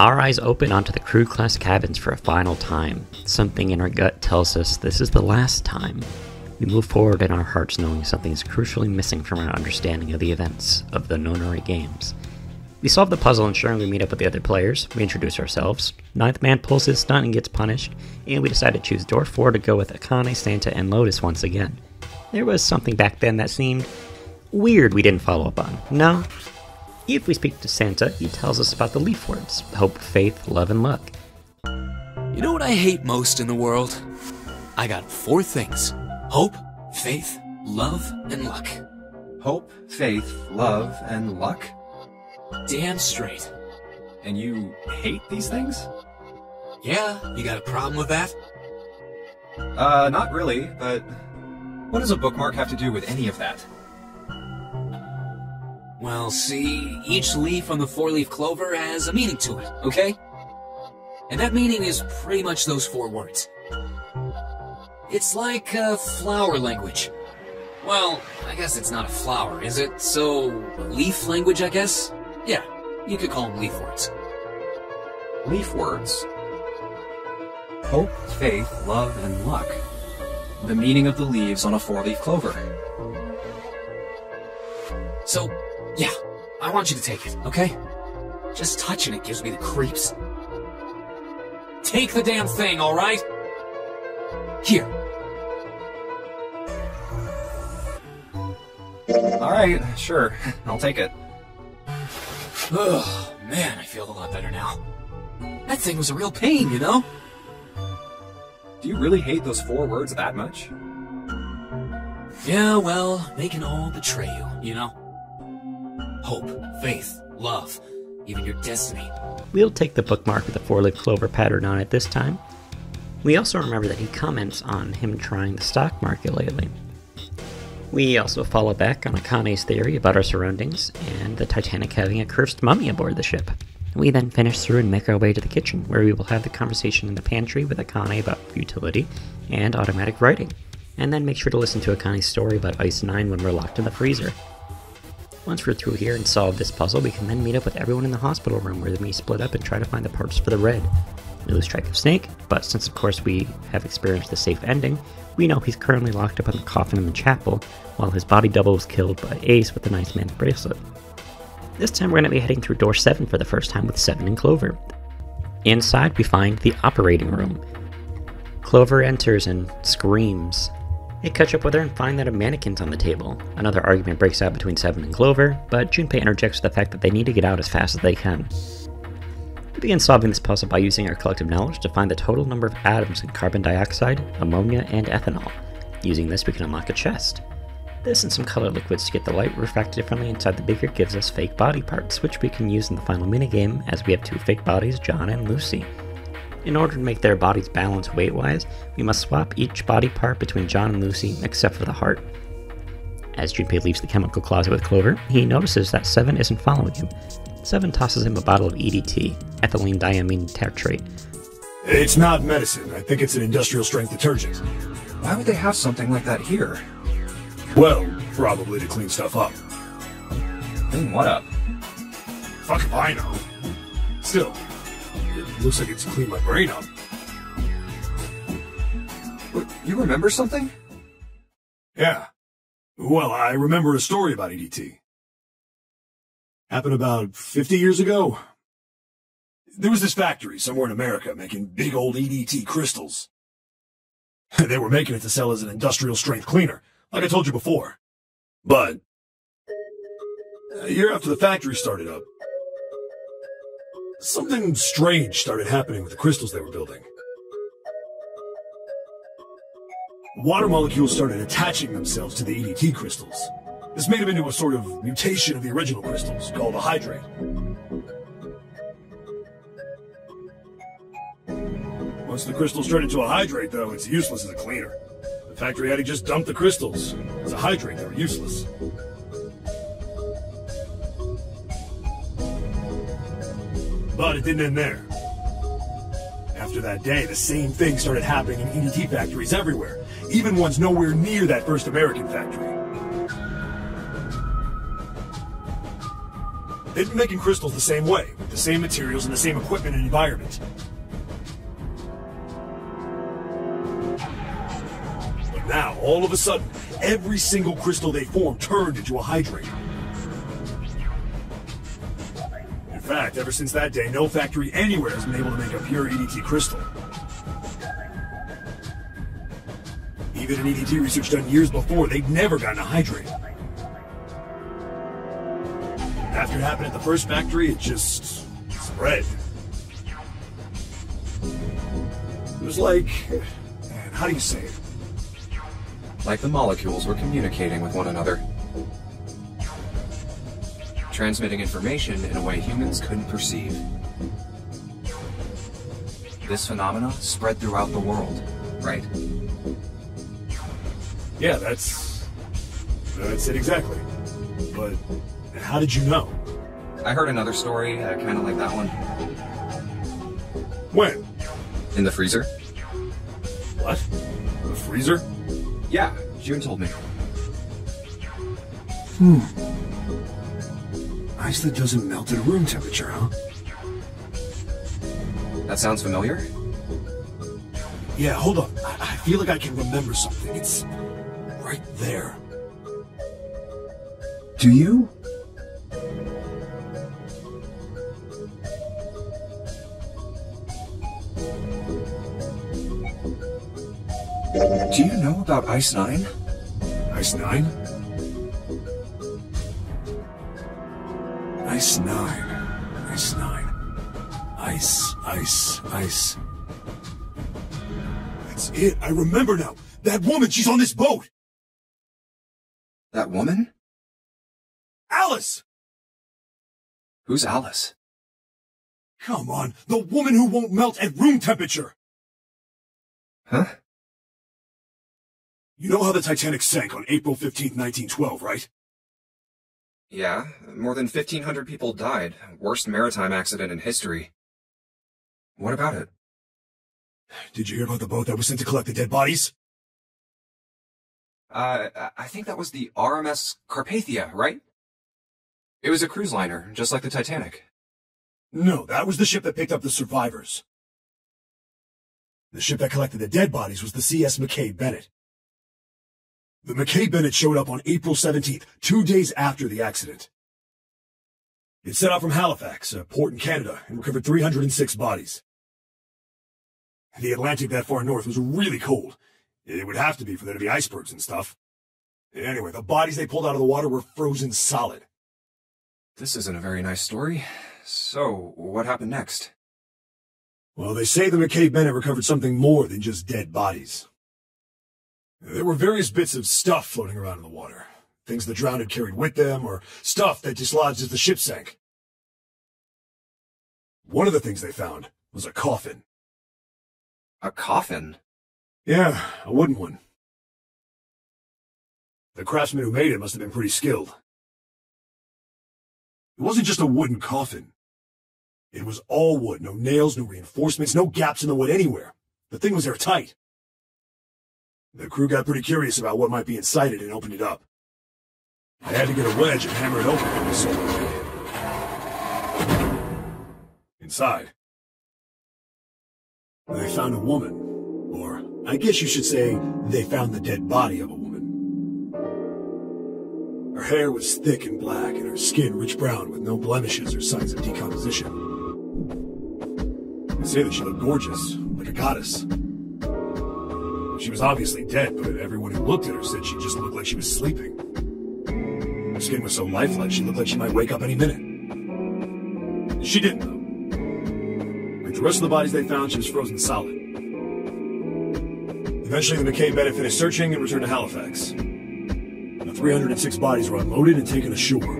Our eyes open onto the crew class cabins for a final time. Something in our gut tells us this is the last time. We move forward in our hearts knowing something is crucially missing from our understanding of the events of the Nonary Games. We solve the puzzle ensuring we meet up with the other players, we introduce ourselves, Ninth Man pulls his stunt and gets punished, and we decide to choose door 4 to go with Akane, Santa, and Lotus once again. There was something back then that seemed weird we didn't follow up on, no? If we speak to Santa, he tells us about the leaf words: hope, faith, love, and luck. You know what I hate most in the world? I got 4 things: hope, faith, love, and luck. Hope, faith, love, and luck? Damn straight. And you hate these things? Yeah, you got a problem with that? Not really, but what does a bookmark have to do with any of that? Well, see, each leaf on the 4-leaf clover has a meaning to it, okay? And that meaning is pretty much those 4 words. It's like flower language. Well, I guess it's not a flower, is it? So, leaf language, I guess? Yeah, you could call them leaf words. Leaf words? Hope, faith, love, and luck. The meaning of the leaves on a 4-leaf clover. So, yeah, I want you to take it, okay? Just touching it gives me the creeps. Take the damn thing, alright? Here. Alright, sure. I'll take it. Oh, man, I feel a lot better now. That thing was a real pain, you know? Do you really hate those 4 words that much? Yeah, well, they can all betray you, you know? Hope, faith, love, even your destiny. We'll take the bookmark with the 4-leaf clover pattern on it this time. We also remember that he comments on him trying the stock market lately. We also follow back on Akane's theory about our surroundings and the Titanic having a cursed mummy aboard the ship. We then finish through and make our way to the kitchen, where we will have the conversation in the pantry with Akane about futility and automatic writing, and then make sure to listen to Akane's story about Ice 9 when we're locked in the freezer. Once we're through here and solve this puzzle, we can then meet up with everyone in the hospital room, where we split up and try to find the parts for the red. We lose track of Snake, but since of course we have experienced the safe ending, we know he's currently locked up in the coffin in the chapel, while his body double was killed by Ace with the Nice Man's bracelet. This time we're going to be heading through door 7 for the first time with 7 and Clover. Inside we find the operating room. Clover enters and screams. They catch up with her and find that a mannequin's on the table. Another argument breaks out between 7 and Clover, but Junpei interjects with the fact that they need to get out as fast as they can. We begin solving this puzzle by using our collective knowledge to find the total number of atoms in carbon dioxide, ammonia, and ethanol. Using this we can unlock a chest. This and some color liquids to get the light refracted differently inside the beaker gives us fake body parts, which we can use in the final minigame, as we have 2 fake bodies, John and Lucy. In order to make their bodies balance weight-wise, we must swap each body part between John and Lucy, except for the heart. As Junpei leaves the chemical closet with Clover, he notices that 7 isn't following him. 7 tosses him a bottle of EDT, ethylene diamine tartrate. It's not medicine. I think it's an industrial-strength detergent. Why would they have something like that here? Well, probably to clean stuff up. Clean what up? Fuck if I know. Still, it looks like it's cleaned my brain up. You remember something? Yeah. Well, I remember a story about EDT. Happened about 50 years ago. There was this factory somewhere in America making big old EDT crystals. They were making it to sell as an industrial-strength cleaner, like I told you before. But a year after the factory started up, something strange started happening with the crystals they were building. Water molecules started attaching themselves to the EDT crystals. This made them into a sort of mutation of the original crystals, called a hydrate. Once the crystals turn into a hydrate, though, it's useless as a cleaner. The factory had to just dump the crystals. As a hydrate, they were useless. But it didn't end there. After that day, the same thing started happening in EDT factories everywhere, even ones nowhere near that first American factory. They've been making crystals the same way, with the same materials and the same equipment and environment. But now, all of a sudden, every single crystal they formed turned into a hydrate. In fact, ever since that day, no factory anywhere has been able to make a pure EDT crystal. Even in EDT research done years before, they'd never gotten a hydrate. After it happened at the first factory, it just spread. It was like... man, how do you say it? Like the molecules were communicating with one another. Transmitting information in a way humans couldn't perceive. This phenomena spread throughout the world, right? Yeah, that's it exactly. But how did you know? I heard another story, kind of like that one. When? In the freezer? What? The freezer? Yeah, June told me. Ice that doesn't melt at room temperature, huh? That sounds familiar? Yeah, hold on. I feel like I can remember something. It's right there. Do you? Do you know about Ice 9? Ice 9? Ice 9. Ice 9. Ice. That's it. I remember now. That woman, she's on this boat. That woman? Alice! Who's Alice? Come on, the woman who won't melt at room temperature. Huh? You know how the Titanic sank on April 15th, 1912, right? Yeah, more than 1,500 people died. Worst maritime accident in history. What about it? Did you hear about the boat that was sent to collect the dead bodies? I think that was the RMS Carpathia, right? It was a cruise liner, just like the Titanic. No, that was the ship that picked up the survivors. The ship that collected the dead bodies was the CS McKay Bennett. The McKay Bennett showed up on April 17th, 2 days after the accident. It set out from Halifax, a port in Canada, and recovered 306 bodies. The Atlantic that far north was really cold. It would have to be for there to be icebergs and stuff. Anyway, the bodies they pulled out of the water were frozen solid. This isn't a very nice story. So, what happened next? Well, they say the McKay Bennett recovered something more than just dead bodies. There were various bits of stuff floating around in the water. Things the drowned had carried with them, or stuff that dislodged as the ship sank. One of the things they found was a coffin. A coffin? Yeah, a wooden one. The craftsman who made it must have been pretty skilled. It wasn't just a wooden coffin. It was all wood, no nails, no reinforcements, no gaps in the wood anywhere. The thing was airtight. The crew got pretty curious about what might be inside it and opened it up. They had to get a wedge and hammer it open when they saw what inside, they found a woman. Or, I guess you should say, they found the dead body of a woman. Her hair was thick and black, and her skin rich brown with no blemishes or signs of decomposition. They say that she looked gorgeous, like a goddess. She was obviously dead, but everyone who looked at her said she just looked like she was sleeping. Her skin was so lifelike, she looked like she might wake up any minute. She didn't, though. Like the rest of the bodies they found, she was frozen solid. Eventually, the McKay Bennett finished searching and returned to Halifax. The 306 bodies were unloaded and taken ashore.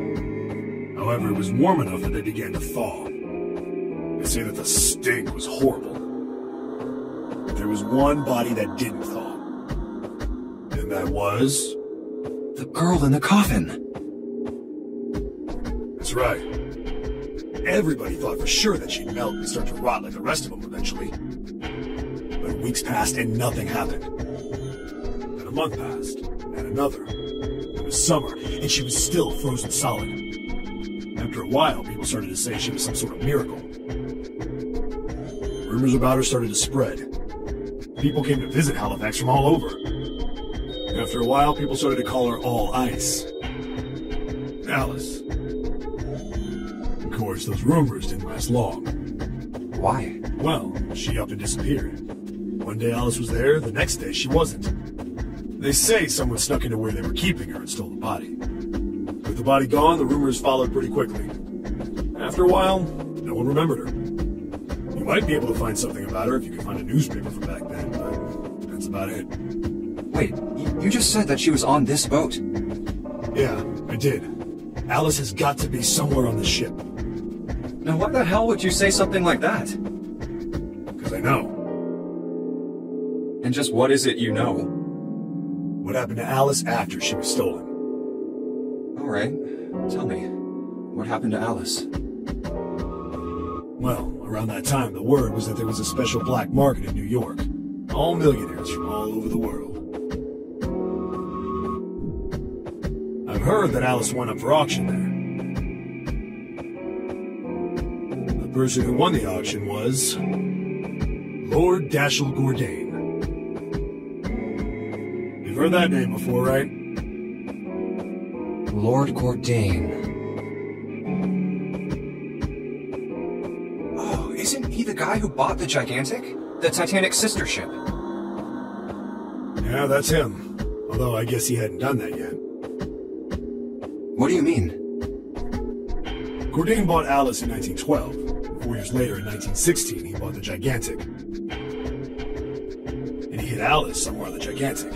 However, it was warm enough that they began to thaw. They say that the stink was horrible. But there was one body that didn't thaw. And that was... the girl in the coffin. That's right. Everybody thought for sure that she'd melt and start to rot like the rest of them eventually. But weeks passed and nothing happened. Then a month passed, and another. It was summer, and she was still frozen solid. After a while, people started to say she was some sort of miracle. Rumors about her started to spread. People came to visit Halifax from all over. After a while, people started to call her All Ice. Alice. Of course, those rumors didn't last long. Why? Well, she up and disappeared. One day Alice was there, the next day she wasn't. They say someone snuck into where they were keeping her and stole the body. With the body gone, the rumors followed pretty quickly. After a while, no one remembered her. You might be able to find something about her if you could find a newspaper from back then, but that's about it. Wait, you just said that she was on this boat. Yeah, I did. Alice has got to be somewhere on the ship. Now why the hell would you say something like that? Because I know. And just what is it you know? What happened to Alice after she was stolen? Alright, tell me. What happened to Alice? Well, around that time, the word was that there was a special black market in New York. All millionaires from all over the world. I've heard that Alice went up for auction there. The person who won the auction was Lord Dashiell Gourdain. You've heard that name before, right? Lord Gourdain. Oh, isn't he the guy who bought the Gigantic? The Titanic's sister ship? Yeah, that's him. Although I guess he hadn't done that yet. What do you mean? Gourdain bought Alice in 1912. 4 years later, in 1916, he bought the Gigantic. And he hid Alice somewhere on the Gigantic.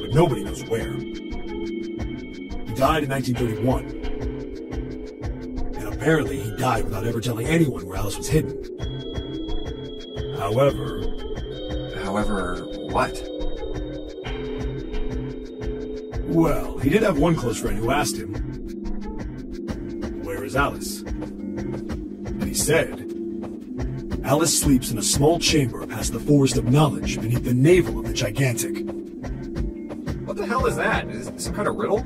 But nobody knows where. He died in 1931. And apparently he died without ever telling anyone where Alice was hidden. However, what? Well, he did have one close friend who asked him, "Where is Alice?" And he said, "Alice sleeps in a small chamber past the Forest of Knowledge beneath the navel of the Gigantic." What the hell is that? Is it some kind of riddle?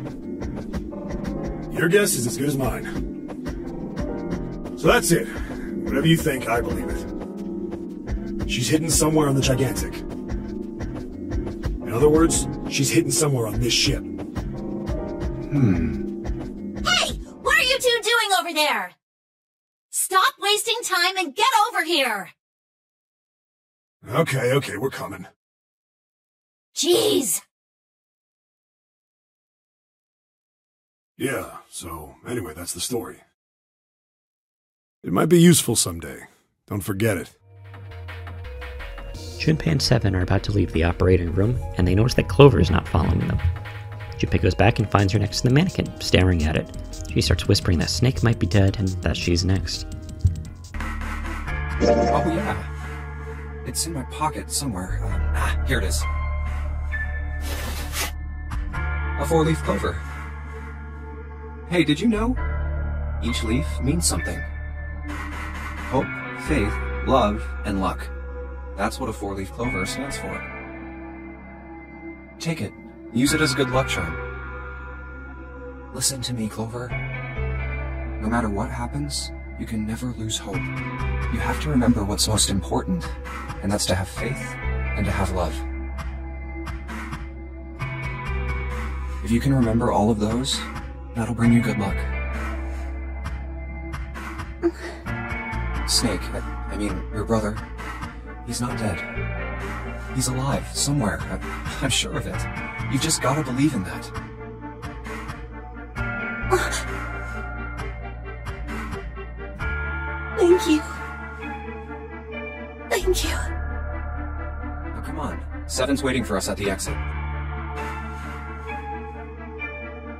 Your guess is as good as mine. So that's it. Whatever you think, I believe it. She's hidden somewhere on the Gigantic. In other words, she's hidden somewhere on this ship. Hey! What are you two doing over there? Stop wasting time and get over here! Okay, we're coming. Jeez! Yeah, so anyway, that's the story. It might be useful someday. Don't forget it. Junpei and Seven are about to leave the operating room, and they notice that Clover is not following them. Junpei goes back and finds her next to the mannequin, staring at it. She starts whispering that Snake might be dead and that she's next. Oh yeah. It's in my pocket somewhere. Here it is. A 4-leaf clover. Hey, did you know? Each leaf means something. Hope, faith, love, and luck. That's what a 4-leaf clover stands for. Take it. Use it as a good luck charm. Listen to me, Clover. No matter what happens, you can never lose hope. You have to remember what's most important, and that's to have faith and to have love. If you can remember all of those, that'll bring you good luck. Snake, I mean, your brother, he's not dead. He's alive, somewhere. I'm sure of it. You've just gotta believe in that. Thank you. Thank you. Now come on. Seven's waiting for us at the exit.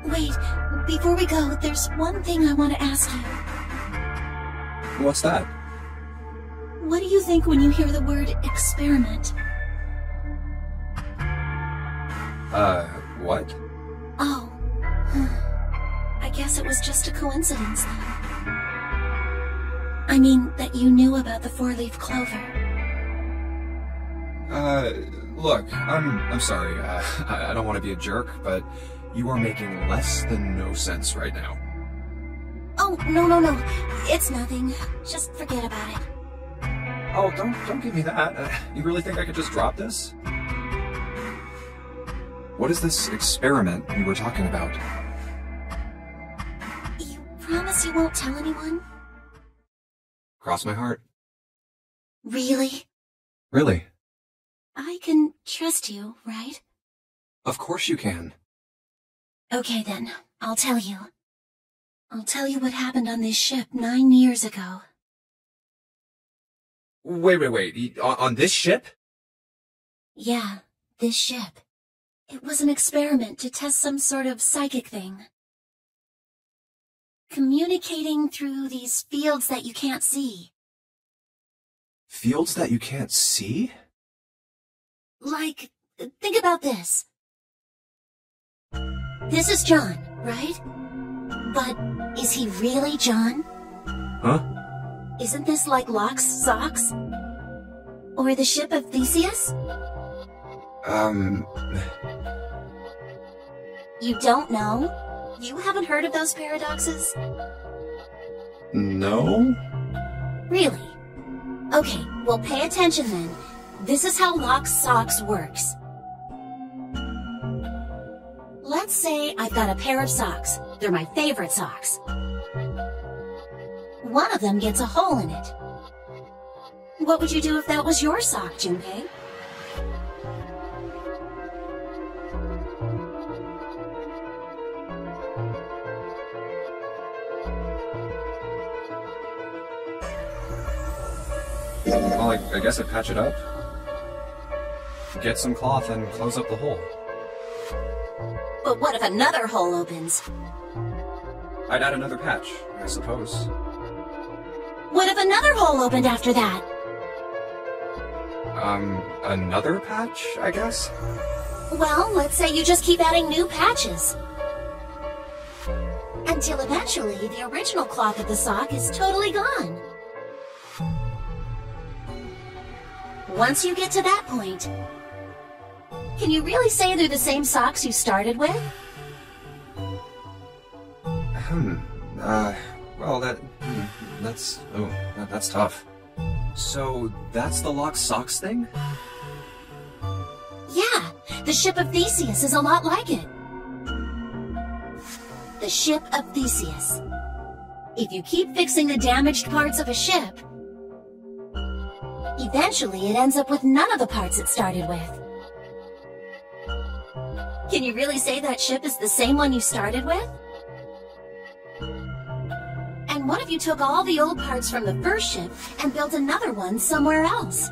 Wait, before we go, there's one thing I want to ask you. What's that? What do you think when you hear the word experiment? What? Oh. I guess it was just a coincidence then. I mean, that you knew about the 4-leaf clover. Look, I'm sorry. I don't want to be a jerk, but You are making less than no sense right now. Oh, no. It's nothing. Just forget about it. Oh, don't give me that. You really think I could just drop this? What is this experiment you were talking about? You promise you won't tell anyone? Cross my heart. Really? Really? I can trust you, right? Of course you can. Okay then, I'll tell you. I'll tell you what happened on this ship 9 years ago. Wait. On this ship? Yeah, this ship. It was an experiment to test some sort of psychic thing. Communicating through these fields that you can't see. Fields that you can't see? Like, think about this. This is John, right? But is he really John? Huh? Isn't this like Locke's socks? Or the ship of Theseus? You don't know? You haven't heard of those paradoxes? No? Really? Okay, well pay attention then. This is how Locke's socks works. Let's say I've got a pair of socks. They're my favorite socks. One of them gets a hole in it. What would you do if that was your sock, Junpei? Well, I guess I'd patch it up. Get some cloth and close up the hole. But what if another hole opens? I'd add another patch, I suppose. What if another hole opened after that? Another patch, I guess? Well, let's say you just keep adding new patches. Until eventually, the original cloth of the sock is totally gone. Once you get to that point, can you really say they're the same socks you started with? Well, that's tough. So, that's the Locke's socks thing? Yeah, the ship of Theseus is a lot like it. The ship of Theseus. If you keep fixing the damaged parts of a ship, eventually it ends up with none of the parts it started with. Can you really say that ship is the same one you started with? And what if you took all the old parts from the first ship and built another one somewhere else?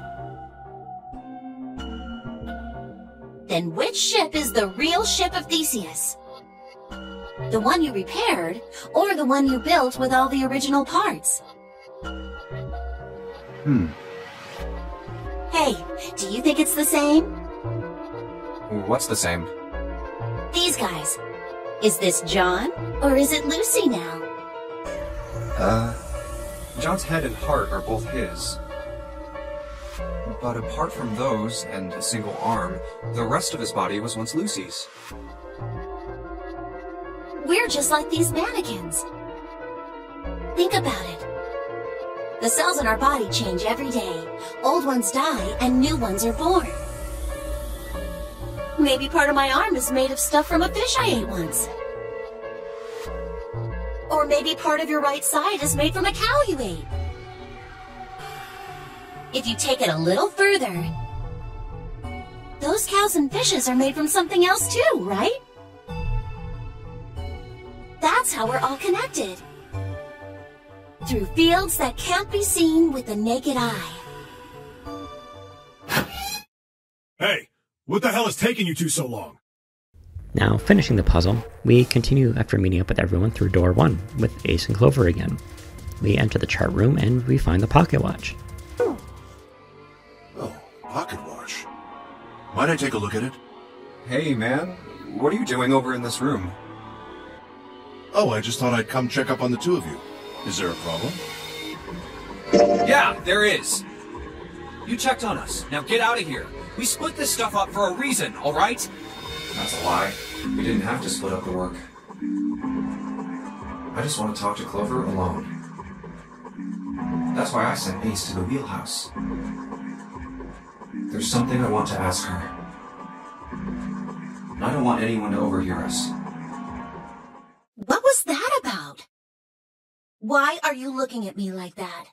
Then which ship is the real ship of Theseus? The one you repaired, or the one you built with all the original parts? Hey, do you think it's the same? What's the same? These guys. Is this John, or is it Lucy now? John's head and heart are both his. But apart from those, and a single arm, the rest of his body was once Lucy's. We're just like these mannequins. Think about it. The cells in our body change every day. Old ones die, and new ones are born. Maybe part of my arm is made of stuff from a fish I ate once. Or maybe part of your right side is made from a cow you ate. If you take it a little further, those cows and fishes are made from something else too, right? That's how we're all connected. Through fields that can't be seen with the naked eye. Hey, what the hell is taking you two so long? Now, finishing the puzzle, we continue after meeting up with everyone through door 1, with Ace and Clover again. We enter the chart room and we find the pocket watch. Oh, pocket watch. Might I take a look at it? Hey, man. What are you doing over in this room? Oh, I just thought I'd come check up on the two of you. Is there a problem? Yeah, there is. You checked on us. Now get out of here. We split this stuff up for a reason, alright? That's a lie. We didn't have to split up the work. I just want to talk to Clover alone. That's why I sent Ace to the wheelhouse. There's something I want to ask her. And I don't want anyone to overhear us. What was that about? Why are you looking at me like that?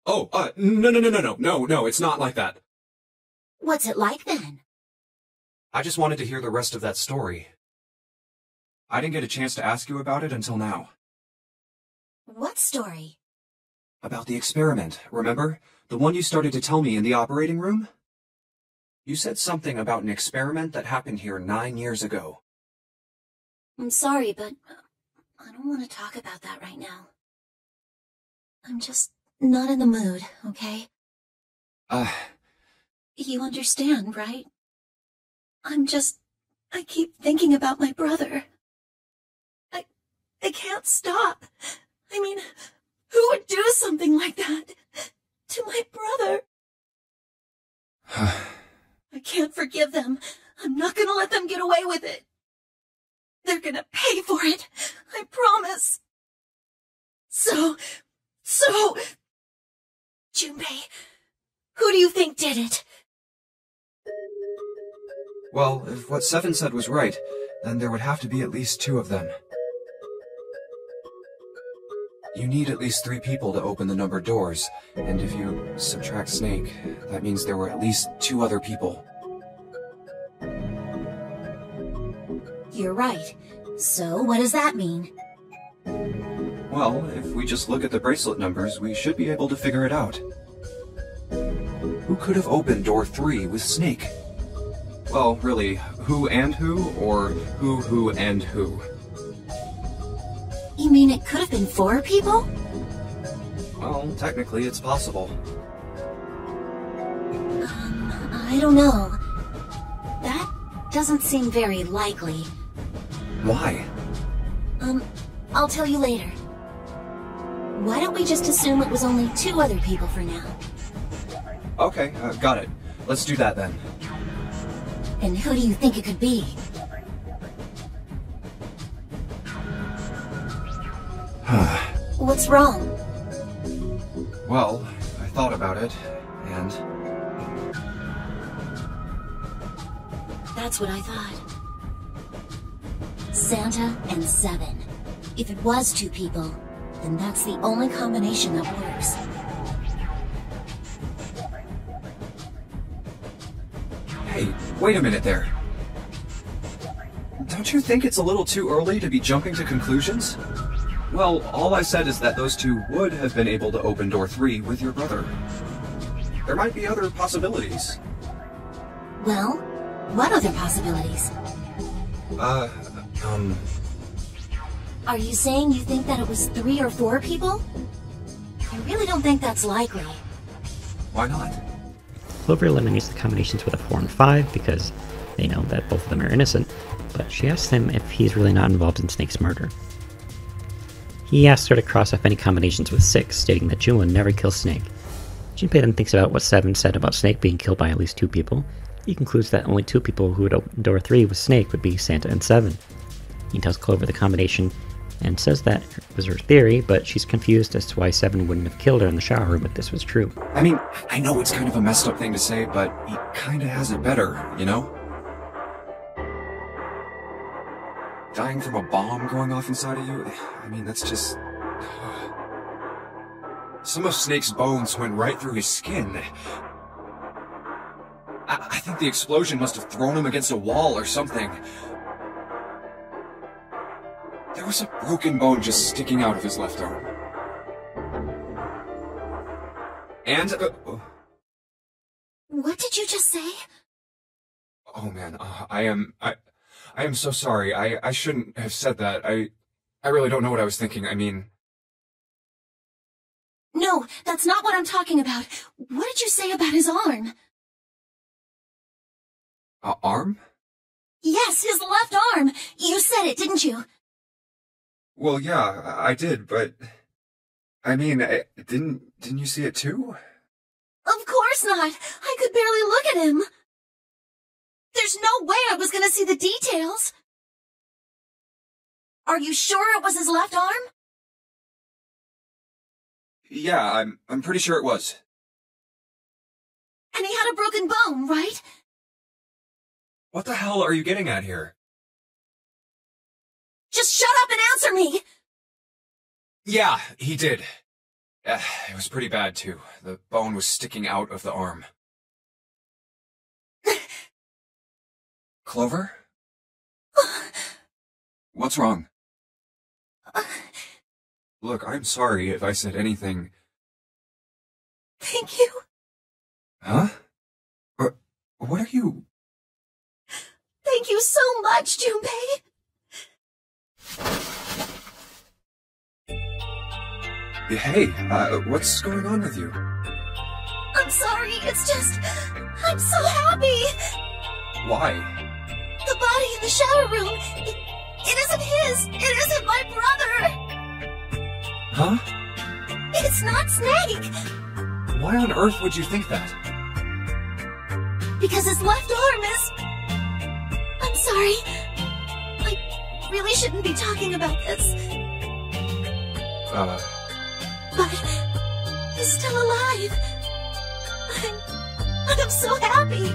Oh, no, it's not like that. What's it like then? I just wanted to hear the rest of that story. I didn't get a chance to ask you about it until now. What story? About the experiment, remember? The one you started to tell me in the operating room? You said something about an experiment that happened here 9 years ago. I'm sorry, but I don't want to talk about that right now. I'm just not in the mood, okay? You understand, right? I keep thinking about my brother. I can't stop. I mean, who would do something like that to my brother? I can't forgive them. I'm not gonna let them get away with it. They're gonna pay for it. I promise. So, Junpei, who do you think did it? Well, if what Seven said was right, then there would have to be at least 2 of them. You need at least 3 people to open the numbered doors, and if you subtract Snake, that means there were at least 2 other people. You're right. So, what does that mean? Well, if we just look at the bracelet numbers, we should be able to figure it out. Who could have opened door 3 with Snake? Well, really, who and who, or who and who? You mean it could have been 4 people? Well, technically it's possible. I don't know. That doesn't seem very likely. Why? I'll tell you later. Why don't we just assume it was only 2 other people for now? Okay, got it. Let's do that then. And who do you think it could be? What's wrong? Well, I thought about it, and... That's what I thought. Santa and Seven. If it was 2 people, then that's the only combination that works. Hey, wait a minute there. Don't you think it's a little too early to be jumping to conclusions? Well, all I said is that those 2 would have been able to open door 3 with your brother. There might be other possibilities. Well, what other possibilities? Are you saying you think that it was 3 or 4 people? I really don't think that's likely. Why not? Clover eliminates the combinations with a 4 and 5 because they know that both of them are innocent, but she asks him if he's really not involved in Snake's murder. He asks her to cross off any combinations with 6, stating that June never kills Snake. Junpei then thinks about what 7 said about Snake being killed by at least 2 people. He concludes that only 2 people who would open door 3 with Snake would be Santa and 7. He tells Clover the combination and says that was her theory, but she's confused as to why 7 wouldn't have killed her in the shower room if this was true. I mean, I know it's kind of a messed up thing to say, but he kinda has it better, you know? Dying from a bomb going off inside of you, I mean, that's just... Some of Snake's bones went right through his skin. I think the explosion must have thrown him against a wall or something. There was a broken bone just sticking out of his left arm. And... What did you just say? Oh man, I am so sorry. I shouldn't have said that. I really don't know what I was thinking. I mean... No, that's not what I'm talking about. What did you say about his arm? Arm? Yes, his left arm. You said it, didn't you? Well, yeah, I did, but... I mean, didn't you see it too? Of course not. I could barely look at him. There's no way I was gonna see the details. Are you sure it was his left arm? Yeah, I'm pretty sure it was. And he had a broken bone, right? What the hell are you getting at here? Just shut up and answer me! Yeah, he did. It was pretty bad, too. The bone was sticking out of the arm. Clover? What's wrong? Look, I'm sorry if I said anything... Thank you. Huh? What are you... Thank you so much, Junpei. Hey, what's going on with you? I'm sorry, it's just... I'm so happy! Why? The body in the shower room, it isn't his! It isn't my brother! Huh? It's not Snake! Why on earth would you think that? Because his left arm is... I'm sorry. I really shouldn't be talking about this. But he's still alive. I'm so happy.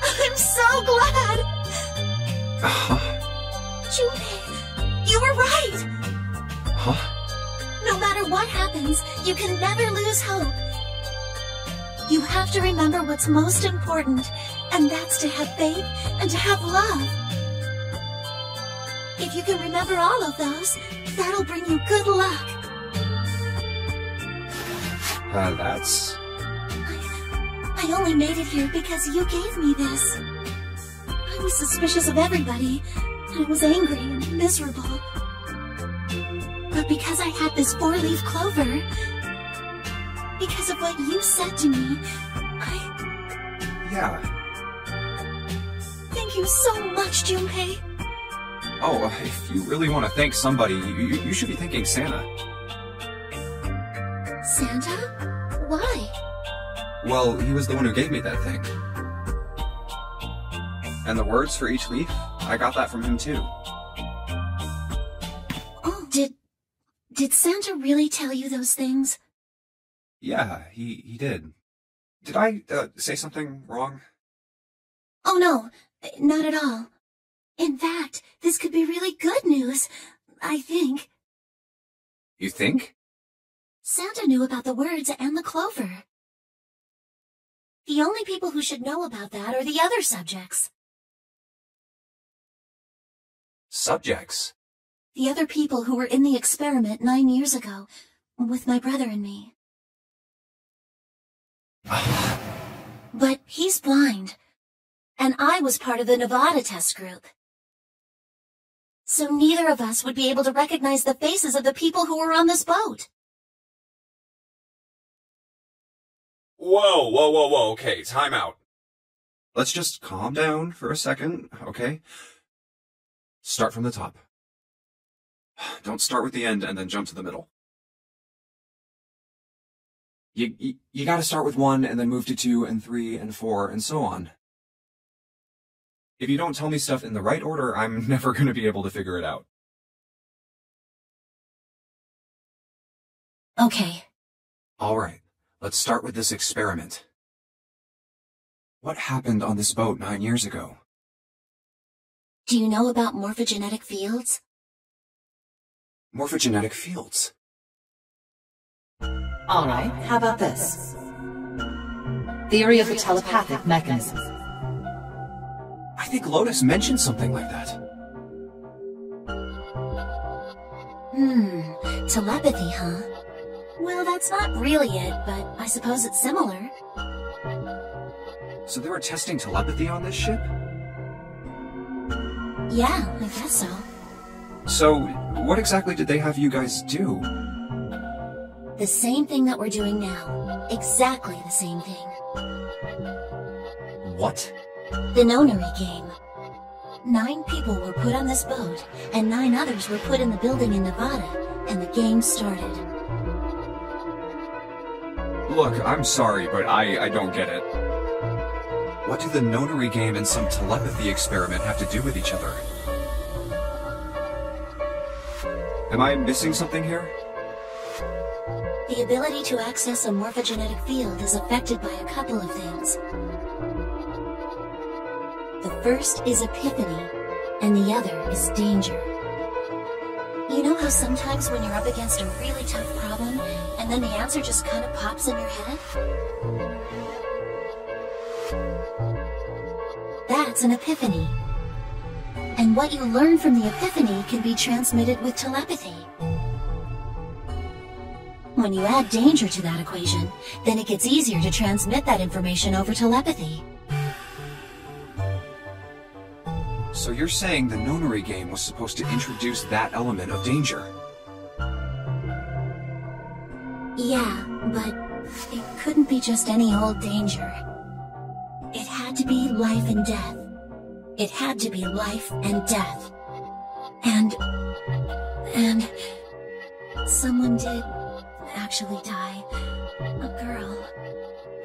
I'm so glad. Junpei, you were right. Huh? No matter what happens, you can never lose hope. You have to remember what's most important, and that's to have faith and to have love. If you can remember all of those, that'll bring you good luck. That's... I only made it here because you gave me this. I was suspicious of everybody, and I was angry and miserable. But because I had this four-leaf clover, because of what you said to me, Yeah. Thank you so much, Junpei. Oh, if you really want to thank somebody, you should be thanking Santa. Santa? Why? Well, he was the one who gave me that thing. And the words for each leaf, I got that from him too. Oh, did Santa really tell you those things? Yeah, he did. Did I say something wrong? Oh no, not at all. In fact, this could be really good news, I think. You think? Santa knew about the words and the clover. The only people who should know about that are the other subjects. Subjects? The other people who were in the experiment 9 years ago, with my brother and me. But he's blind, and I was part of the Nevada test group. So neither of us would be able to recognize the faces of the people who were on this boat. Whoa, okay, time out. Let's just calm down for a second, okay? Start from the top. Don't start with the end and then jump to the middle. You gotta start with 1 and then move to 2 and 3 and 4 and so on. If you don't tell me stuff in the right order, I'm never gonna be able to figure it out. Okay. Alright, let's start with this experiment. What happened on this boat 9 years ago? Do you know about morphogenetic fields? Morphogenetic fields. All right, how about this? Theory of the telepathic mechanism. I think Lotus mentioned something like that. Telepathy, huh? Well, that's not really it, but I suppose it's similar. So they were testing telepathy on this ship? Yeah, I guess so. So, what exactly did they have you guys do? The same thing that we're doing now. Exactly the same thing. What? The Nonary Game. 9 people were put on this boat, and 9 others were put in the building in Nevada, and the game started. Look, I'm sorry, but I don't get it. What do the Nonary Game and some telepathy experiment have to do with each other? Am I missing something here? The ability to access a morphogenetic field is affected by a couple of things. The first is epiphany, and the other is danger. You know how sometimes when you're up against a really tough problem, and then the answer just kind of pops in your head? That's an epiphany. And what you learn from the epiphany can be transmitted with telepathy. When you add danger to that equation, then it gets easier to transmit that information over telepathy. So you're saying the Nonary Game was supposed to introduce that element of danger? Yeah, but it couldn't be just any old danger. It had to be life and death. It had to be life and death. And someone did actually die. A girl.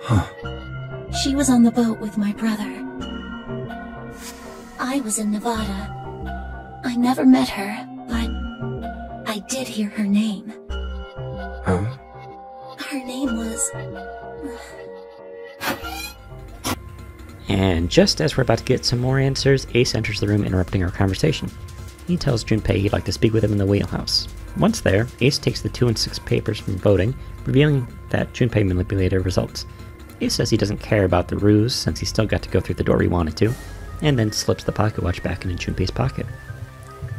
Huh. She was on the boat with my brother. I was in Nevada. I never met her, but I did hear her name. Huh? Her name was... And just as we're about to get some more answers, Ace enters the room, interrupting our conversation. He tells Junpei he'd like to speak with him in the wheelhouse. Once there, Ace takes the 2 and 6 papers from voting, revealing that Junpei manipulated results. Ace says he doesn't care about the ruse, since he still got to go through the door he wanted to, and then slips the pocket watch back into Junpei's pocket.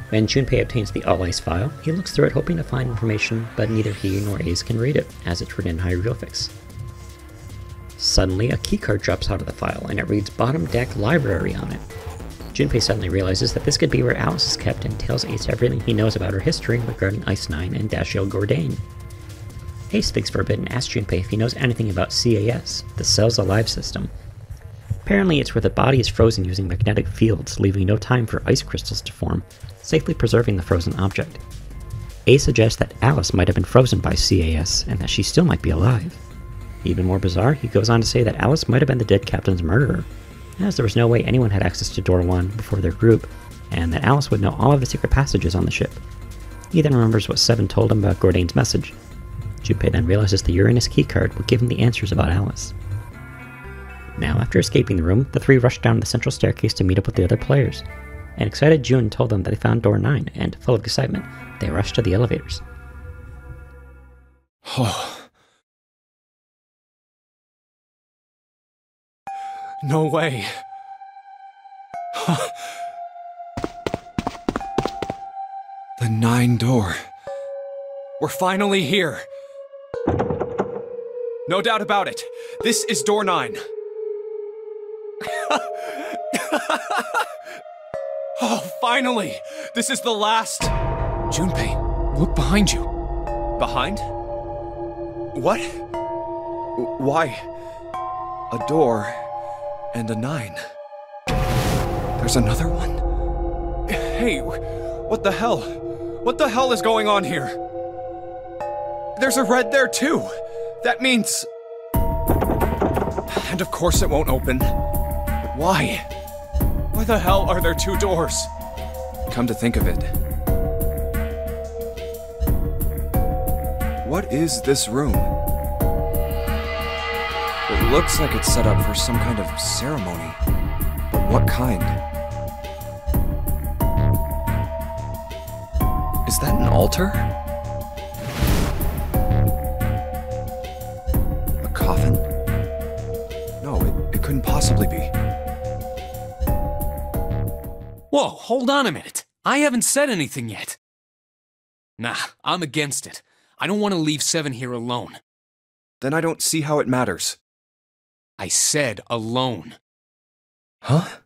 When Junpei obtains the All Ice file, he looks through it hoping to find information, but neither he nor Ace can read it, as it's written in hieroglyphics. Suddenly, a keycard drops out of the file, and it reads Bottom Deck Library on it. Junpei suddenly realizes that this could be where Alice is kept, and tells Ace everything he knows about her history regarding Ice 9 and Dashiell Gordain. Ace thinks for a bit and asks Junpei if he knows anything about CAS, the Cells Alive system. Apparently it's where the body is frozen using magnetic fields, leaving no time for ice crystals to form, safely preserving the frozen object. Ace suggests that Alice might have been frozen by CAS, and that she still might be alive. Even more bizarre, he goes on to say that Alice might have been the dead captain's murderer, as there was no way anyone had access to Door 1 before their group, and that Alice would know all of the secret passages on the ship. He then remembers what Seven told him about Gordain's message. Junpei then realizes the Uranus keycard will give him the answers about Alice. Now, after escaping the room, the three rush down the central staircase to meet up with the other players. An excited June told them that they found Door 9, and full of excitement, they rushed to the elevators. Oh. No way. The 9 door. We're finally here. No doubt about it. This is Door 9. Oh, finally! This is the last... Junpei, look behind you. Behind? What? Why? A door and a 9. There's another one? Hey, what the hell? What the hell is going on here? There's a red there too. That means... And of course it won't open. Why? Why the hell are there 2 doors? Come to think of it. What is this room? It looks like it's set up for some kind of ceremony. But what kind? Is that an altar? A coffin? No, it couldn't possibly be. Whoa, hold on a minute. I haven't said anything yet. Nah, I'm against it. I don't want to leave Seven here alone. Then I don't see how it matters. I said alone. Huh?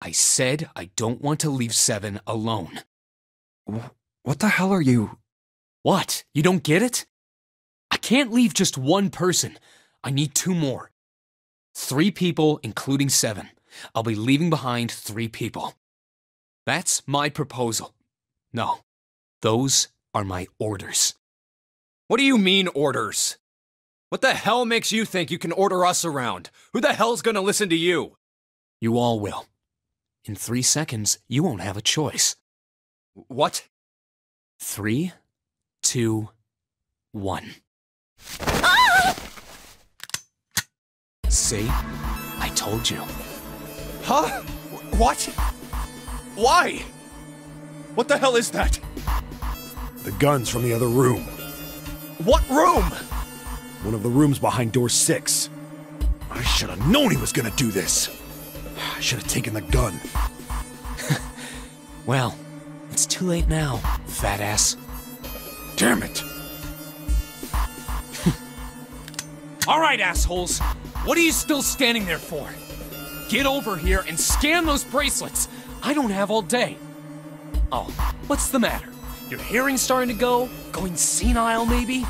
I said I don't want to leave Seven alone. What the hell are you... What? You don't get it? I can't leave just one person. I need 2 more. 3 people, including Seven. I'll be leaving behind 3 people. That's my proposal. No, those are my orders. What do you mean, orders? What the hell makes you think you can order us around? Who the hell's gonna listen to you? You all will. In 3 seconds, you won't have a choice. What? 3, 2, 1. Ah! See? I told you. Huh? What? Why? What the hell is that? The gun's from the other room. What room? One of the rooms behind door 6. I should have known he was gonna do this. I should have taken the gun. Well, it's too late now, fat ass. Damn it! All right, assholes. What are you still standing there for? Get over here and scan those bracelets. I don't have all day. Oh, what's the matter? Your hearing's starting to go? Going senile, maybe?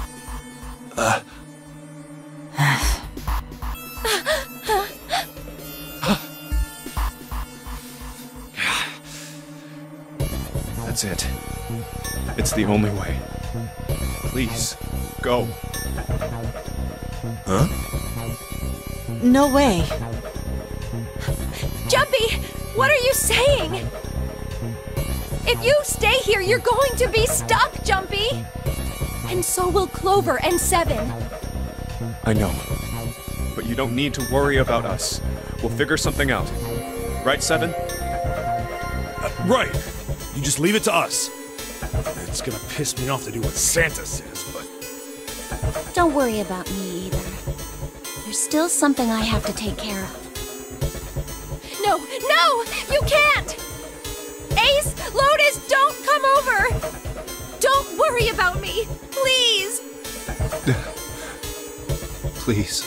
That's it. It's the only way. Please, go. Huh? No way. Jumpy, what are you saying? If you stay here, you're going to be stuck, Jumpy! And so will Clover and Seven. I know. But you don't need to worry about us. We'll figure something out. Right, Seven? Right. You just leave it to us. It's gonna piss me off to do what Santa says, but... Don't worry about me either. There's still something I have to take care of. No, no! You can't! Ace, Lotus, don't come over! Don't worry about me, please! Please.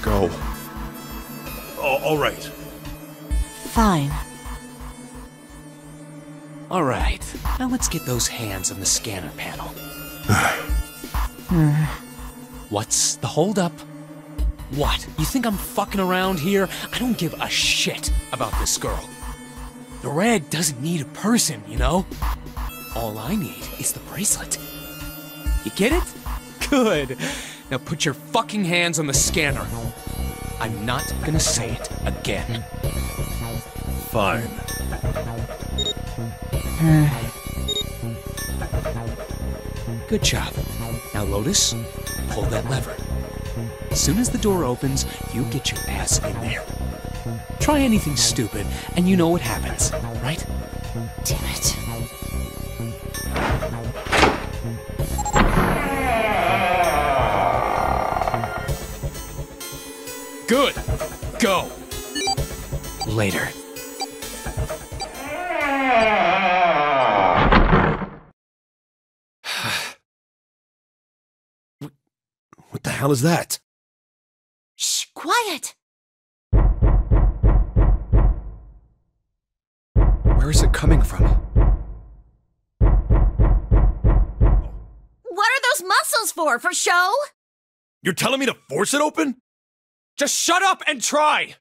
Go. All right. Fine. All right, now let's get those hands on the scanner panel. What's the holdup? What? You think I'm fucking around here? I don't give a shit about this girl. The red doesn't need a person, you know? All I need is the bracelet. You get it? Good. Now put your fucking hands on the scanner. I'm not gonna say it again. Fine. Good job. Now, Lotus, pull that lever. As soon as the door opens, you get your ass in there. Try anything stupid, and you know what happens, right? Damn it. Good. Go. Later. What the hell is that? Shh, quiet! Where is it coming from? What are those muscles for? For show? You're telling me to force it open? Just shut up and try!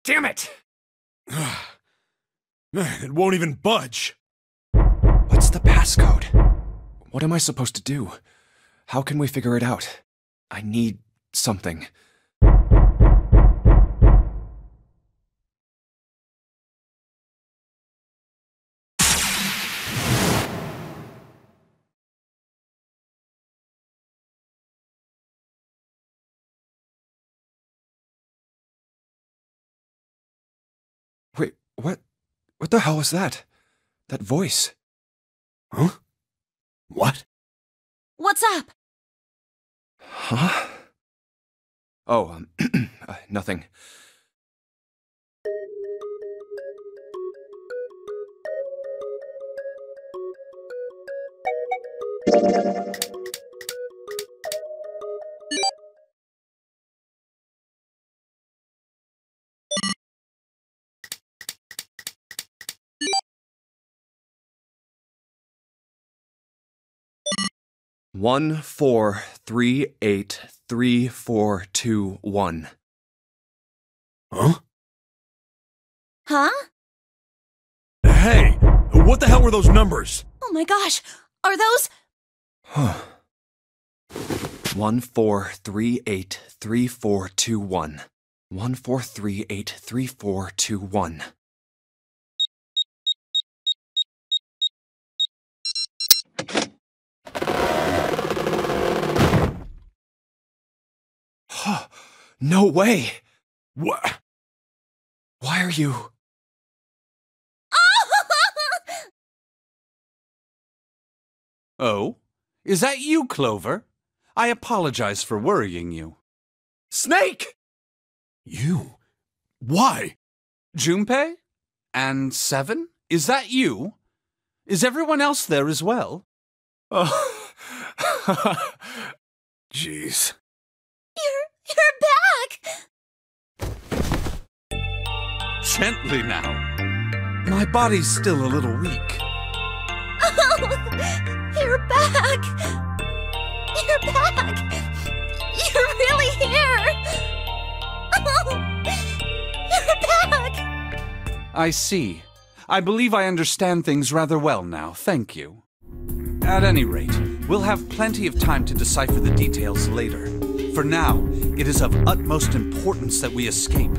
Damn it! It won't even budge. What's the passcode? What am I supposed to do? How can we figure it out? I need something. Wait, what? What the hell was that? That voice? Huh? What? What's up? Huh? Oh, nothing. One 4 3 8 3 4 2 1. Huh? Huh? Hey, what the hell were those numbers? Oh my gosh, are those... 14383421. 14383421. No way! What? Why are you... Oh? Is that you, Clover? I apologize for worrying you. Snake! You? Why? Junpei? And Seven? Is that you? Is everyone else there as well? Oh. Jeez. You're back! Gently now. My body's still a little weak. Oh, you're back! You're back! You're really here! Oh, you're back! I see. I believe I understand things rather well now, thank you. At any rate, we'll have plenty of time to decipher the details later. For now, it is of utmost importance that we escape.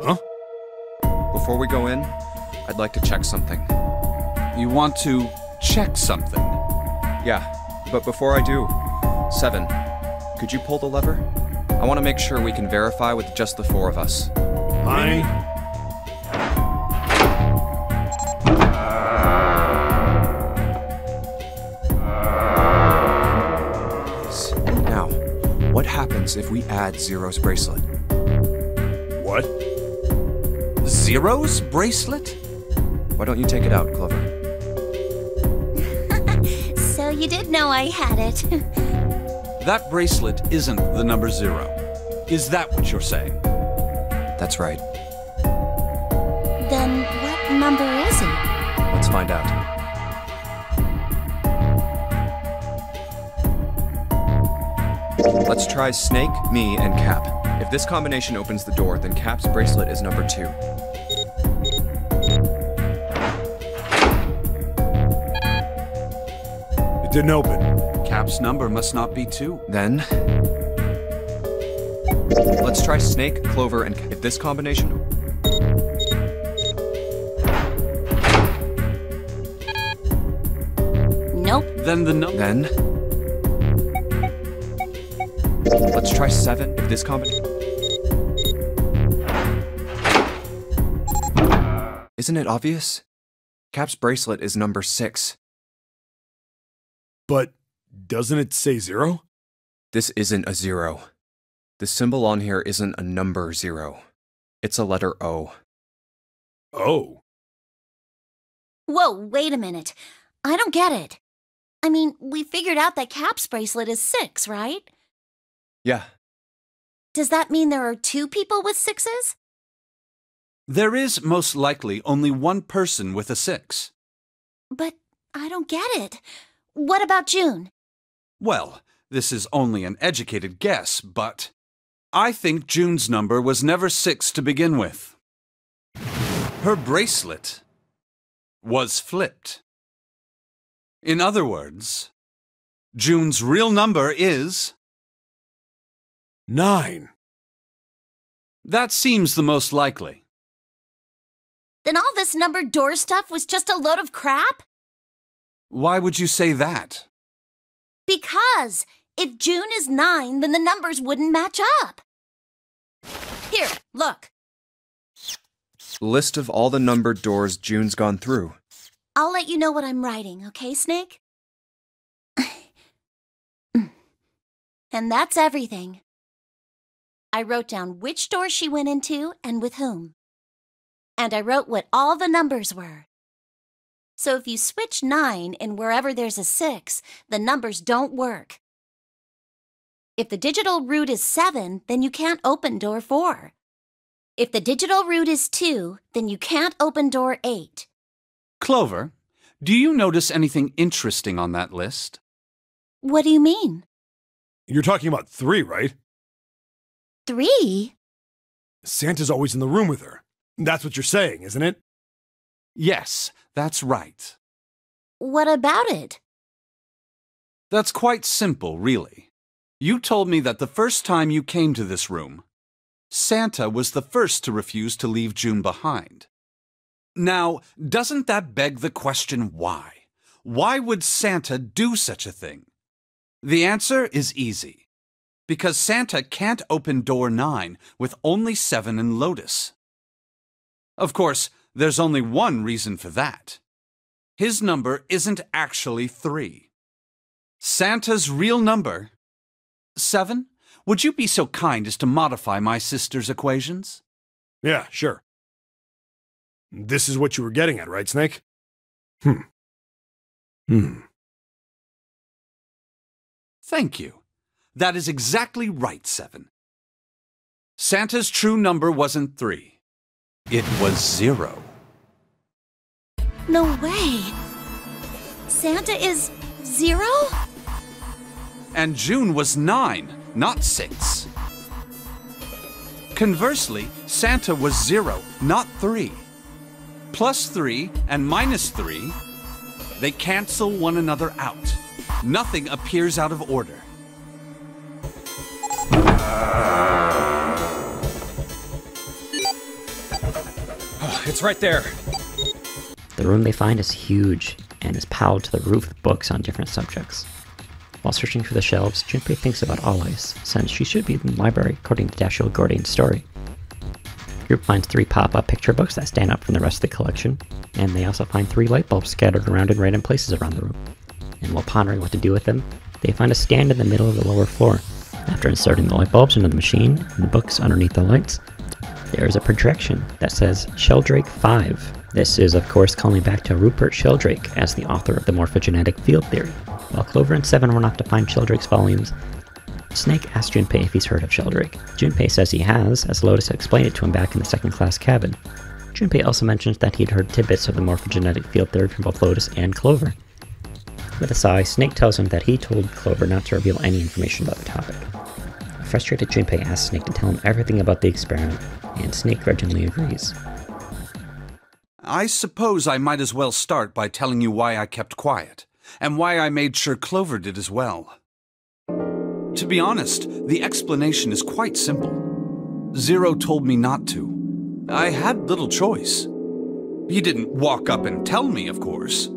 Huh? Before we go in, I'd like to check something. You want to check something? Yeah, but before I do, Seven, could you pull the lever? I want to make sure we can verify with just the four of us. Fine. Now, what happens if we add Zero's bracelet? What? Zero's bracelet? Why don't you take it out, Clover? So you did know I had it. That bracelet isn't the number 0. Is that what you're saying? That's right. Then what number is it? Let's find out. Let's try Snake, me, and Cap. If this combination opens the door, then Cap's bracelet is number 2. It didn't open. Cap's number must not be 2. Then... let's try Snake, Clover, and Cap. If this combination... Nope. Then the number... Then... let's try 7. If this combination... Isn't it obvious? Cap's bracelet is number 6. But doesn't it say 0? This isn't a 0. The symbol on here isn't a number 0. It's a letter O. Oh. Whoa, wait a minute. I don't get it. I mean, we figured out that Cap's bracelet is 6, right? Yeah. Does that mean there are 2 people with 6s? There is most likely only one person with a 6. But I don't get it. What about June? Well, this is only an educated guess, but I think June's number was never 6 to begin with. Her bracelet was flipped. In other words, June's real number is 9. That seems the most likely. Then all this numbered door stuff was just a load of crap? Why would you say that? Because if June is 9, then the numbers wouldn't match up. Here, look. List of all the numbered doors June's gone through. I'll let you know what I'm writing, okay, Snake? And that's everything. I wrote down which door she went into and with whom. And I wrote what all the numbers were. So if you switch 9 in wherever there's a 6, the numbers don't work. If the digital root is 7, then you can't open door 4. If the digital root is 2, then you can't open door 8. Clover, do you notice anything interesting on that list? What do you mean? You're talking about 3, right? 3? Santa's always in the room with her. That's what you're saying, isn't it? Yes, that's right. What about it? That's quite simple, really. You told me that the first time you came to this room, Santa was the first to refuse to leave June behind. Now, doesn't that beg the question why? Why would Santa do such a thing? The answer is easy. Because Santa can't open door 9 with only 7 in Lotus. Of course, there's only one reason for that. His number isn't actually 3. Santa's real number... 7? Would you be so kind as to modify my sister's equations? Yeah, sure. This is what you were getting at, right, Snake? Thank you. That is exactly right, 7. Santa's true number wasn't 3. It was 0. No way. Santa is 0? And June was 9, not 6. Conversely, Santa was 0, not 3. Plus 3 and minus 3, they cancel one another out. Nothing appears out of order. Oh, it's right there. The room they find is huge and is piled to the roof with books on different subjects. While searching through the shelves, Junpei thinks about All Ice, since she should be in the library according to Dashiell Gordine's story. The group finds 3 pop-up picture books that stand out from the rest of the collection, and they also find 3 light bulbs scattered around in random places around the room. And while pondering what to do with them, they find a stand in the middle of the lower floor. After inserting the light bulbs into the machine and the books underneath the lights, there is a projection that says Sheldrake 5. This is, of course, calling back to Rupert Sheldrake as the author of the morphogenetic field theory. While Clover and 7 run off to find Sheldrake's volumes, Snake asks Junpei if he's heard of Sheldrake. Junpei says he has, as Lotus explained it to him back in the second-class cabin. Junpei also mentions that he'd heard tidbits of the morphogenetic field theory from both Lotus and Clover. With a sigh, Snake tells him that he told Clover not to reveal any information about the topic. A frustrated Junpei asks Snake to tell him everything about the experiment, and Snake grudgingly agrees. I suppose I might as well start by telling you why I kept quiet, and why I made sure Clover did as well. To be honest, the explanation is quite simple. Zero told me not to. I had little choice. He didn't walk up and tell me, of course.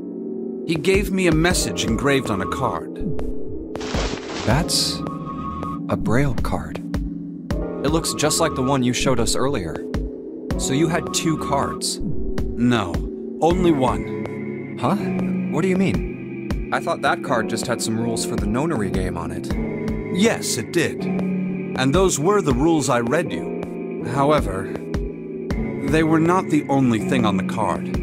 He gave me a message engraved on a card. That's a Braille card. It looks just like the one you showed us earlier. So you had 2 cards? No, only 1. Huh? What do you mean? I thought that card just had some rules for the Nonary Game on it. Yes, it did. And those were the rules I read you. However, they were not the only thing on the card.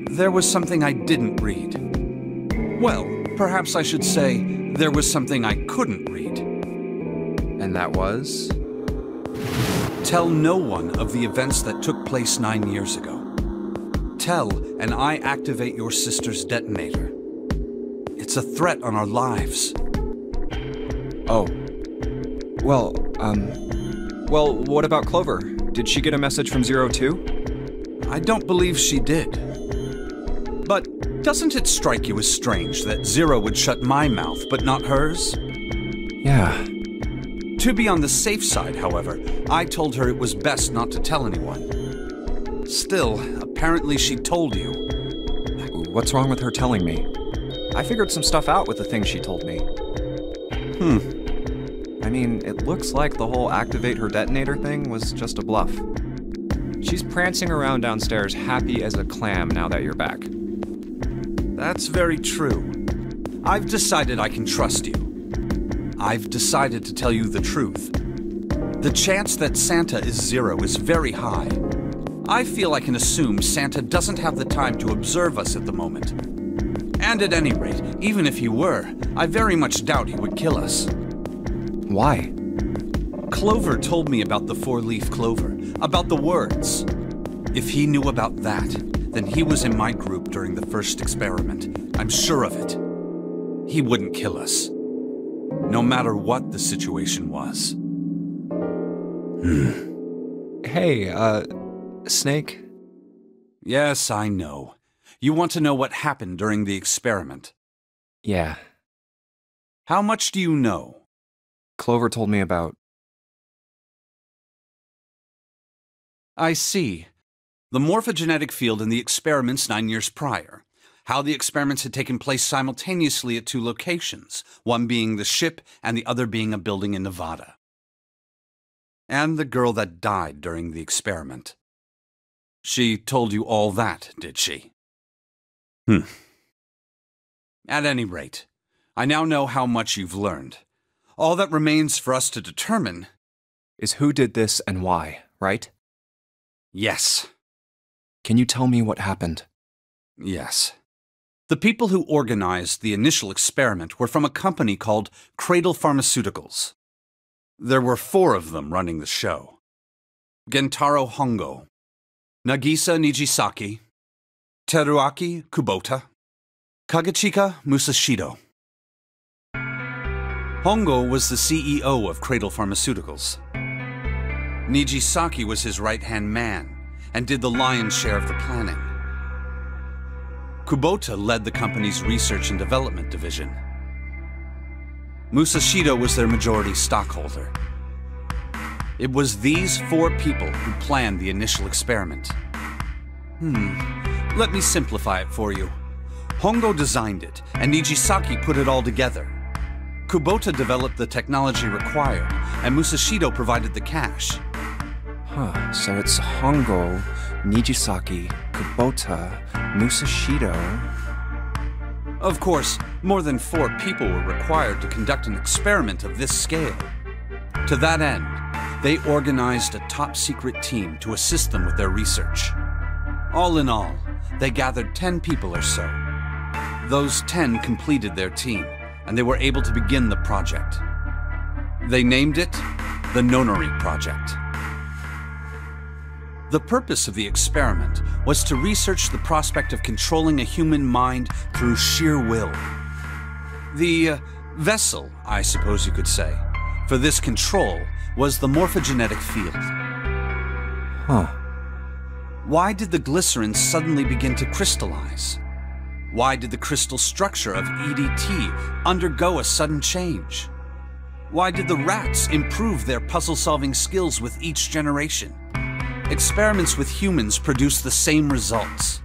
There was something I didn't read. Well, perhaps I should say there was something I couldn't read. And that was? Tell no one of the events that took place 9 years ago. Tell, and I activate your sister's detonator. It's a threat on our lives. Oh. Well, what about Clover? Did she get a message from Zero too? I don't believe she did. But doesn't it strike you as strange that Zero would shut my mouth, but not hers? Yeah. To be on the safe side, however, I told her it was best not to tell anyone. Still, apparently she told you. What's wrong with her telling me? I figured some stuff out with the things she told me. I mean, it looks like the whole activate her detonator thing was just a bluff. She's prancing around downstairs happy as a clam now that you're back. That's very true. I've decided I can trust you. I've decided to tell you the truth. The chance that Santa is Zero is very high. I feel I can assume Santa doesn't have the time to observe us at the moment. And at any rate, even if he were, I very much doubt he would kill us. Why? Clover told me about the 4-leaf clover, about the words. If he knew about that, then he was in my group during the first experiment. I'm sure of it. He wouldn't kill us. No matter what the situation was. Hey, Snake? Yes, I know. You want to know what happened during the experiment. Yeah. How much do you know? Clover told me about... I see. The morphogenetic field in the experiments 9 years prior. How the experiments had taken place simultaneously at 2 locations, one being the ship and the other being a building in Nevada. And the girl that died during the experiment. She told you all that, did she? At any rate, I now know how much you've learned. All that remains for us to determine is who did this and why, right? Yes. Can you tell me what happened? Yes. The people who organized the initial experiment were from a company called Cradle Pharmaceuticals. There were 4 of them running the show. Gentaro Hongo, Nagisa Nijisaki, Teruaki Kubota, Kagechika Musashido. Hongo was the CEO of Cradle Pharmaceuticals. Nijisaki was his right-hand man and did the lion's share of the planning. Kubota led the company's research and development division. Musashido was their majority stockholder. It was these 4 people who planned the initial experiment. Let me simplify it for you. Hongo designed it, and Nijisaki put it all together. Kubota developed the technology required, and Musashido provided the cash. So it's Hongo, Nijisaki, Kubota, Musashido... Of course, more than 4 people were required to conduct an experiment of this scale. To that end, they organized a top-secret team to assist them with their research. All in all, they gathered 10 people or so. Those 10 completed their team, and they were able to begin the project. They named it the Nonary Project. The purpose of the experiment was to research the prospect of controlling a human mind through sheer will. The vessel, I suppose you could say, for this control was the morphogenetic field. Why did the glycerin suddenly begin to crystallize? Why did the crystal structure of EDT undergo a sudden change? Why did the rats improve their puzzle-solving skills with each generation? Experiments with humans produced the same results.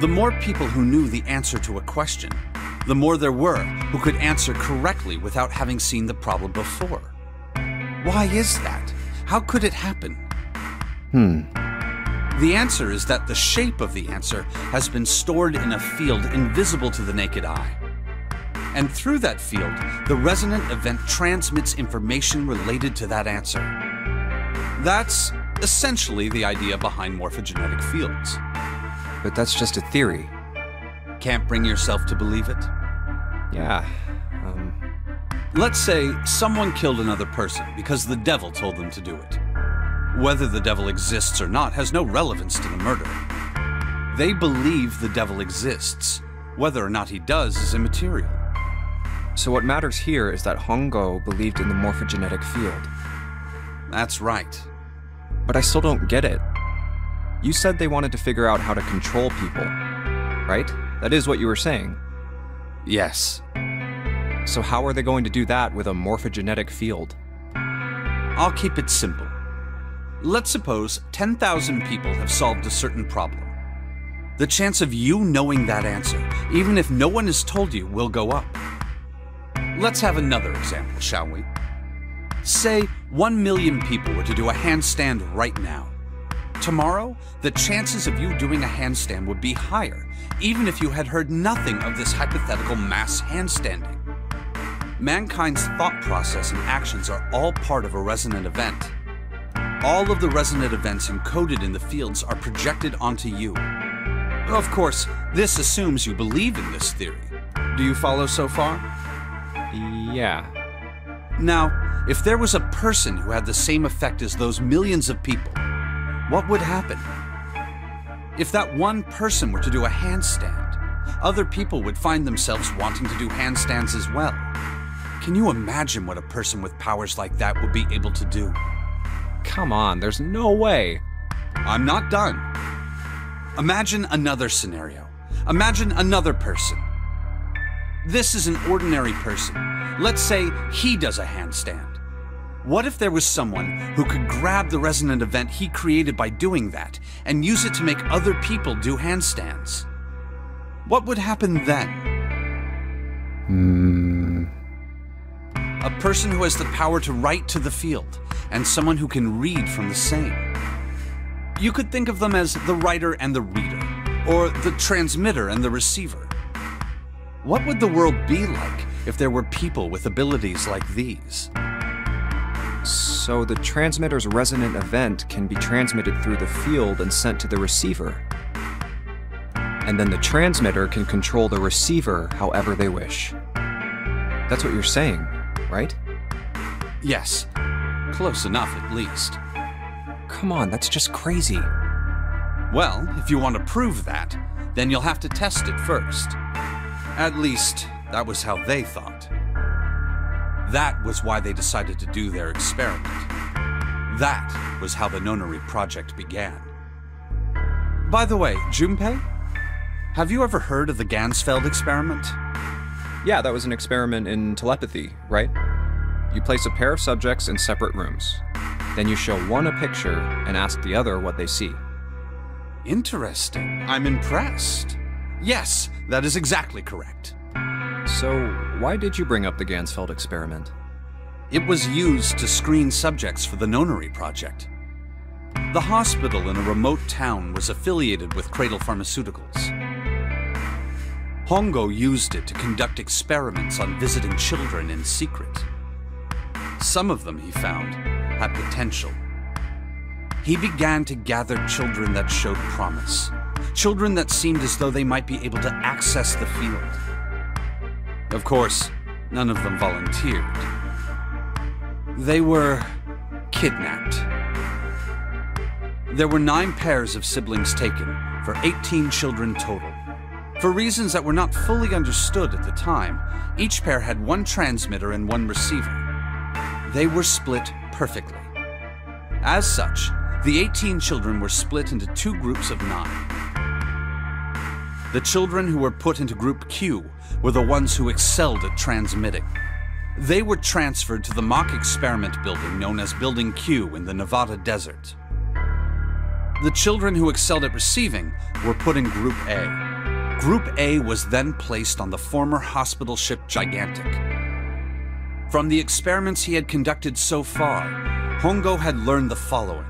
The more people who knew the answer to a question, the more there were who could answer correctly without having seen the problem before. Why is that? How could it happen? The answer is that the shape of the answer has been stored in a field invisible to the naked eye. And through that field, the resonant event transmits information related to that answer. That's essentially the idea behind morphogenetic fields. But that's just a theory. Can't bring yourself to believe it? Yeah, Let's say someone killed another person because the devil told them to do it. Whether the devil exists or not has no relevance to the murder. They believe the devil exists. Whether or not he does is immaterial. So what matters here is that Hongo believed in the morphogenetic field. That's right. But I still don't get it. You said they wanted to figure out how to control people, right? That is what you were saying. Yes. So how are they going to do that with a morphogenetic field? I'll keep it simple. Let's suppose 10,000 people have solved a certain problem. The chance of you knowing that answer, even if no one has told you, will go up. Let's have another example, shall we? Say 1 million people were to do a handstand right now. Tomorrow, the chances of you doing a handstand would be higher, even if you had heard nothing of this hypothetical mass handstanding. Mankind's thought process and actions are all part of a resonant event. All of the resonant events encoded in the fields are projected onto you. Of course, this assumes you believe in this theory. Do you follow so far? Yeah. Now, if there was a person who had the same effect as those millions of people, what would happen? If that one person were to do a handstand, other people would find themselves wanting to do handstands as well. Can you imagine what a person with powers like that would be able to do? Come on, there's no way. I'm not done. Imagine another scenario. Imagine another person. This is an ordinary person. Let's say he does a handstand. What if there was someone who could grab the resonant event he created by doing that and use it to make other people do handstands? What would happen then? A person who has the power to write to the field, and someone who can read from the same. You could think of them as the writer and the reader, or the transmitter and the receiver. What would the world be like if there were people with abilities like these? So the transmitter's resonant event can be transmitted through the field and sent to the receiver. And then the transmitter can control the receiver however they wish. That's what you're saying, right? Yes. Close enough, at least. Come on, that's just crazy. Well, if you want to prove that, then you'll have to test it first. At least, that was how they thought. That was why they decided to do their experiment. That was how the Nonary project began. By the way, Junpei, have you ever heard of the Gansfeld experiment? Yeah, that was an experiment in telepathy, right? You place a pair of subjects in separate rooms. Then you show one a picture and ask the other what they see. Interesting. I'm impressed. Yes, that is exactly correct. So, why did you bring up the Gansfeld experiment? It was used to screen subjects for the Nonary project. The hospital in a remote town was affiliated with Cradle Pharmaceuticals. Hongo used it to conduct experiments on visiting children in secret. Some of them, he found, had potential. He began to gather children that showed promise. Children that seemed as though they might be able to access the field. Of course, none of them volunteered. They were kidnapped. There were 9 pairs of siblings taken, for 18 children total. For reasons that were not fully understood at the time, each pair had 1 transmitter and 1 receiver. They were split perfectly. As such, the 18 children were split into 2 groups of 9. The children who were put into Group Q were the ones who excelled at transmitting. They were transferred to the mock experiment building known as Building Q in the Nevada desert. The children who excelled at receiving were put in Group A. Group A was then placed on the former hospital ship Gigantic. From the experiments he had conducted so far, Hongo had learned the following.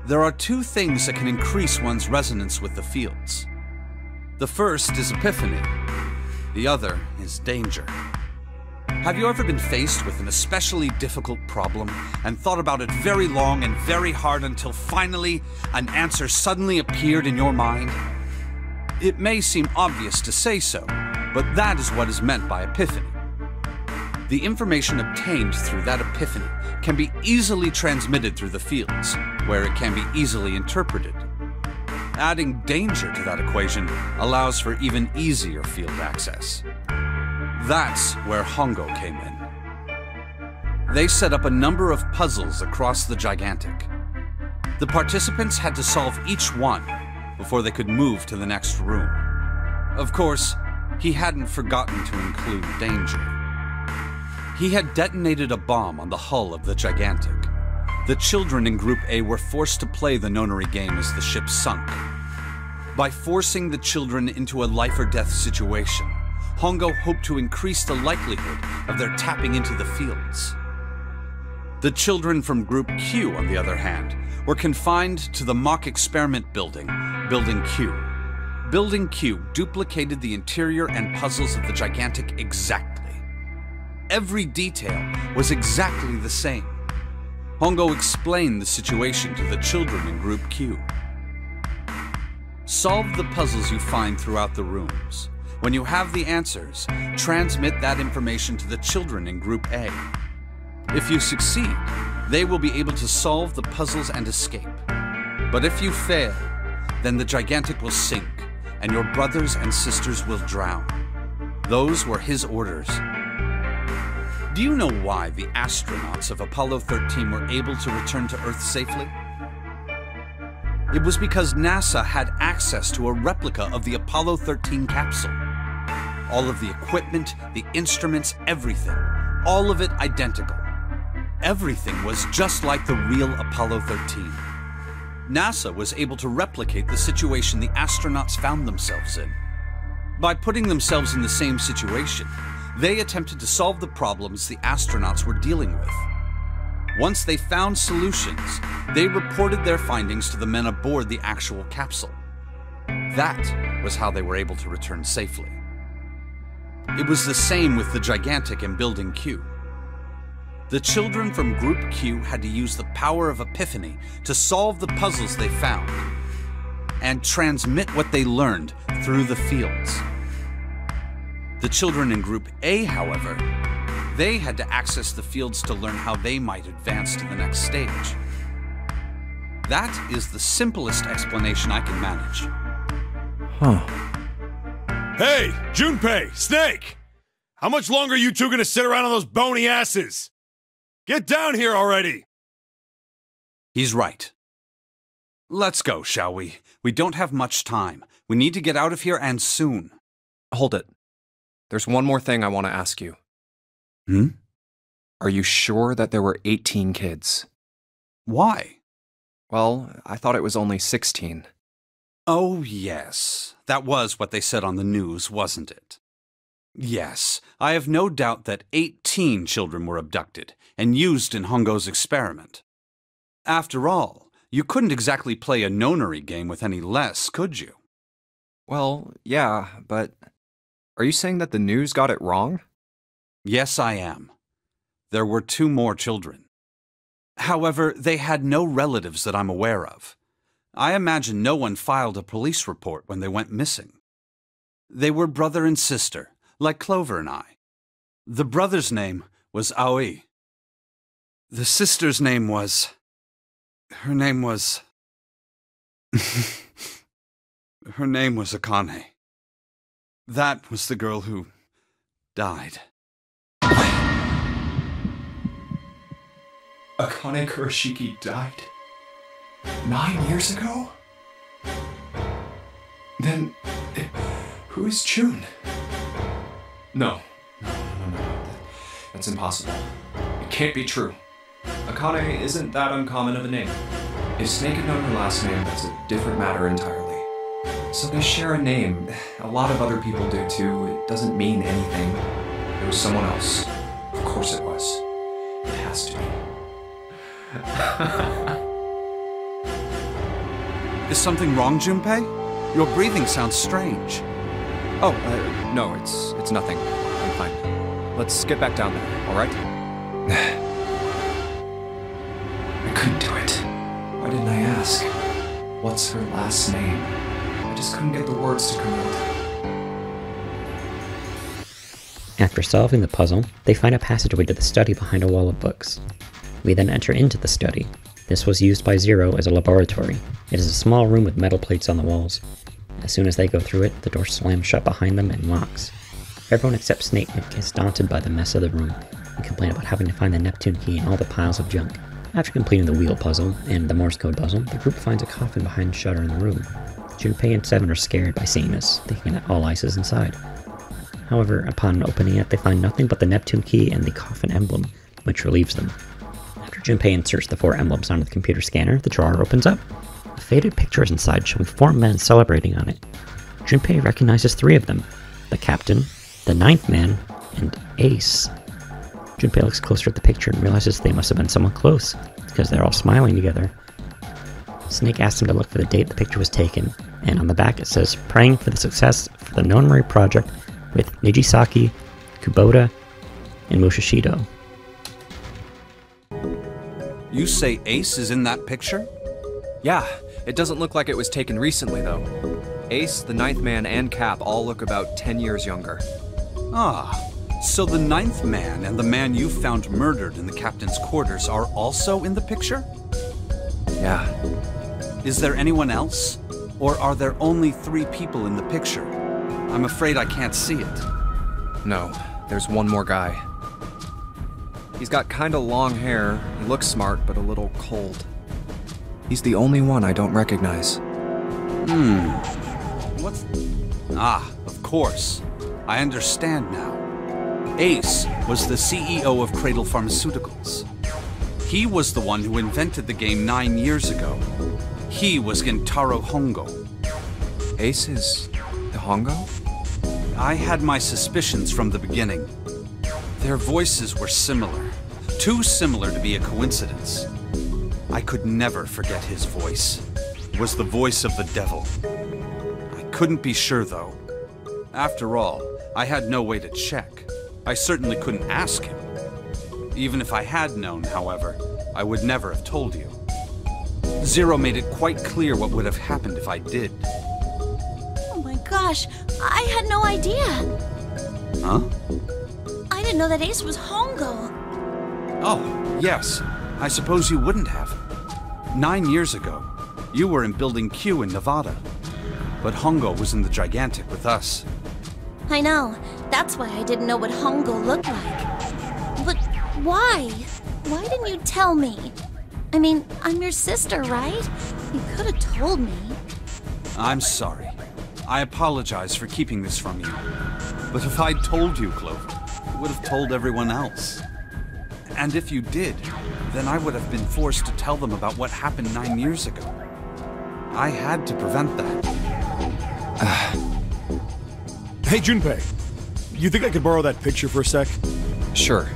There are 2 things that can increase one's resonance with the fields. The first is epiphany. The other is danger. Have you ever been faced with an especially difficult problem and thought about it very long and very hard until finally an answer suddenly appeared in your mind? It may seem obvious to say so, but that is what is meant by epiphany. The information obtained through that epiphany can be easily transmitted through the fields, where it can be easily interpreted. Adding danger to that equation allows for even easier field access. That's where Hongo came in. They set up a number of puzzles across the Gigantic. The participants had to solve each one before they could move to the next room. Of course, he hadn't forgotten to include danger. He had detonated a bomb on the hull of the Gigantic. The children in Group A were forced to play the Nonary Game as the ship sunk. By forcing the children into a life-or-death situation, Hongo hoped to increase the likelihood of their tapping into the fields. The children from Group Q, on the other hand, were confined to the mock experiment building, Building Q. Building Q duplicated the interior and puzzles of the Gigantic exactly. Every detail was exactly the same. Hongo explained the situation to the children in Group Q. Solve the puzzles you find throughout the rooms. When you have the answers, transmit that information to the children in Group A. If you succeed, they will be able to solve the puzzles and escape. But if you fail, then the Gigantic will sink, and your brothers and sisters will drown. Those were his orders. Do you know why the astronauts of Apollo 13 were able to return to Earth safely? It was because NASA had access to a replica of the Apollo 13 capsule. All of the equipment, the instruments, everything. All of it identical. Everything was just like the real Apollo 13. NASA was able to replicate the situation the astronauts found themselves in. By putting themselves in the same situation, they attempted to solve the problems the astronauts were dealing with. Once they found solutions, they reported their findings to the men aboard the actual capsule. That was how they were able to return safely. It was the same with the Gigantic and Building Q. The children from Group Q had to use the power of epiphany to solve the puzzles they found and transmit what they learned through the fields. The children in Group A, however, they had to access the fields to learn how they might advance to the next stage. That is the simplest explanation I can manage. Huh. Hey, Junpei, Snake! How much longer are you two gonna sit around on those bony asses? Get down here already! He's right. Let's go, shall we? We don't have much time. We need to get out of here, and soon. Hold it. There's one more thing I want to ask you. Hmm? Are you sure that there were 18 kids? Why? Well, I thought it was only 16. Oh, yes. That was what they said on the news, wasn't it? Yes, I have no doubt that 18 children were abducted and used in Hongo's experiment. After all, you couldn't exactly play a Nonary game with any less, could you? Well, yeah, but are you saying that the news got it wrong? Yes, I am. There were 2 more children. However, they had no relatives that I'm aware of. I imagine no one filed a police report when they went missing. They were brother and sister, like Clover and I. The brother's name was Aoi. The sister's name was... Her name was Akane. That was the girl who died. Akane Kurashiki died? 9 years ago? Then, who is June? No. That's impossible. It can't be true. Akane isn't that uncommon of a name. If Snake had known her last name, that's a different matter entirely. So they share a name. A lot of other people do too. It doesn't mean anything. It was someone else. Of course it was. It has to be. Is something wrong, Junpei? Your breathing sounds strange. Oh, no, it's nothing. I'm fine. Let's get back down there, all right? I couldn't do it. Why didn't I ask? What's her last name? I just couldn't get the words to come out. After solving the puzzle, they find a passageway to the study behind a wall of books. We then enter into the study. This was used by Zero as a laboratory. It is a small room with metal plates on the walls. As soon as they go through it, the door slams shut behind them and locks. Everyone except Snake is daunted by the mess of the room and complain about having to find the Neptune key in all the piles of junk. After completing the wheel puzzle and the Morse code puzzle, the group finds a coffin behind the shutter in the room. Junpei and Seven are scared by seeing this, thinking that all ice is inside. However, upon opening it, they find nothing but the Neptune key and the coffin emblem, which relieves them. After Junpei inserts the 4 emblems onto the computer scanner, the drawer opens up. A faded picture is inside, showing 4 men celebrating on it. Junpei recognizes 3 of them: the captain, the 9th man, and Ace. Junpei looks closer at the picture and realizes they must have been someone close, because they're all smiling together. Snake asks him to look for the date the picture was taken, and on the back it says, "Praying for the success for the Nonary project with Nijisaki, Kubota, and Mushishido." You say Ace is in that picture? Yeah, it doesn't look like it was taken recently, though. Ace, the 9th man, and Cap all look about 10 years younger. Ah, so the 9th man and the man you found murdered in the captain's quarters are also in the picture? Yeah. Is there anyone else? Or are there only 3 people in the picture? I'm afraid I can't see it. No, there's one more guy. He's got kinda long hair, he looks smart but a little cold. He's the only one I don't recognize. What's... Ah, of course. I understand now. Ace was the CEO of Cradle Pharmaceuticals. He was the one who invented the game 9 years ago. He was Gentaro Hongo. Ace is... the Hongo? I had my suspicions from the beginning. Their voices were similar. Too similar to be a coincidence. I could never forget his voice. It was the voice of the devil. I couldn't be sure, though. After all, I had no way to check. I certainly couldn't ask him. Even if I had known, however, I would never have told you. Zero made it quite clear what would have happened if I did. Oh my gosh, I had no idea. Huh? I didn't know that Ace was Hongo. Oh, yes. I suppose you wouldn't have. 9 years ago, you were in Building Q in Nevada. But Hongo was in the Gigantic with us. I know. That's why I didn't know what Hongo looked like. But why? Why didn't you tell me? I mean, I'm your sister, right? You could have told me. I'm sorry. I apologize for keeping this from you. But if I'd told you, Clover, I would have told everyone else. And if you did, then I would have been forced to tell them about what happened 9 years ago. I had to prevent that. Hey, Junpei. You think I could borrow that picture for a sec? Sure.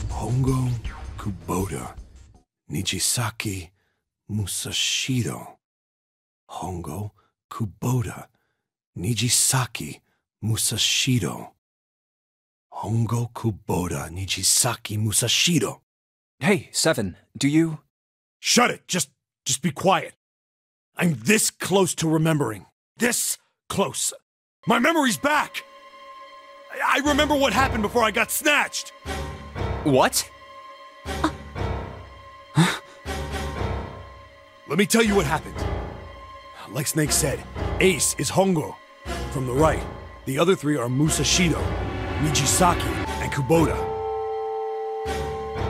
Hongo Kubota, Nijisaki Musashiro. Hongo Kubota, Nijisaki Musashiro. Hongo Kubota, Nijisaki Musashiro. Hey, Seven, do you... Shut it! Just be quiet. I'm this close to remembering. This close. My memory's back! I remember what happened before I got snatched! What? Let me tell you what happened. Like Snake said, Ace is Hongo. From the right, the other three are Musashido, Nijisaki, and Kubota.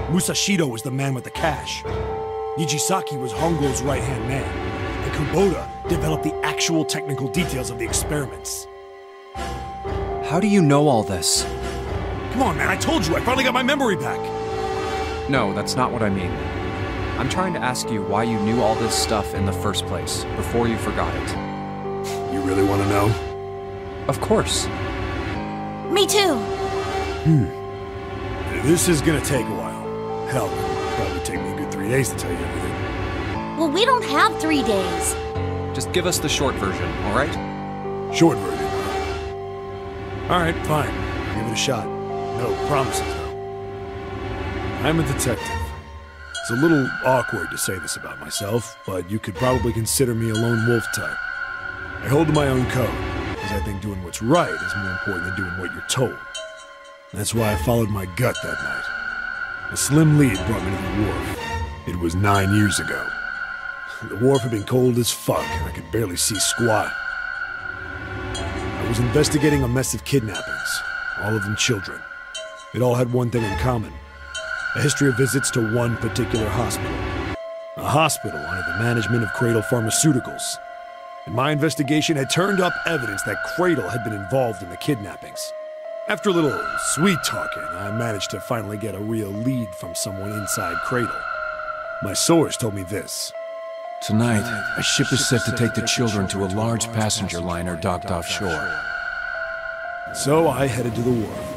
Musashido was the man with the cash. Nijisaki was Hongo's right-hand man. And Kubota developed the actual technical details of the experiments. How do you know all this? Come on, man, I told you, I finally got my memory back. No, that's not what I mean. I'm trying to ask you why you knew all this stuff in the first place, before you forgot it. You really want to know? Of course. Me too. This is gonna take a while. Hell, it'll probably take me a good 3 days to tell you everything. Well, we don't have 3 days. Just give us the short version, alright? Short version. Alright, fine. Give it a shot. No promises, though. I'm a detective. It's a little awkward to say this about myself, but you could probably consider me a lone wolf type. I hold to my own code, because I think doing what's right is more important than doing what you're told. That's why I followed my gut that night. A slim lead brought me to the wharf. It was 9 years ago. The wharf had been cold as fuck, and I could barely see squat. I was investigating a mess of kidnappings, all of them children. It all had one thing in common. A history of visits to one particular hospital. A hospital under the management of Cradle Pharmaceuticals. And my investigation had turned up evidence that Cradle had been involved in the kidnappings. After a little sweet-talking, I managed to finally get a real lead from someone inside Cradle. My source told me this. Tonight, a ship is set to take the children to a large passenger liner docked offshore. So I headed to the wharf.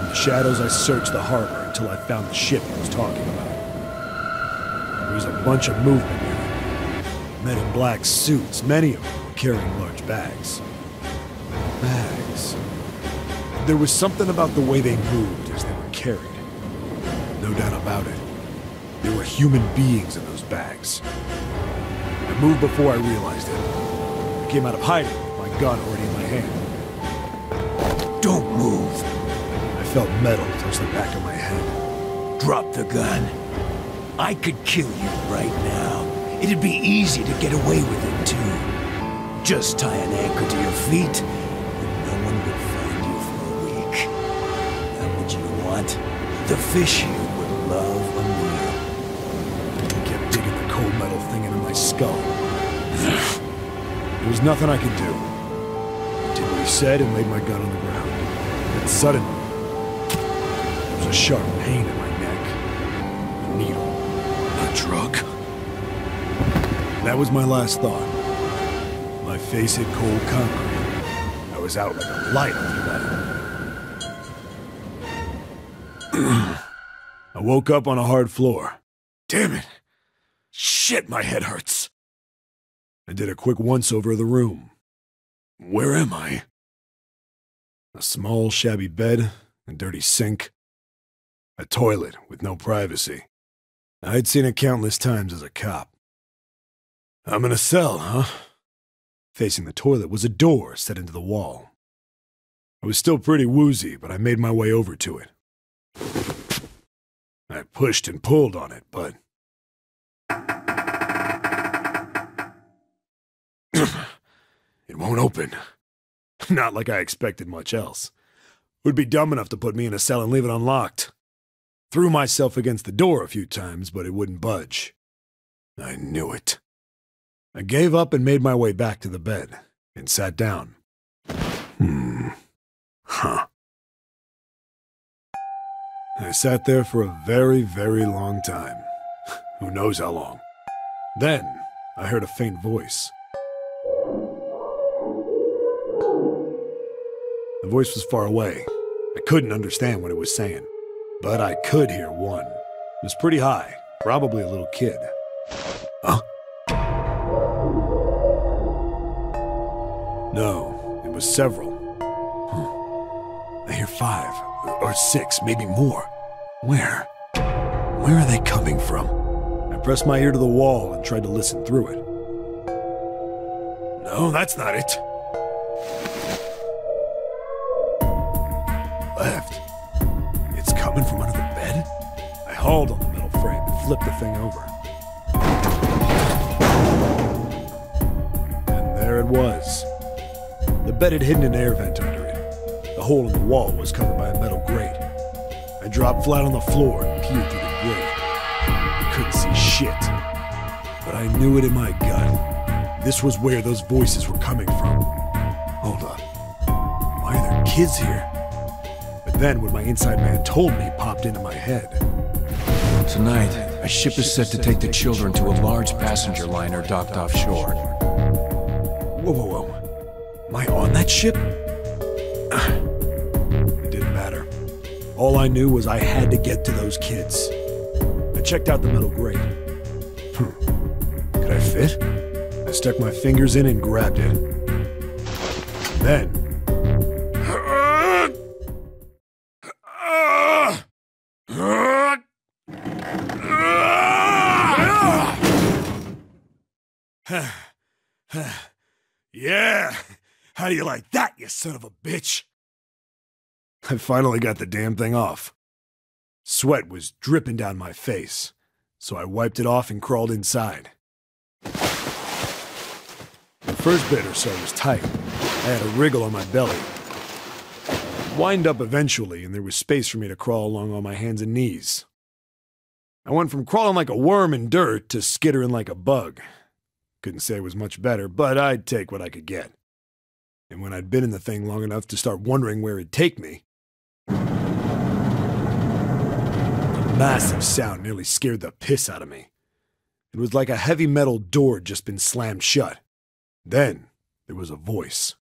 In the shadows, I searched the harbor until I found the ship he was talking about. There was a bunch of movement here. Men in black suits, many of them carrying large bags. Bags. There was something about the way they moved as they were carried. No doubt about it. There were human beings in those bags. I moved before I realized it. I came out of hiding with my gun already in my hand. Don't move. I felt metal touch the back of my head. Drop the gun. I could kill you right now. It'd be easy to get away with it, too. Just tie an anchor to your feet, and no one would find you for a week. That the fish here would love a meal. I kept digging the cold metal thing into my skull. There was nothing I could do. I did what he said and laid my gun on the ground. Then suddenly, there was a sharp pain in my neck. A needle. A drug. That was my last thought. My face hit cold concrete. I was out like a light after that. I woke up on a hard floor. Damn it! Shit, my head hurts. I did a quick once-over of the room. Where am I? A small, shabby bed, a dirty sink, a toilet with no privacy. I'd seen it countless times as a cop. I'm in a cell, huh? Facing the toilet was a door set into the wall. I was still pretty woozy, but I made my way over to it. I pushed and pulled on it, but... it won't open. Not like I expected much else. Would be dumb enough to put me in a cell and leave it unlocked. Threw myself against the door a few times, but it wouldn't budge. I knew it. I gave up and made my way back to the bed, and sat down. Huh. I sat there for a very, very long time. Who knows how long. Then, I heard a faint voice. The voice was far away. I couldn't understand what it was saying, but I could hear one. It was pretty high, probably a little kid. Huh? No, it was several. I hear 5, or 6, maybe more. Where? Where are they coming from? I pressed my ear to the wall and tried to listen through it. No, that's not it. Left. It's coming from under the bed? I hauled on the metal frame and flipped the thing over. And there it was. The bed had hidden an air vent under it. The hole in the wall was covered by a metal grate. I dropped flat on the floor and peered through the grate. I couldn't see shit, but I knew it in my gut. This was where those voices were coming from. Hold on. Why are there kids here? But then what my inside man told me popped into my head. Tonight, a ship is set to take the children to a large passenger liner docked offshore. Whoa, whoa, whoa. Am I on that ship? It didn't matter. All I knew was I had to get to those kids. I checked out the metal grate. Could I fit? I stuck my fingers in and grabbed it. Then... Yeah! How do you like that, you son of a bitch? I finally got the damn thing off. Sweat was dripping down my face, so I wiped it off and crawled inside. The first bit or so was tight. I had a wriggle on my belly. Wind up eventually, and there was space for me to crawl along on my hands and knees. I went from crawling like a worm in dirt to skittering like a bug. Couldn't say it was much better, but I'd take what I could get. And when I'd been in the thing long enough to start wondering where it'd take me, a massive sound nearly scared the piss out of me. It was like a heavy metal door had just been slammed shut. Then, there was a voice.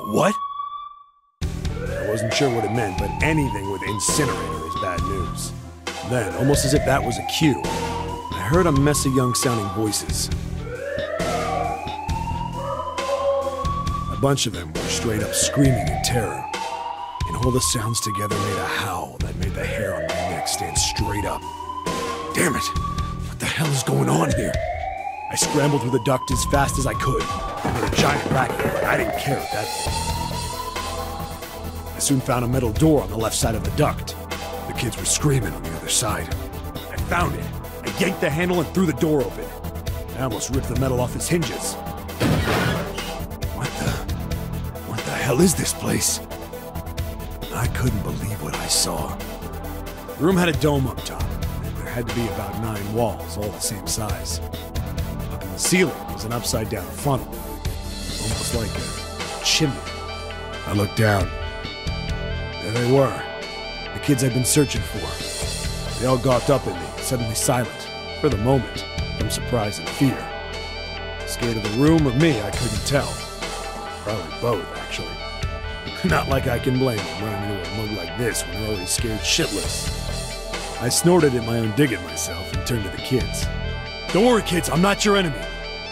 What? I wasn't sure what it meant, but anything with incinerator is bad news. Then, almost as if that was a cue, I heard a mess of young-sounding voices. A bunch of them were straight up screaming in terror, and all the sounds together made a howl that made the hair on my neck stand straight up. Damn it! What the hell is going on here? I scrambled through the duct as fast as I could. I made a giant racket, but I didn't care at that point. I soon found a metal door on the left side of the duct. The kids were screaming on the other side. I found it. I yanked the handle and threw the door open. I almost ripped the metal off its hinges. What the hell is this place? I couldn't believe what I saw. The room had a dome up top, and there had to be about 9 walls, all the same size. Up in the ceiling was an upside-down funnel, almost like a chimney. I looked down. There they were, the kids I'd been searching for. They all gawked up at me, suddenly silent, for the moment, from surprise and fear. Scared of the room or me, I couldn't tell. Probably both, actually. Not like I can blame them running into a mug like this when they're already scared shitless. I snorted at my own dig at myself and turned to the kids. Don't worry, kids, I'm not your enemy.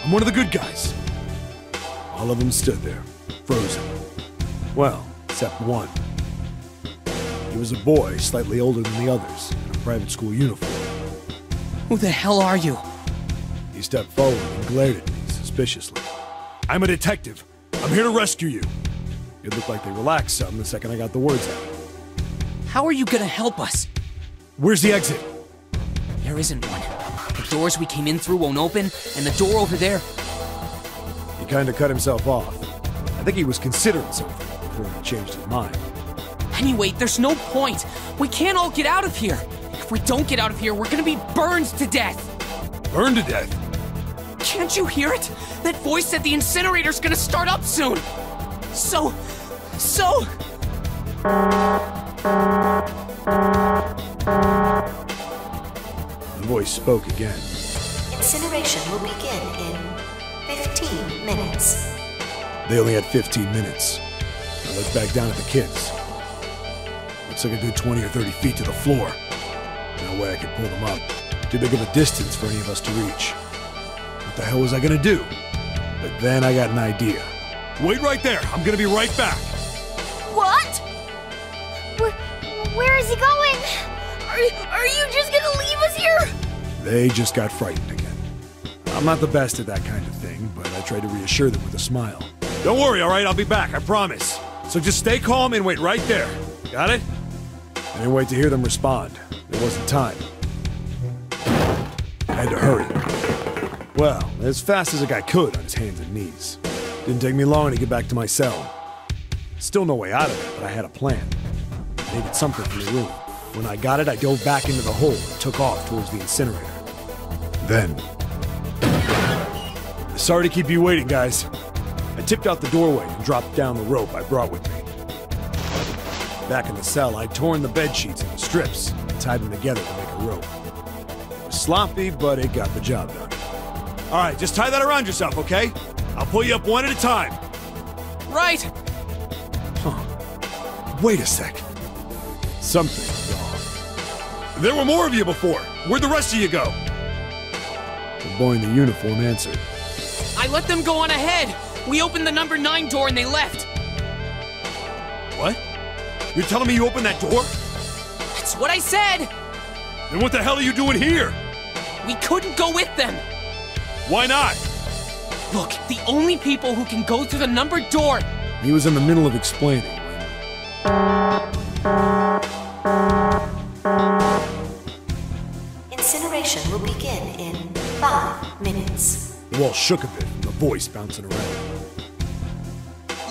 I'm one of the good guys. All of them stood there, frozen. Well, except one. He was a boy, slightly older than the others, in a private school uniform. Who the hell are you? He stepped forward and glared at me suspiciously. I'm a detective. I'm here to rescue you. It looked like they relaxed some the second I got the words out. How are you gonna help us? Where's the exit? There isn't one. The doors we came in through won't open, and the door over there... He kinda cut himself off. I think he was considering something before he changed his mind. Anyway, there's no point. We can't all get out of here. If we don't get out of here, we're gonna be burned to death. Burned to death? Can't you hear it? That voice said the incinerator's gonna start up soon. So... The voice spoke again. Incineration will begin in 15 minutes. They only had 15 minutes. I looked back down at the kids. Looks like a good 20 or 30 feet to the floor. No way I could pull them up. Too big of a distance for any of us to reach. What the hell was I gonna do? But then I got an idea. Wait right there! I'm gonna be right back! What? Where is he going? Are you just gonna leave us here? They just got frightened again. I'm not the best at that kind of thing, but I tried to reassure them with a smile. Don't worry, alright? I'll be back, I promise. So just stay calm and wait right there. Got it? I didn't wait to hear them respond. There wasn't time. I had to hurry. Well, as fast as a guy could on his hands and knees. Didn't take me long to get back to my cell. Still no way out of it, but I had a plan. I needed something from the room. When I got it, I dove back into the hole and took off towards the incinerator. Then... Sorry to keep you waiting, guys. I tipped out the doorway and dropped down the rope I brought with me. Back in the cell, I'd torn the bed sheets into strips and tied them together to make a rope. It was sloppy, but it got the job done. Alright, just tie that around yourself, okay? I'll pull you up one at a time. Right! Huh. Wait a sec. Something's wrong. There were more of you before. Where'd the rest of you go? The boy in the uniform answered. I let them go on ahead. We opened the number 9 door and they left. What? You're telling me you opened that door? That's what I said! Then what the hell are you doing here? We couldn't go with them. Why not? Look, the only people who can go through the numbered door... He was in the middle of explaining when... Incineration will begin in 5 minutes. The wall shook a bit from the voice bouncing around.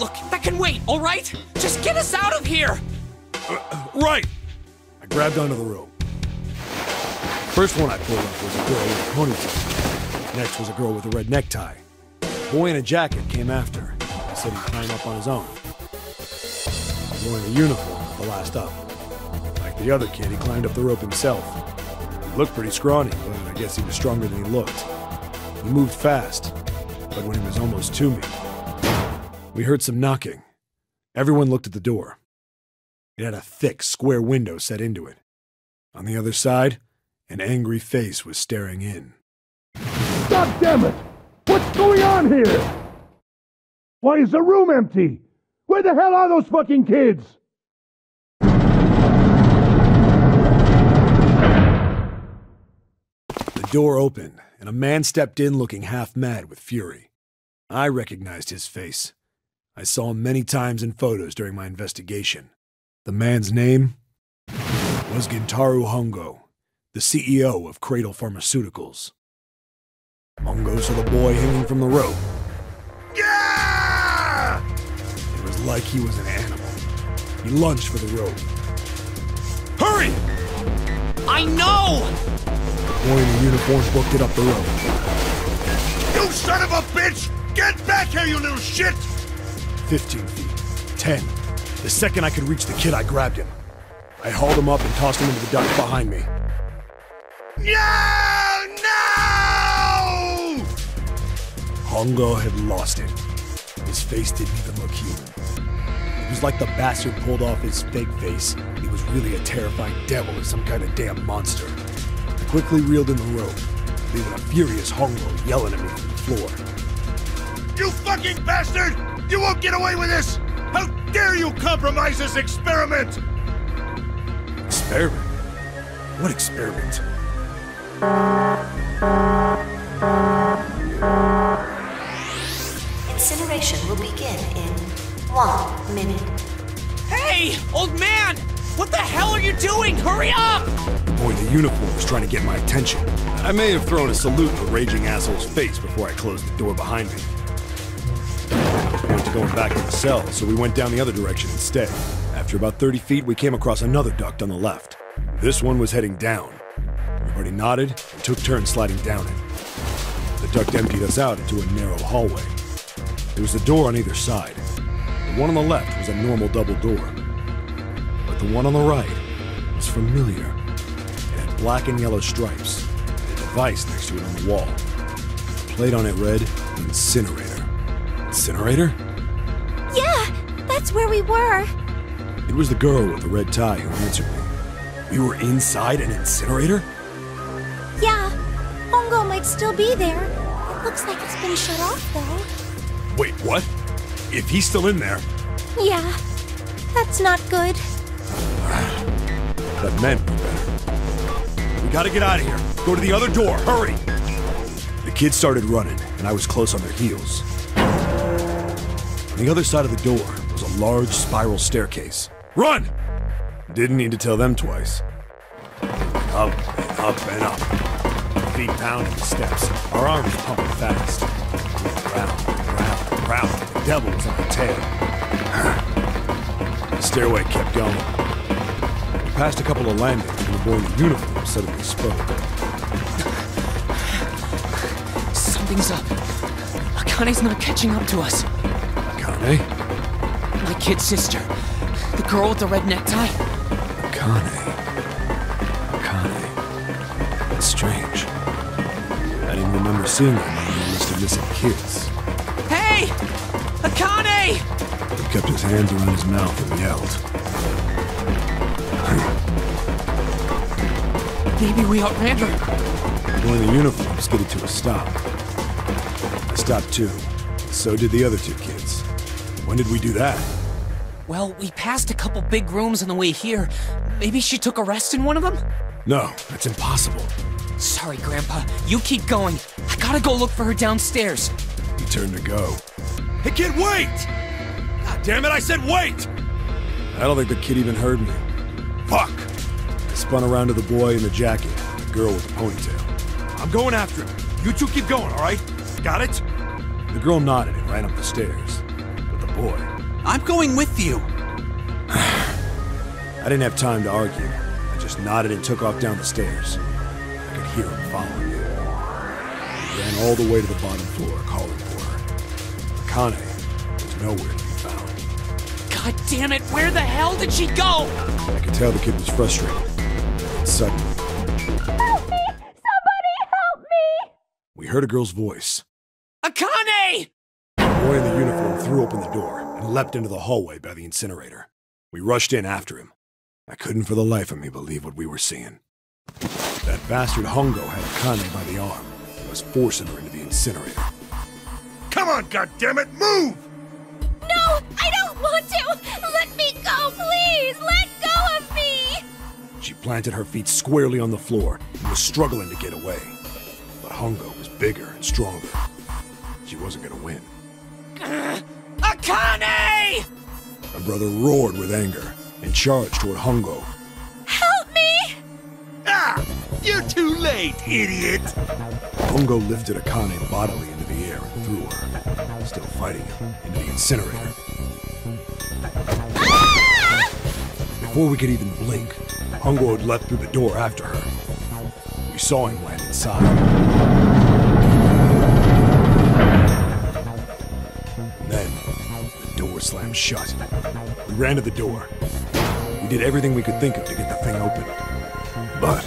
Look, that can wait, all right? Just get us out of here! Right! I grabbed onto the rope. First one I pulled up was a girl with a ponytail. Next was a girl with a red necktie. A boy in a jacket came after. He said he'd climb up on his own. The boy in the uniform was the last up. Like the other kid, he climbed up the rope himself. He looked pretty scrawny, but I guess he was stronger than he looked. He moved fast, but when he was almost to me, we heard some knocking. Everyone looked at the door. It had a thick, square window set into it. On the other side, an angry face was staring in. God damn it! What's going on here? Why is the room empty? Where the hell are those fucking kids? The door opened, and a man stepped in looking half mad with fury. I recognized his face. I saw him many times in photos during my investigation. The man's name was Gintaro Hongo, the CEO of Cradle Pharmaceuticals. Hongo saw the boy hanging from the rope. Yeah! It was like he was an animal. He lunged for the rope. Hurry! I know! The boy in the uniform booked it up the rope. You son of a bitch! Get back here, you little shit! 15 feet. 10. The second I could reach the kid, I grabbed him. I hauled him up and tossed him into the duct behind me. No! No! Hongo had lost it. His face didn't even look human. It was like the bastard pulled off his fake face. He was really a terrifying devil or some kind of damn monster. I quickly reeled in the rope, leaving a furious Hongo yelling at me from the floor. You fucking bastard! You won't get away with this! How dare you compromise this experiment! Experiment? What experiment? Incineration will begin in 1 minute. Hey, old man! What the hell are you doing? Hurry up! The boy in the uniform was trying to get my attention. I may have thrown a salute in the raging asshole's face before I closed the door behind me. I wanted to go back to the cell, so we went down the other direction instead. After about 30 feet, we came across another duct on the left. This one was heading down. Everybody nodded and took turns sliding down it. The duct emptied us out into a narrow hallway. There was a door on either side. The one on the left was a normal double door. But the one on the right was familiar. It had black and yellow stripes, and a device next to it on the wall. The plate on it read, Incinerator. Incinerator? Yeah, that's where we were. It was the girl with the red tie who answered me. We were inside an incinerator? Yeah, Hongo might still be there. It looks like it's been shut off, though. Wait, what? If he's still in there... Yeah, that's not good. That meant we're better. We gotta get out of here. Go to the other door, hurry! The kids started running, and I was close on their heels. On the other side of the door was a large spiral staircase. Run! Didn't need to tell them twice. Up and up and up. Feet pounding the steps. Our arms pumping fast. Round, round, round. The devil was on the tail. The stairway kept going. We passed a couple of landings, and the boy in the uniform suddenly spoke. Something's up. Akane's not catching up to us. Akane? My kid sister. The girl with the red necktie. Akane. It's strange. I didn't remember seeing her on the list of missing kids. Hey! Akane! He kept his hands around his mouth and yelled. Maybe we outran her. The boy in the uniform skidded to a stop. I stopped too. So did the other two kids. When did we do that? Well, we passed a couple big rooms on the way here. Maybe she took a rest in one of them? No, that's impossible. Sorry, Grandpa. You keep going. I gotta go look for her downstairs. He turned to go. Hey, kid, wait! God damn it, I said wait! I don't think the kid even heard me. Fuck! I spun around to the boy in the jacket, the girl with the ponytail. I'm going after him. You two keep going, all right? Got it? The girl nodded and ran up the stairs. But the boy... I'm going with you. I didn't have time to argue. I just nodded and took off down the stairs. I could hear him following me. He ran all the way to the bottom floor, calling for her. Akane was nowhere to be found. God damn it, where the hell did she go? I could tell the kid was frustrated. And suddenly... Help me! Somebody help me! We heard a girl's voice. Akane! The boy in the uniform threw open the door and leapt into the hallway by the incinerator. We rushed in after him. I couldn't for the life of me believe what we were seeing. That bastard Hongo had Akane by the arm and was forcing her into the incinerator. Come on, goddammit, move! No, I don't want to! Let me go, please! Let go of me! She planted her feet squarely on the floor and was struggling to get away. Hongo was bigger and stronger. She wasn't gonna win. Akane! My brother roared with anger and charged toward Hongo. Help me! Ah! You're too late, idiot! Hongo lifted Akane bodily into the air and threw her, still fighting him, into the incinerator. Ah! Before we could even blink, Hongo had leapt through the door after her. We saw him land inside. And then, the door slammed shut. We ran to the door. We did everything we could think of to get the thing open. But...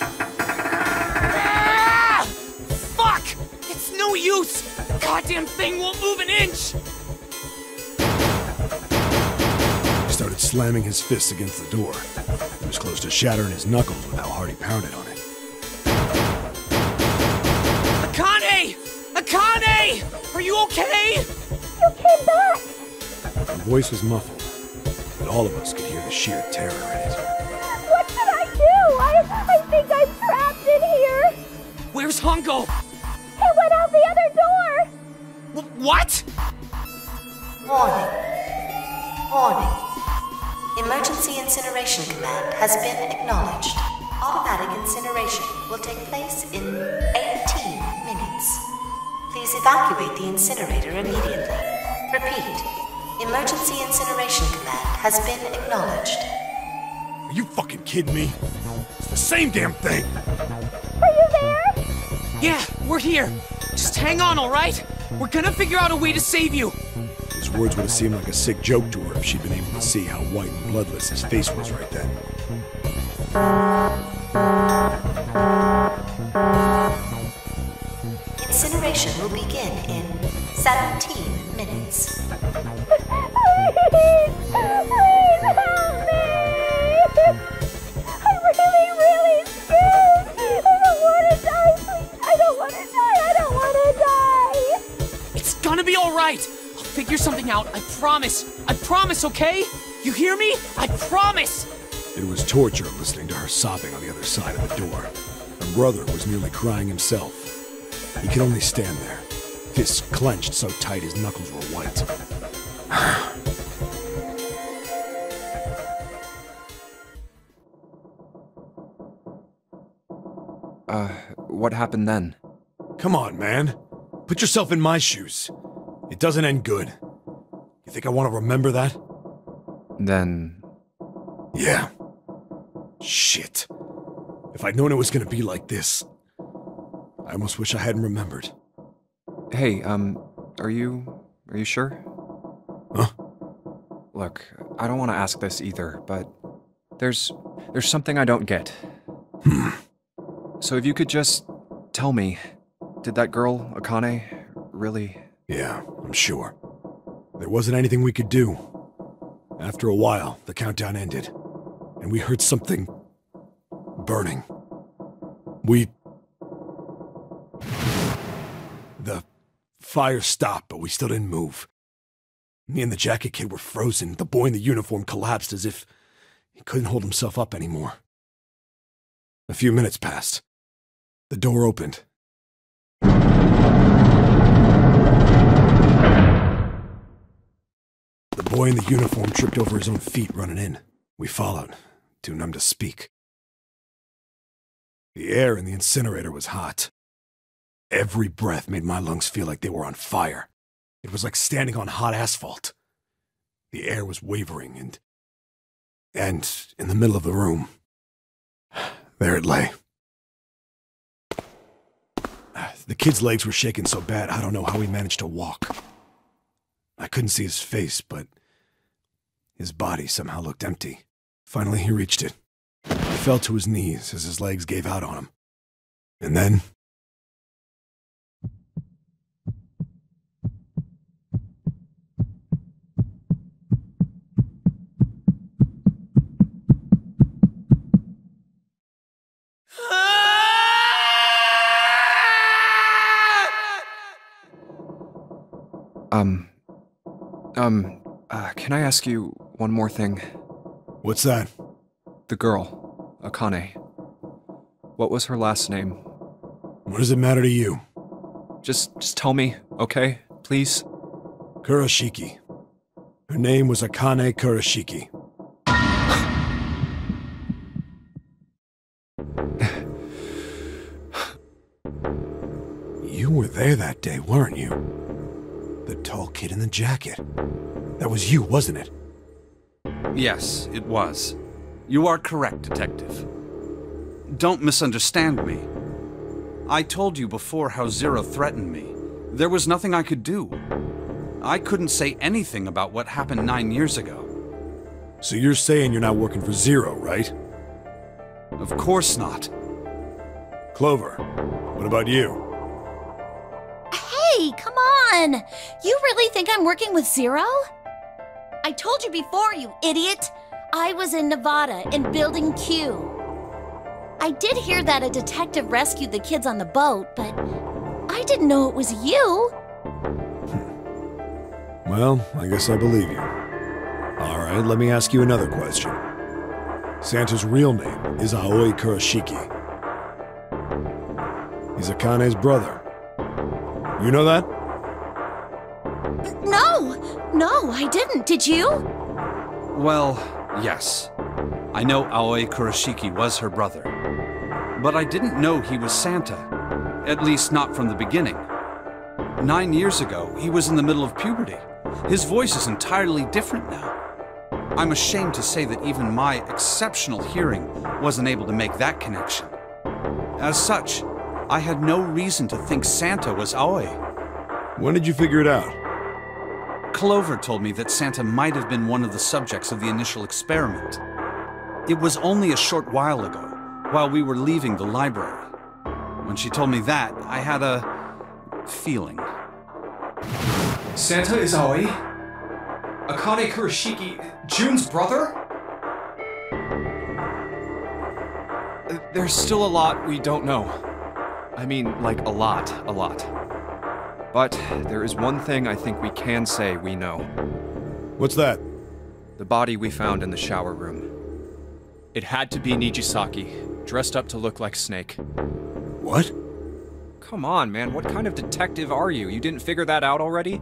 Ah! Fuck! It's no use! The goddamn thing won't move an inch! He started slamming his fists against the door. He was close to shattering his knuckles with how hard he pounded on it. Akane! Akane! Are you okay? You came back! Her voice was muffled, but all of us could hear the sheer terror in it. What should I do? I think I'm trapped in here! Where's Hongo? He went out the other door! What? Warning. Warning. Emergency incineration command has been acknowledged. Automatic incineration will take place in 18 minutes. Please evacuate the incinerator immediately. Repeat. Emergency incineration command has been acknowledged. Are you fucking kidding me? It's the same damn thing! Are you there? Yeah, we're here. Just hang on, alright? We're gonna figure out a way to save you. His words would have seemed like a sick joke to her if she'd been able to see how white and bloodless his face was right then. Incineration will begin in 17 minutes. Please help me! I'm really scared! I don't want to die, please! I don't want to die! It's gonna be alright! I'll figure something out, I promise! I promise, okay? You hear me? I promise! It was torture listening to her sobbing on the other side of the door. Her brother was nearly crying himself. He could only stand there, fists clenched so tight his knuckles were white. What happened then? Come on, man. Put yourself in my shoes. It doesn't end good. You think I want to remember that? Then... Yeah. Shit. If I'd known it was gonna be like this, I almost wish I hadn't remembered. Hey, are you sure? Huh? Look, I don't want to ask this either, but there's something I don't get. So if you could just tell me, did that girl, Akane, really... Yeah, I'm sure. There wasn't anything we could do. After a while, the countdown ended, and we heard something... burning. The fire stopped, but we still didn't move. Me and the jacket kid were frozen. The boy in the uniform collapsed as if he couldn't hold himself up anymore. A few minutes passed. The door opened. The boy in the uniform tripped over his own feet running in. We followed, too numb to speak. The air in the incinerator was hot. Every breath made my lungs feel like they were on fire. It was like standing on hot asphalt. The air was wavering, and in the middle of the room, there it lay. The kid's legs were shaking so bad, I don't know how he managed to walk. I couldn't see his face, but his body somehow looked empty. Finally, he reached it. He fell to his knees as his legs gave out on him. And then... Can I ask you one more thing? What's that? The girl, Akane. What was her last name? What does it matter to you? Just tell me, okay? Please? Kurashiki. Her name was Akane Kurashiki. You were there that day, weren't you? The tall kid in the jacket. That was you, wasn't it? Yes, it was. You are correct, Detective. Don't misunderstand me. I told you before how Zero threatened me. There was nothing I could do. I couldn't say anything about what happened 9 years ago. So you're saying you're not working for Zero, right? Of course not. Clover, what about you? Hey, come on! You really think I'm working with Zero? I told you before, you idiot! I was in Nevada, in Building Q. I did hear that a detective rescued the kids on the boat, but I didn't know it was you. Well, I guess I believe you. Alright, let me ask you another question. Santa's real name is Aoi Kurashiki. He's Akane's brother. You know that? No, I didn't. Did you? Well, yes. I know Aoi Kurashiki was her brother. But I didn't know he was Santa. At least not from the beginning. 9 years ago, he was in the middle of puberty. His voice is entirely different now. I'm ashamed to say that even my exceptional hearing wasn't able to make that connection. As such, I had no reason to think Santa was Aoi. When did you figure it out? Clover told me that Santa might have been one of the subjects of the initial experiment. It was only a short while ago, while we were leaving the library. When she told me that, I had a feeling. Santa is Aoi? Akane Kurashiki, June's brother? There's still a lot we don't know. I mean, like a lot. But there is one thing I think we can say we know. What's that? The body we found in the shower room. It had to be Nijisaki, dressed up to look like Snake. What? Come on, man, what kind of detective are you? You didn't figure that out already?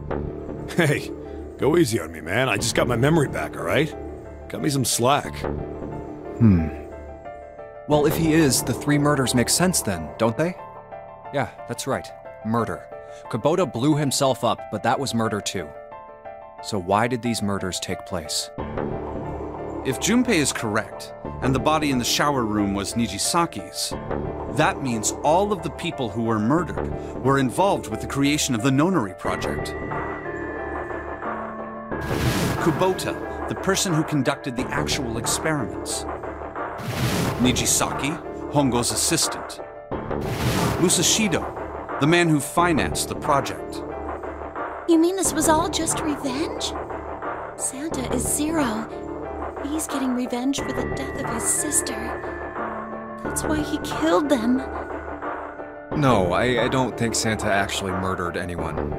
Hey, go easy on me, man. I just got my memory back, alright? Cut me some slack. Well, if he is, the 3 murders make sense then, don't they? Yeah, that's right. Murder. Kubota blew himself up, but that was murder too. So why did these murders take place? If Junpei is correct, and the body in the shower room was Nijisaki's, that means all of the people who were murdered were involved with the creation of the Nonary project. Kubota, the person who conducted the actual experiments. Nijisaki, Hongo's assistant. Musashido, the man who financed the project. You mean this was all just revenge? Santa is Zero. He's getting revenge for the death of his sister. That's why he killed them. No, I don't think Santa actually murdered anyone.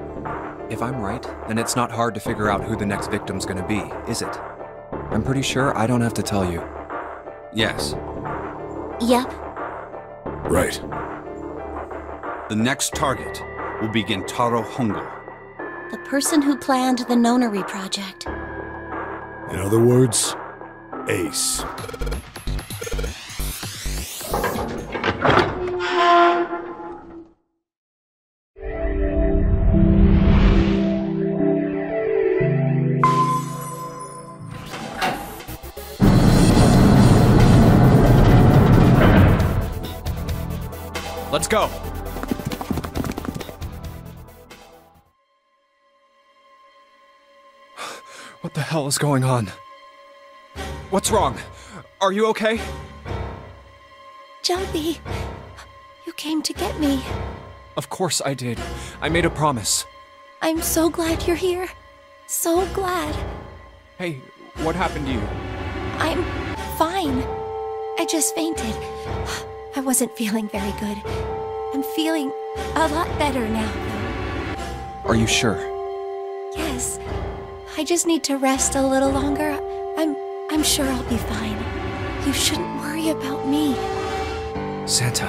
If I'm right, then it's not hard to figure out who the next victim's gonna be, is it? I'm pretty sure I don't have to tell you. Yes. Yep. Right. The next target will be Gentaro Hongo. The person who planned the Nonary project. In other words, Ace. Let's go! What the hell is going on? What's wrong? Are you okay? Jumpy, you came to get me. Of course I did. I made a promise. I'm so glad you're here. So glad. Hey, what happened to you? I'm fine. I just fainted. I wasn't feeling very good. I'm feeling a lot better now, though. Are you sure? Yes. I just need to rest a little longer. I'm sure I'll be fine. You shouldn't worry about me. Santa.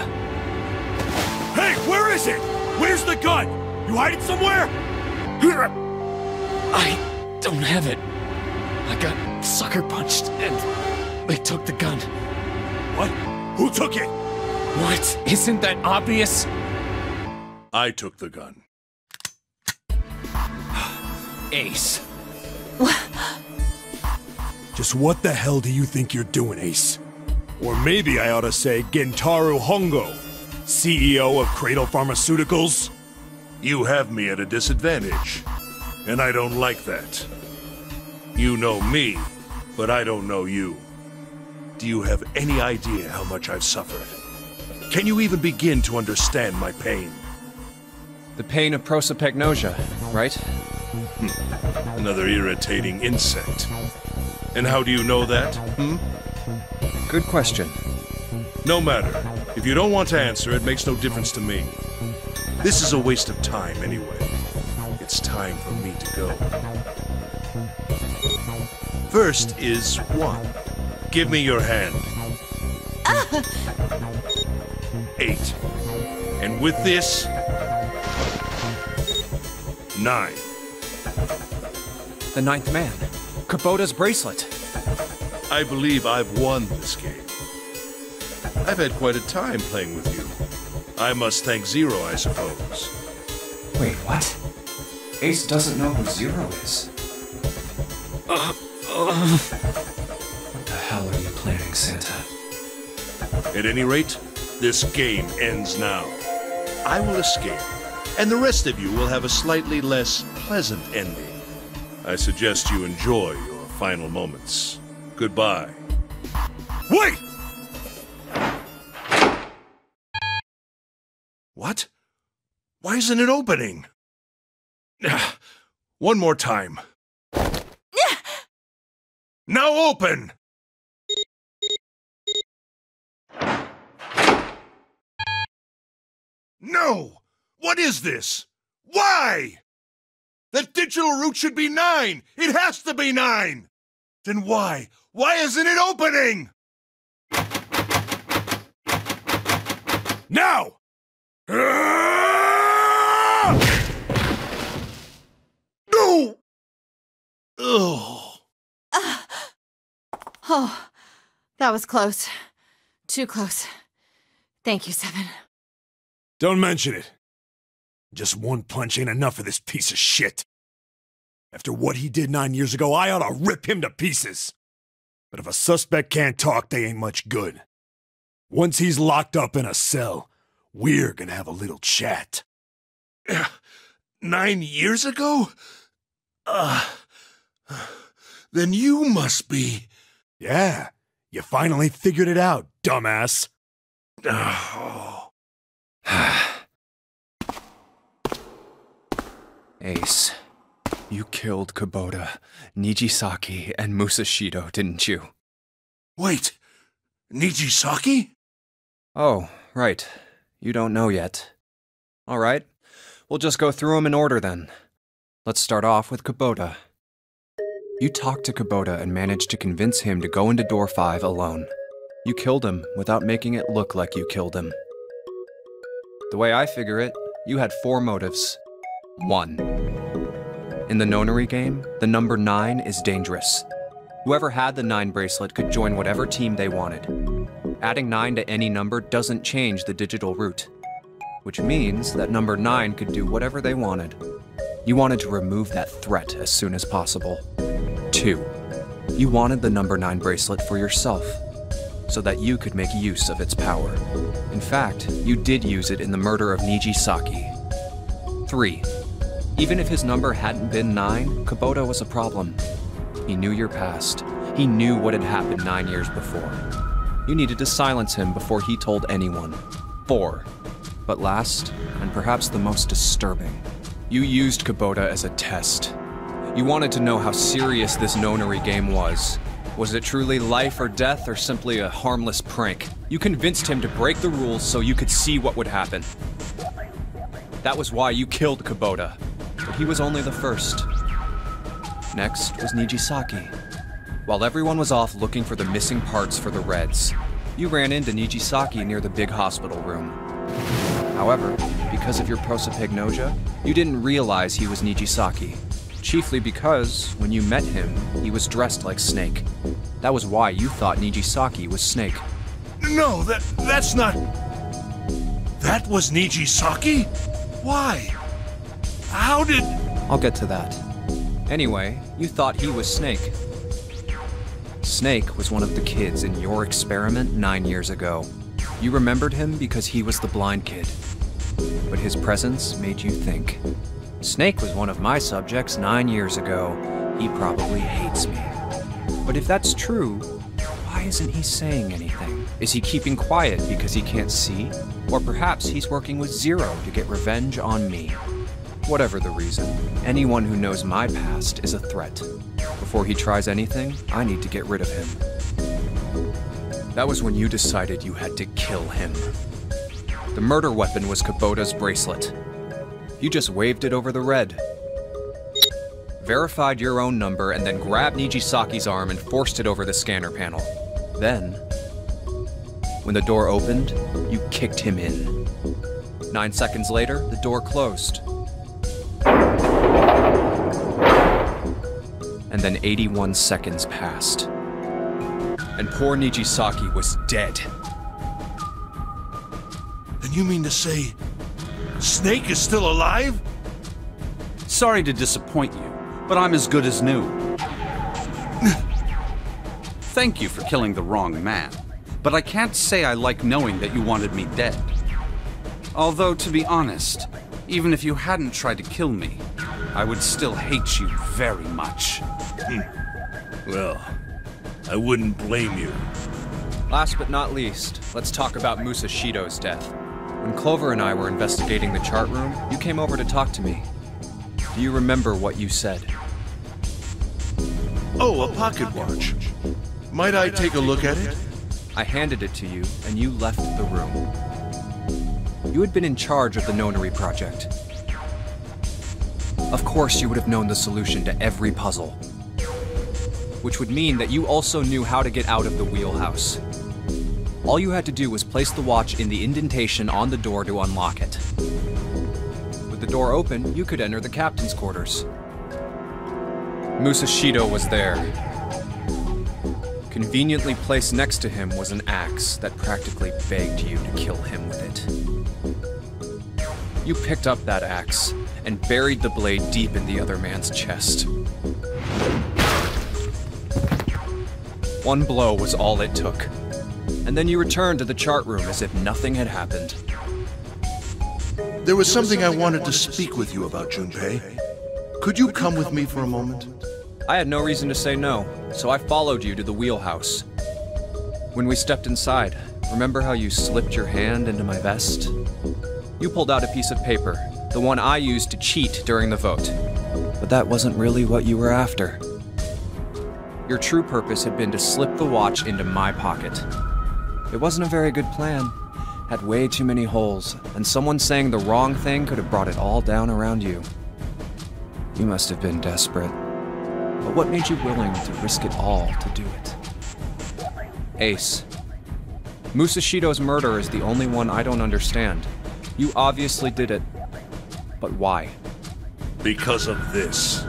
Hey! Where is it? Where's the gun? You hide it somewhere? I don't have it. I got sucker punched and they took the gun. What? Who took it? What? Isn't that obvious? I took the gun. Ace. Just what the hell do you think you're doing, Ace? Or maybe I ought to say Gentaro Hongo, CEO of Cradle Pharmaceuticals? You have me at a disadvantage, and I don't like that. You know me, but I don't know you. Do you have any idea how much I've suffered? Can you even begin to understand my pain? The pain of prosopagnosia, right? Another irritating insect. And how do you know that, Good question. No matter. If you don't want to answer, it makes no difference to me. This is a waste of time anyway. It's time for me to go. First is 1. Give me your hand. 8. And with this, 9. The 9th man. Kubota's bracelet. I believe I've won this game. I've had quite a time playing with you. I must thank Zero, I suppose. Wait, what? Ace doesn't know who Zero is. What the hell are you planning, Santa? At any rate, this game ends now. I will escape, and the rest of you will have a slightly less pleasant ending. I suggest you enjoy your final moments. Goodbye. Wait! What? Why isn't it opening? One more time. Now open! No! What is this? Why? That digital route should be 9! It has to be 9! Then why? Why isn't it opening? Now! No! Oh, that was close. Too close. Thank you, Seven. Don't mention it. Just one punch ain't enough for this piece of shit. After what he did 9 years ago, I ought to rip him to pieces. But if a suspect can't talk, they ain't much good. Once he's locked up in a cell, we're gonna have a little chat. 9 years ago? Then you must be... Yeah, you finally figured it out, dumbass. Ace, you killed Kubota, Nijisaki, and Musashido, didn't you? Wait, Nijisaki? Oh, right. You don't know yet. All right, we'll just go through them in order then. Let's start off with Kubota. You talked to Kubota and managed to convince him to go into door 5 alone. You killed him without making it look like you killed him. The way I figure it, you had 4 motives. 1. In the Nonary game, the number 9 is dangerous. Whoever had the 9 bracelet could join whatever team they wanted. Adding 9 to any number doesn't change the digital route, which means that number 9 could do whatever they wanted. You wanted to remove that threat as soon as possible. 2. You wanted the number 9 bracelet for yourself, so that you could make use of its power. In fact, you did use it in the murder of Nijisaki. 3. Even if his number hadn't been 9, Kubota was a problem. He knew your past. He knew what had happened 9 years before. You needed to silence him before he told anyone. 4. But last, and perhaps the most disturbing, you used Kubota as a test. You wanted to know how serious this Nonary game was. Was it truly life or death, or simply a harmless prank? You convinced him to break the rules so you could see what would happen. That was why you killed Kubota. But he was only the first. Next was Nijisaki. While everyone was off looking for the missing parts for the Reds, you ran into Nijisaki near the big hospital room. However, because of your prosopagnosia, you didn't realize he was Nijisaki. Chiefly because, when you met him, he was dressed like Snake. That was why you thought Nijisaki was Snake. No, that's not... That was Nijisaki? Why? How did... I'll get to that. Anyway, you thought he was Snake. Snake was one of the kids in your experiment 9 years ago. You remembered him because he was the blind kid. But his presence made you think. Snake was one of my subjects 9 years ago. He probably hates me. But if that's true, why isn't he saying anything? Is he keeping quiet because he can't see? Or perhaps he's working with Zero to get revenge on me. Whatever the reason, anyone who knows my past is a threat. Before he tries anything, I need to get rid of him. That was when you decided you had to kill him. The murder weapon was Kubota's bracelet. You just waved it over the red. Verified your own number and then grabbed Nijisaki's arm and forced it over the scanner panel. Then, when the door opened, you kicked him in. 9 seconds later, the door closed. And then 81 seconds passed. And poor Nijisaki was dead. And you mean to say... Snake is still alive? Sorry to disappoint you, but I'm as good as new. Thank you for killing the wrong man, but I can't say I like knowing that you wanted me dead. Although, to be honest, even if you hadn't tried to kill me, I would still hate you very much. Well, I wouldn't blame you. Last but not least, let's talk about Musashido's death. When Clover and I were investigating the chart room, you came over to talk to me. Do you remember what you said? Oh, a pocket watch. Might I take a look at it? I handed it to you, and you left the room. You had been in charge of the Nonary project. Of course you would have known the solution to every puzzle. Which would mean that you also knew how to get out of the wheelhouse. All you had to do was place the watch in the indentation on the door to unlock it. With the door open, you could enter the captain's quarters. Musashido was there. Conveniently placed next to him was an axe that practically begged you to kill him with it. You picked up that axe and buried the blade deep in the other man's chest. One blow was all it took. And then you returned to the chart room as if nothing had happened. There was something I wanted to speak with you about, Junpei. Could you come with me for a moment? I had no reason to say no, so I followed you to the wheelhouse. When we stepped inside, remember how you slipped your hand into my vest? You pulled out a piece of paper, the one I used to cheat during the vote. But that wasn't really what you were after. Your true purpose had been to slip the watch into my pocket. It wasn't a very good plan. Had way too many holes, and someone saying the wrong thing could have brought it all down around you. You must have been desperate. But what made you willing to risk it all to do it? Ace. Musashido's murder is the only one I don't understand. You obviously did it. But why? Because of this.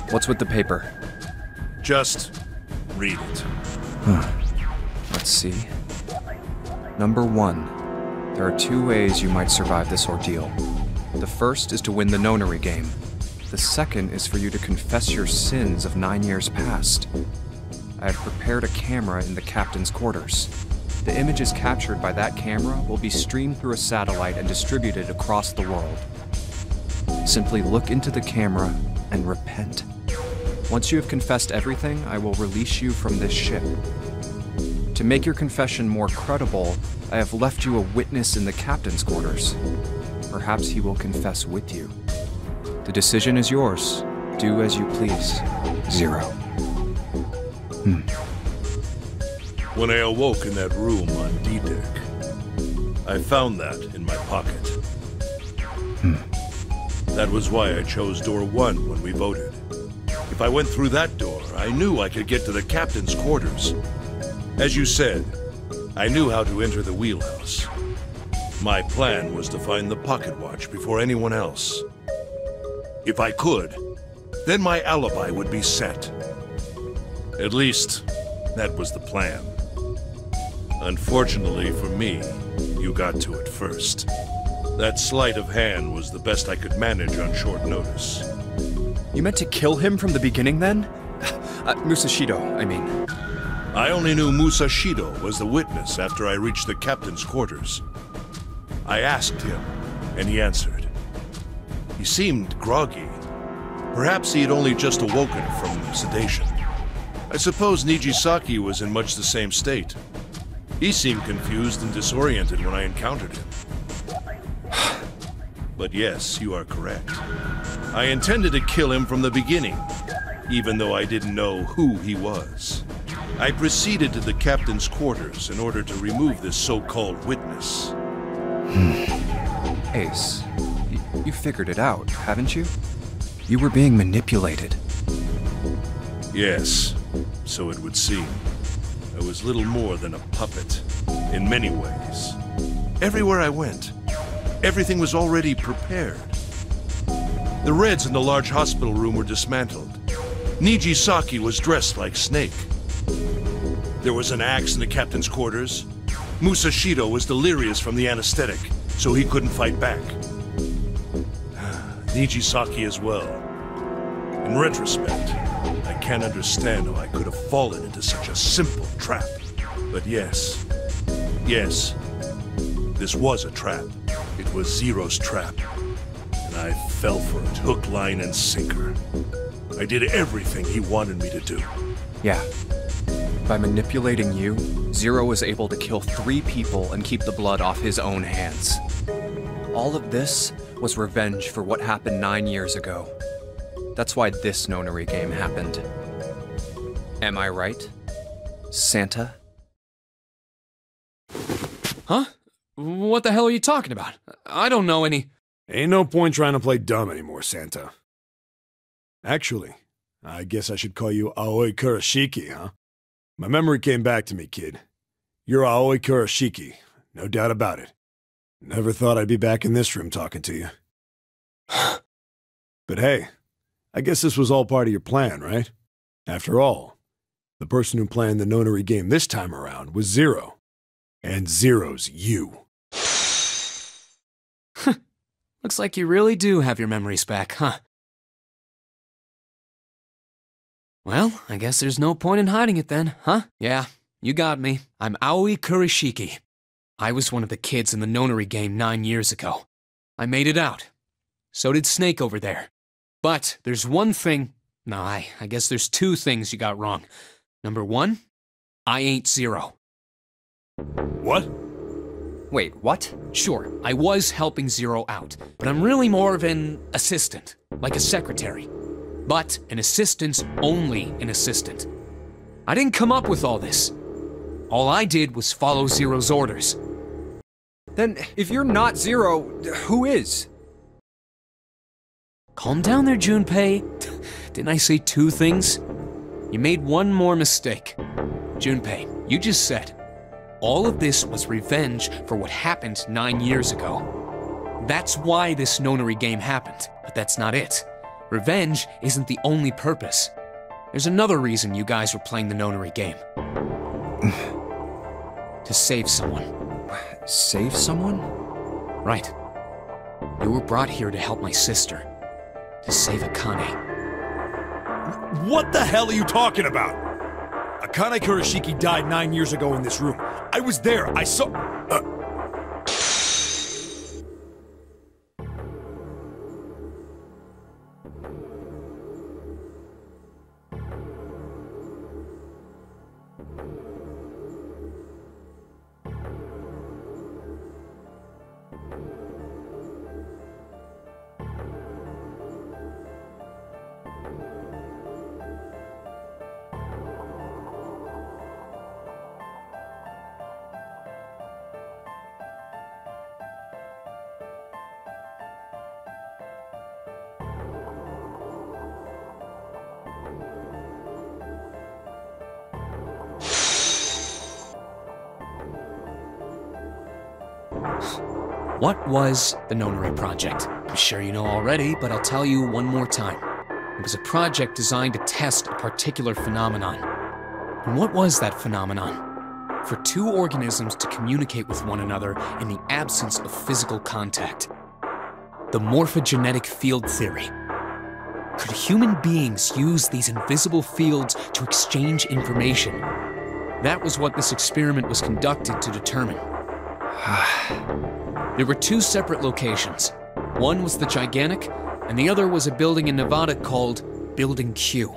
What's with the paper? Just read it. Let's see. Number 1. There are 2 ways you might survive this ordeal. The first is to win the Nonary Game. The second is for you to confess your sins of 9 years past. I have prepared a camera in the captain's quarters. The images captured by that camera will be streamed through a satellite and distributed across the world. Simply look into the camera and repent. Once you have confessed everything, I will release you from this ship. To make your confession more credible, I have left you a witness in the captain's quarters. Perhaps he will confess with you. The decision is yours. Do as you please. Zero. When I awoke in that room on D-Deck, I found that in my pocket. That was why I chose door 1 when we voted. If I went through that door, I knew I could get to the captain's quarters. As you said, I knew how to enter the wheelhouse. My plan was to find the pocket watch before anyone else. If I could, then my alibi would be set. At least, that was the plan. Unfortunately for me, you got to it first. That sleight of hand was the best I could manage on short notice. You meant to kill him from the beginning, then? Musashido, I mean. I only knew Musashido was the witness after I reached the captain's quarters. I asked him, and he answered. He seemed groggy. Perhaps he had only just awoken from sedation. I suppose Nijisaki was in much the same state. He seemed confused and disoriented when I encountered him. But yes, you are correct. I intended to kill him from the beginning, even though I didn't know who he was. I proceeded to the captain's quarters in order to remove this so-called witness. Ace, you figured it out, haven't you? You were being manipulated. Yes, so it would seem. I was little more than a puppet, in many ways. Everywhere I went, everything was already prepared. The Reds in the large hospital room were dismantled. Nijisaki was dressed like Snake. There was an axe in the captain's quarters. Musashido was delirious from the anesthetic, so he couldn't fight back. Nijisaki as well. In retrospect, I can't understand how I could have fallen into such a simple trap. But yes, this was a trap. It was Zero's trap. And I fell for it, hook, line, and sinker. I did everything he wanted me to do. Yeah. By manipulating you, Zero was able to kill 3 people and keep the blood off his own hands. All of this was revenge for what happened 9 years ago. That's why this Nonary game happened. Am I right, Santa? Huh? What the hell are you talking about? I don't know any... Ain't no point trying to play dumb anymore, Santa. Actually, I guess I should call you Aoi Kurashiki, huh? My memory came back to me, kid. You're Aoi Kurashiki, no doubt about it. Never thought I'd be back in this room talking to you. But hey, I guess this was all part of your plan, right? After all, the person who planned the Nonary game this time around was Zero. And Zero's you. Looks like you really do have your memories back, huh? Well, I guess there's no point in hiding it then, huh? Yeah, you got me. I'm Aoi Kurashiki. I was one of the kids in the Nonary game 9 years ago. I made it out. So did Snake over there. But there's one thing... No, I guess there's 2 things you got wrong. Number 1, I ain't Zero. What? Wait, what? Sure, I was helping Zero out, but I'm really more of an assistant, like a secretary. But an assistant's only an assistant. I didn't come up with all this. All I did was follow Zero's orders. Then, if you're not Zero, who is? Calm down there, Junpei. Didn't I say 2 things? You made one more mistake. Junpei, you just said, all of this was revenge for what happened 9 years ago. That's why this Nonary game happened, but that's not it. Revenge isn't the only purpose. There's another reason you guys were playing the Nonary game. To save someone. Save someone? Right. You were brought here to help my sister. To save Akane. What the hell are you talking about? Akane Kurashiki died 9 years ago in this room. I was there. I saw... What was the Nonary Project? I'm sure you know already, but I'll tell you one more time. It was a project designed to test a particular phenomenon. And what was that phenomenon? For two organisms to communicate with one another in the absence of physical contact. The morphogenetic field theory. Could human beings use these invisible fields to exchange information? That was what this experiment was conducted to determine. There were two separate locations. One was the Gigantic, and the other was a building in Nevada called Building Q.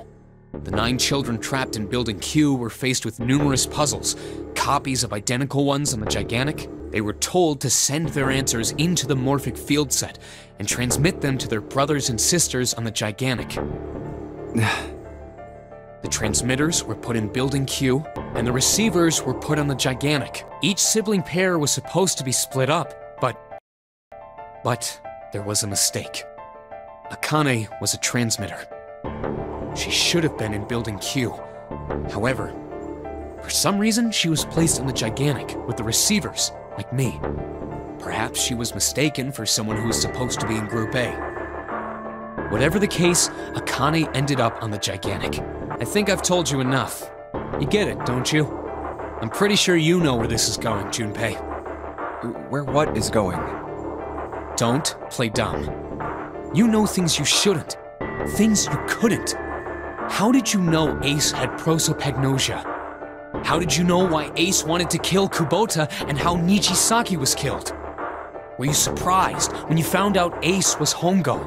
The 9 children trapped in Building Q were faced with numerous puzzles, copies of identical ones on the Gigantic. They were told to send their answers into the morphic field set and transmit them to their brothers and sisters on the Gigantic. The transmitters were put in Building Q, and the receivers were put on the Gigantic. Each sibling pair was supposed to be split up, but there was a mistake. Akane was a transmitter. She should have been in Building Q. However, for some reason, she was placed in the Gigantic with the receivers, like me. Perhaps she was mistaken for someone who was supposed to be in Group A. Whatever the case, Akane ended up on the Gigantic. I think I've told you enough. You get it, don't you? I'm pretty sure you know where this is going, Junpei. Where what is going? Don't play dumb. You know things you shouldn't. Things you couldn't. How did you know Ace had prosopagnosia? How did you know why Ace wanted to kill Kubota and how Nijisaki was killed? Were you surprised when you found out Ace was Hongo?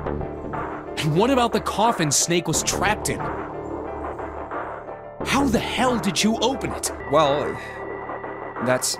And what about the coffin Snake was trapped in? How the hell did you open it? Well, that's...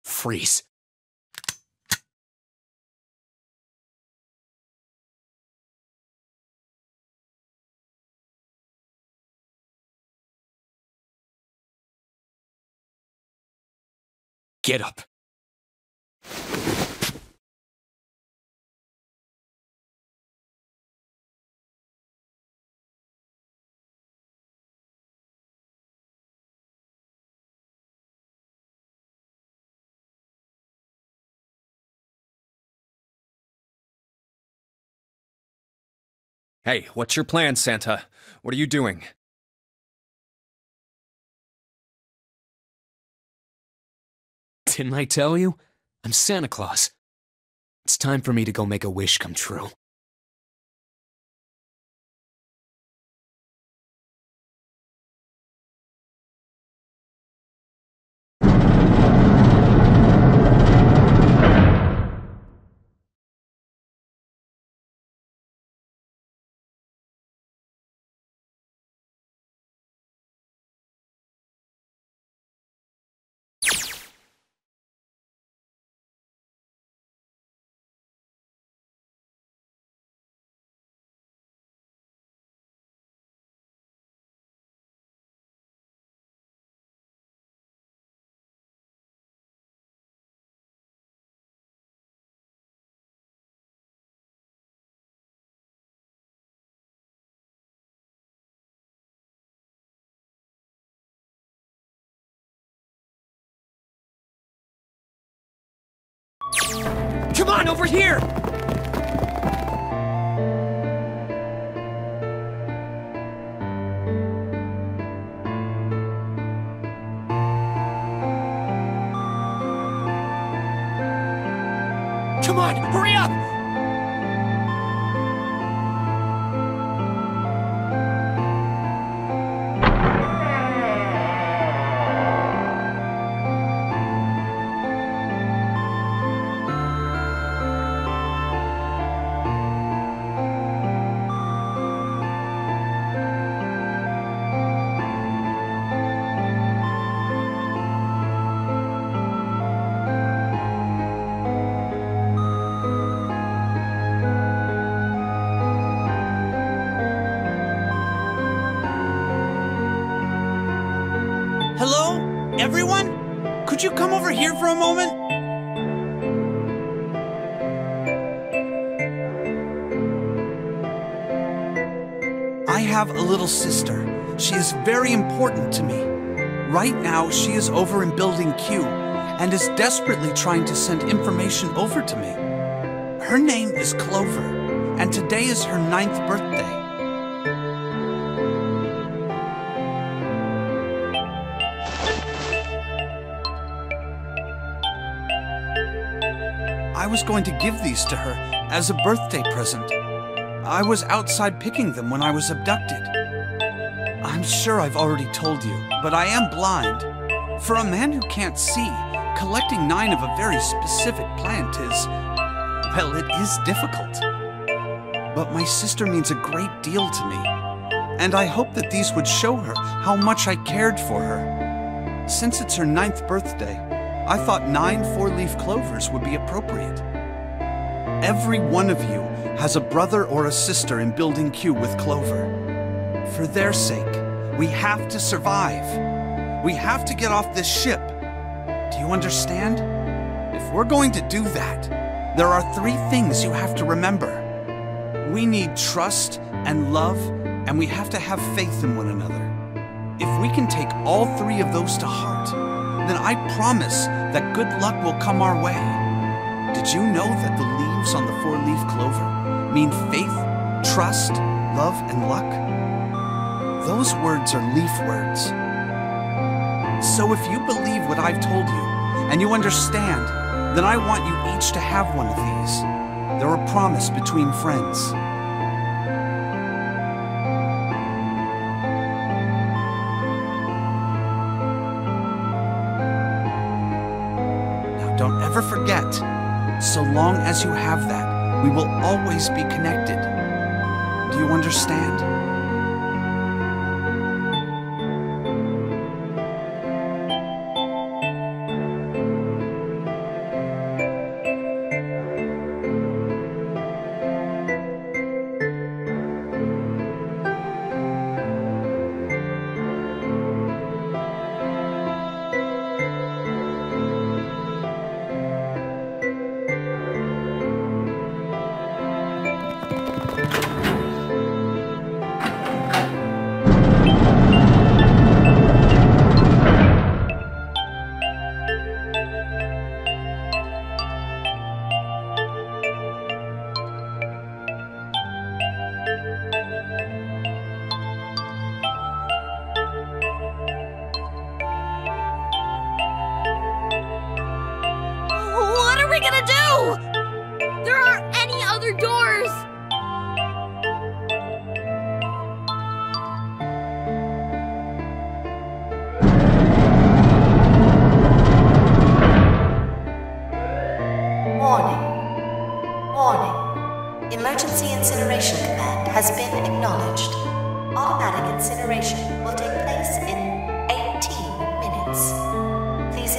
Freeze. Get up. Hey, what's your plan, Santa? What are you doing? Didn't I tell you? I'm Santa Claus. It's time for me to go make a wish come true. Come on, over here! Come on, hurry up! Hello? Everyone? Could you come over here for a moment? I have a little sister. She is very important to me. Right now, she is over in Building Q and is desperately trying to send information over to me. Her name is Clover, and today is her 9th birthday. I was going to give these to her as a birthday present. I was outside picking them when I was abducted. I'm sure I've already told you, but I am blind. For a man who can't see, collecting 9 of a very specific plant is, well, it is difficult. But my sister means a great deal to me, and I hope that these would show her how much I cared for her. Since it's her 9th birthday, I thought 9 4-leaf clovers would be appropriate. Every one of you has a brother or a sister in Building Q with Clover. For their sake, we have to survive. We have to get off this ship. Do you understand? If we're going to do that, there are 3 things you have to remember. We need trust and love, and we have to have faith in one another. If we can take all 3 of those to heart, then I promise that good luck will come our way. Did you know that the leaves on the 4-leaf clover mean faith, trust, love, and luck? Those words are leaf words. So if you believe what I've told you, and you understand, then I want you each to have one of these. They're a promise between friends. Don't ever forget, so long as you have that, we will always be connected. Do you understand?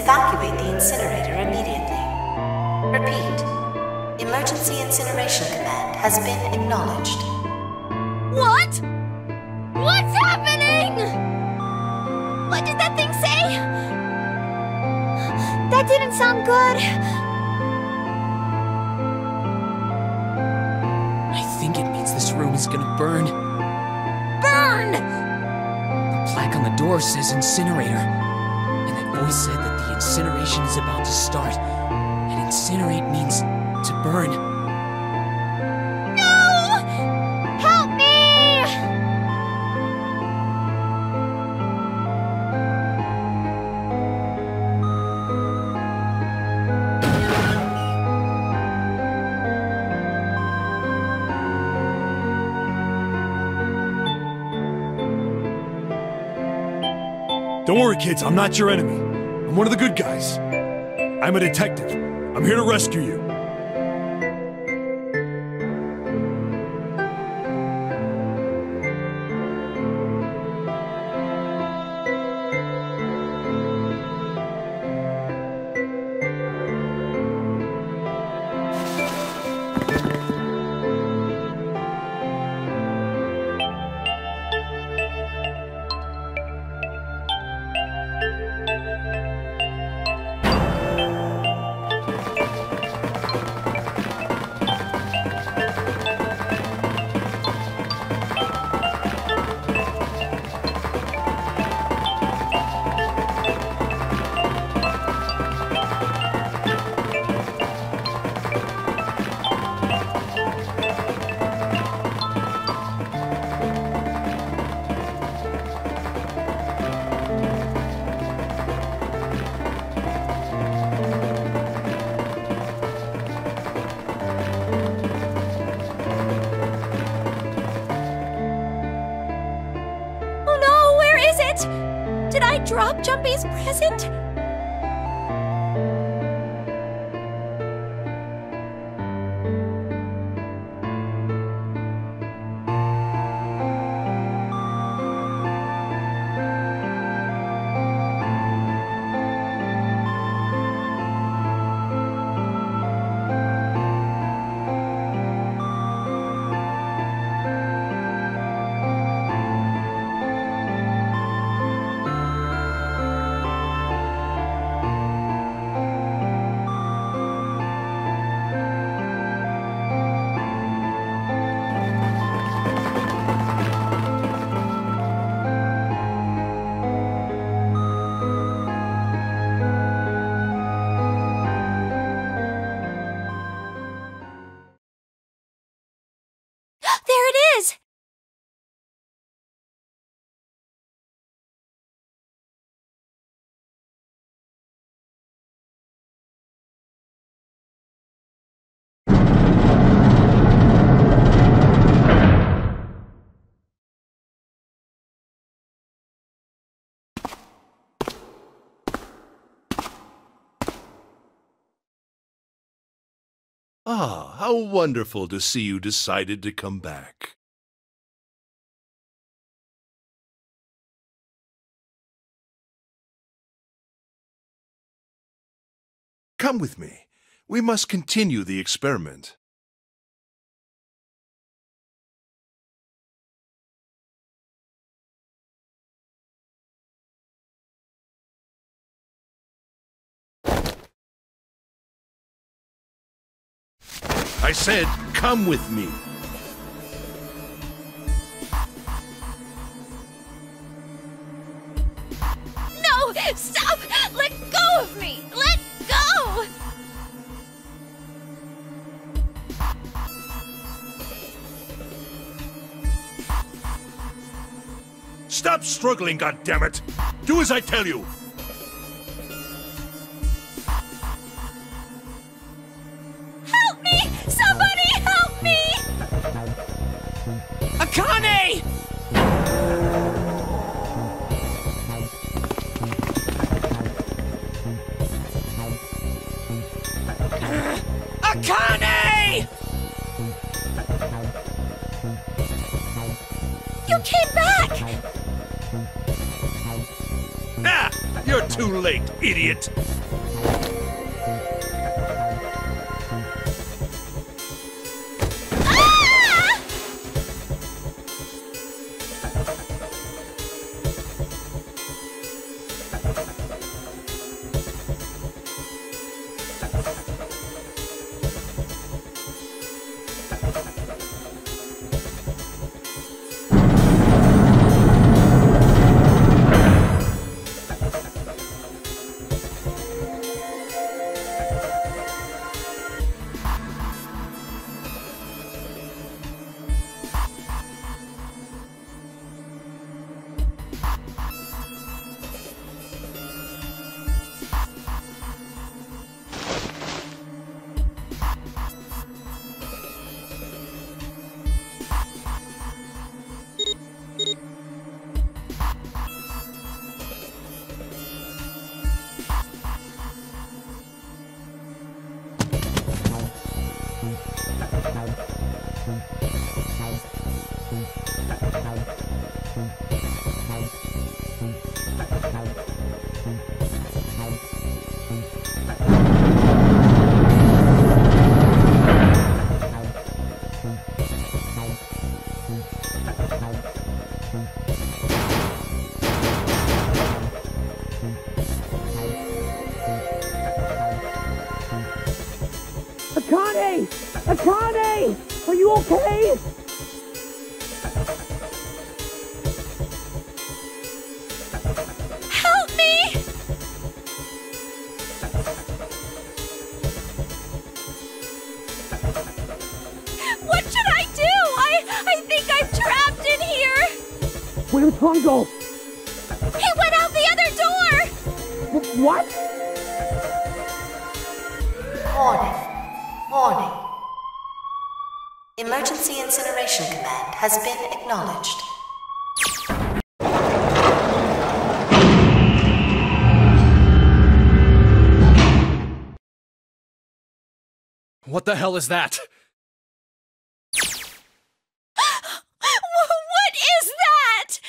Evacuate the incinerator immediately. Repeat. Emergency incineration command has been acknowledged. What? What's happening? What did that thing say? That didn't sound good. I think it means this room is gonna burn. Burn! The plaque on the door says incinerator. And that voice said that the incineration is about to start. And incinerate means to burn. No! Help me! Don't worry, kids, I'm not your enemy. I'm one of the good guys. I'm a detective. I'm here to rescue you. Did I drop Jumpy's present? There it is! Ah, how wonderful to see you decided to come back. Come with me. We must continue the experiment. I said, come with me. No! Stop! Let go of me! Let go! Stop struggling, goddammit! Do as I tell you! Help me! Somebody help me! Akane! Akane! You came back! Ah! You're too late, idiot! Akane! Akane! Are you okay? Help me! What should I do? I think I'm trapped in here! Where's Hongo? He went out the other door! What? Warning. Warning. Emergency incineration command has been acknowledged. What the hell is that? What is that?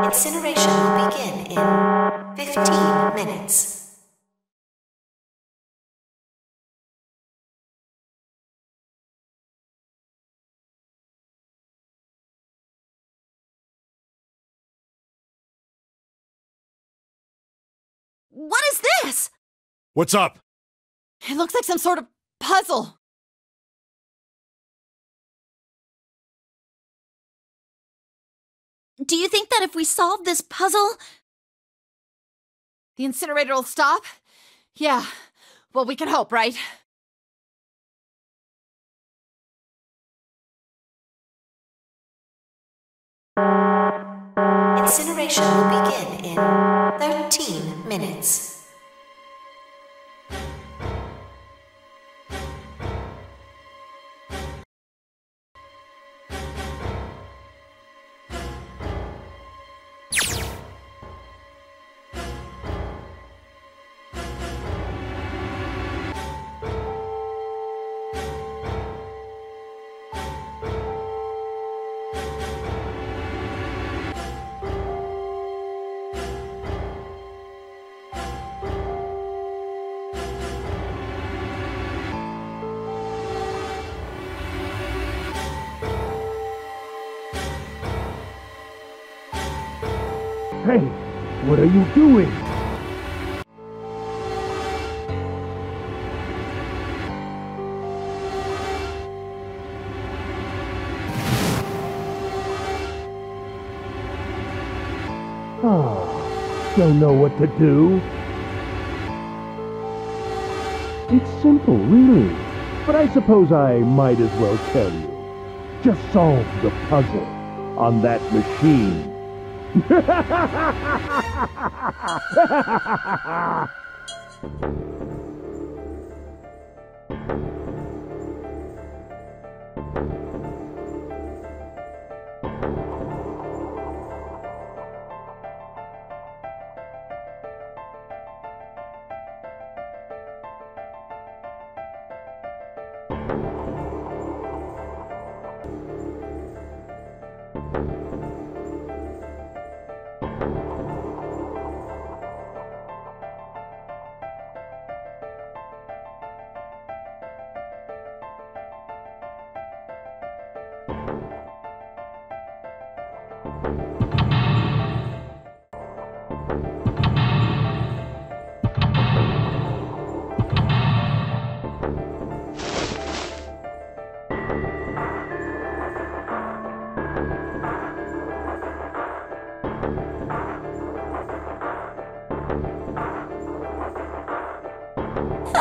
Incineration will begin in 15 minutes. What is this? What's up? It looks like some sort of puzzle. Do you think that if we solve this puzzle... the incinerator will stop? Yeah. Well, we can hope, right? Incineration will begin in 13 minutes. Hey, what are you doing? Don't know what to do? It's simple, really. But I suppose I might as well tell you. Just solve the puzzle on that machine.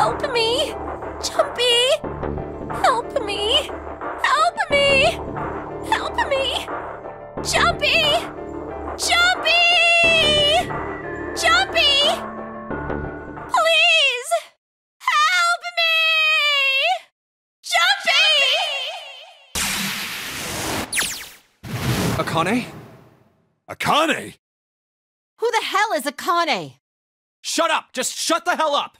Help me! Jumpy! Help me! Help me! Help me! Jumpy! Jumpy! Jumpy! Please! Help me! Jumpy! Akane? Akane? Who the hell is Akane? Shut up! Just shut the hell up!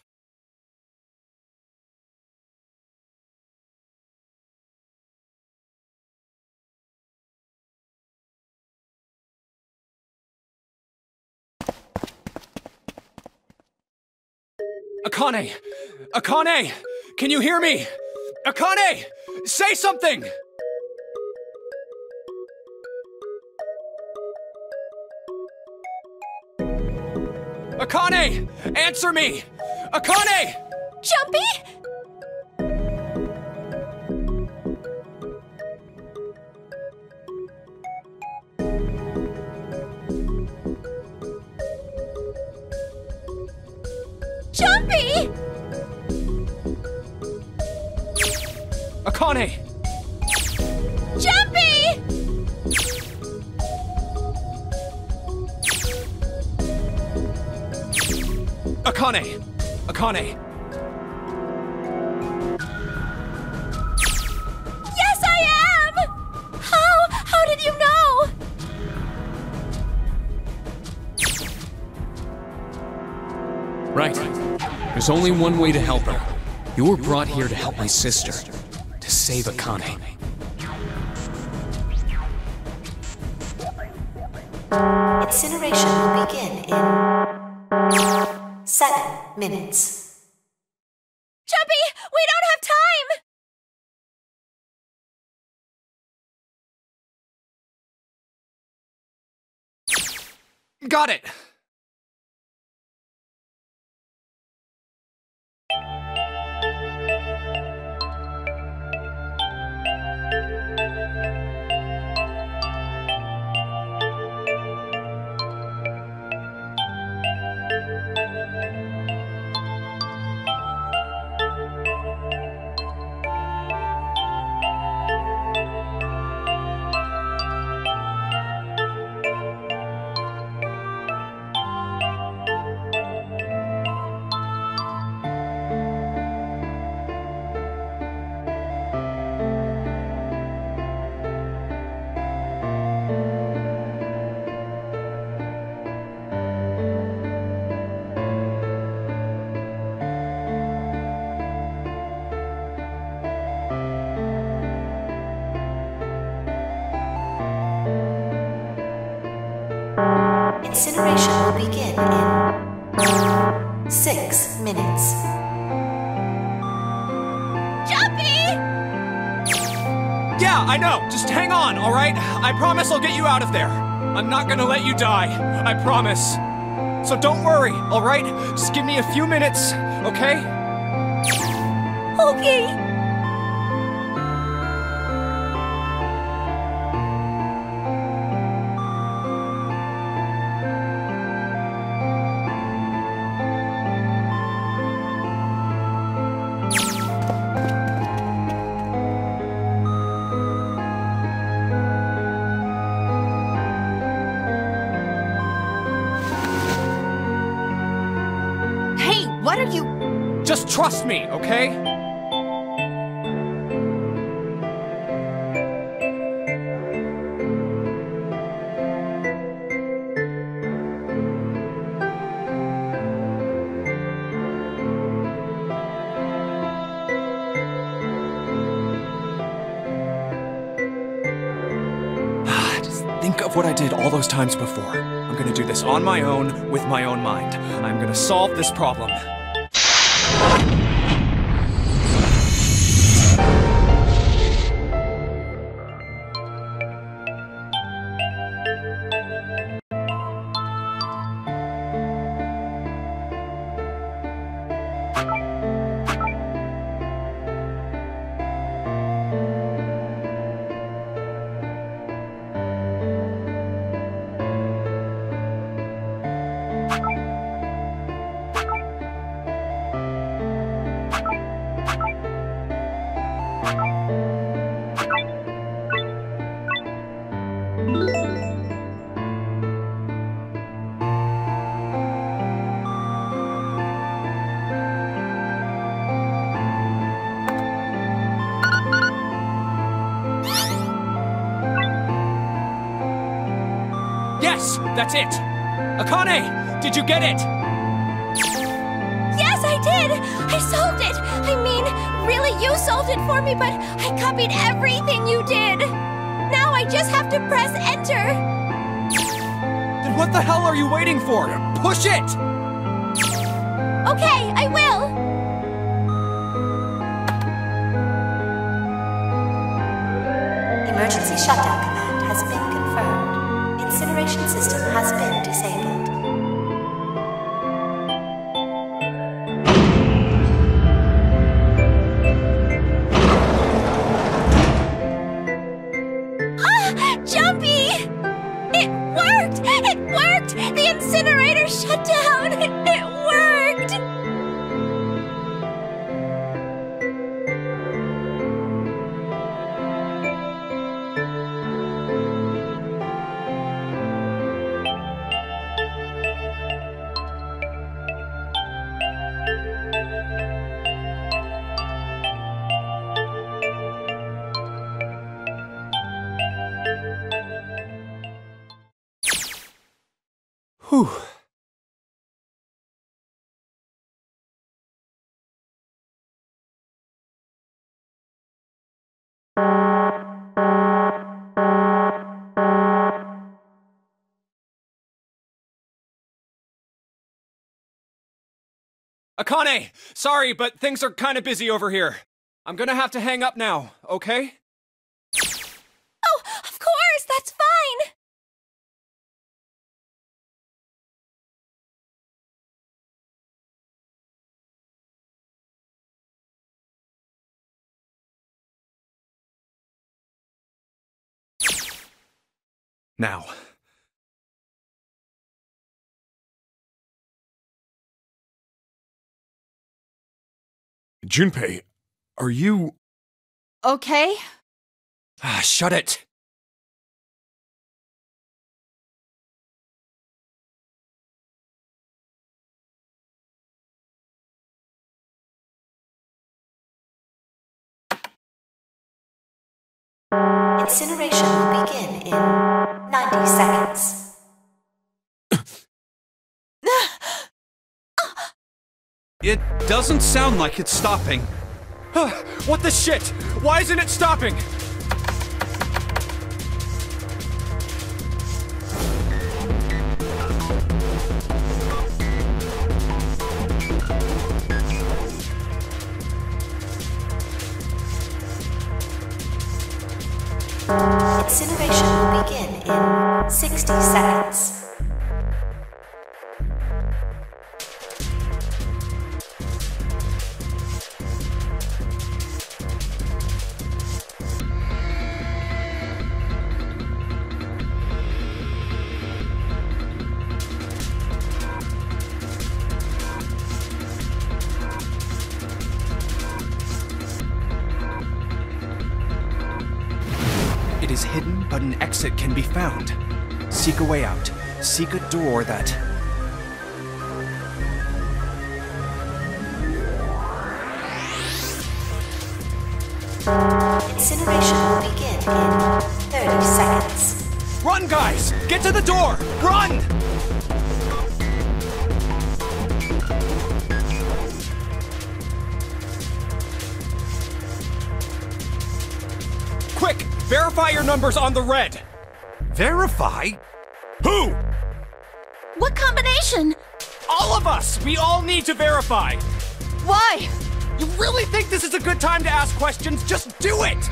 Akane! Akane! Can you hear me? Akane! Say something! Akane! Answer me! Akane! Jumpy? Jumpy! Akane! Jumpy! Akane! Akane! Yes, I am! How did you know? Right. There's only one way to help her. You were brought here to help my sister. To save Akane. Incineration will begin in 7 minutes. Jumpy, we don't have time! Got it! Incineration will begin in 6 minutes. Jumpy! Yeah, I know! Just hang on, alright? I promise I'll get you out of there. I'm not gonna let you die. I promise. So don't worry, alright? Just give me a few minutes, okay? Okay. What are you... Just trust me, okay? Just think of what I did all those times before. I'm gonna do this on my own, with my own mind. I'm gonna solve this problem. That's it! Akane! Did you get it? Yes, I did! I solved it! I mean, really, you solved it for me, but I copied everything you did! Now I just have to press enter! Then what the hell are you waiting for? Push it! Okay, I will! Emergency shutdown command has been confirmed. Incineration system has been disabled. Jumpy! It worked! It worked! The incinerator shut down! It worked! Whew. Akane! Sorry, but things are kinda busy over here. I'm gonna have to hang up now, okay? Oh, of course! That's fine! Now. Junpei, are you... Okay? Ah, shut it! Incineration will begin in 90 seconds. It doesn't sound like it's stopping. What the shit? Why isn't it stopping? Incineration will begin in 60 seconds. It is hidden, but an exit can be found. Seek a way out. Seek a door that... Incineration will begin in 30 seconds. Run, guys! Get to the door! Run! Quick! Verify your numbers on the red! Verify? Who? What combination? All of us! We all need to verify! Why? You really think this is a good time to ask questions? Just do it!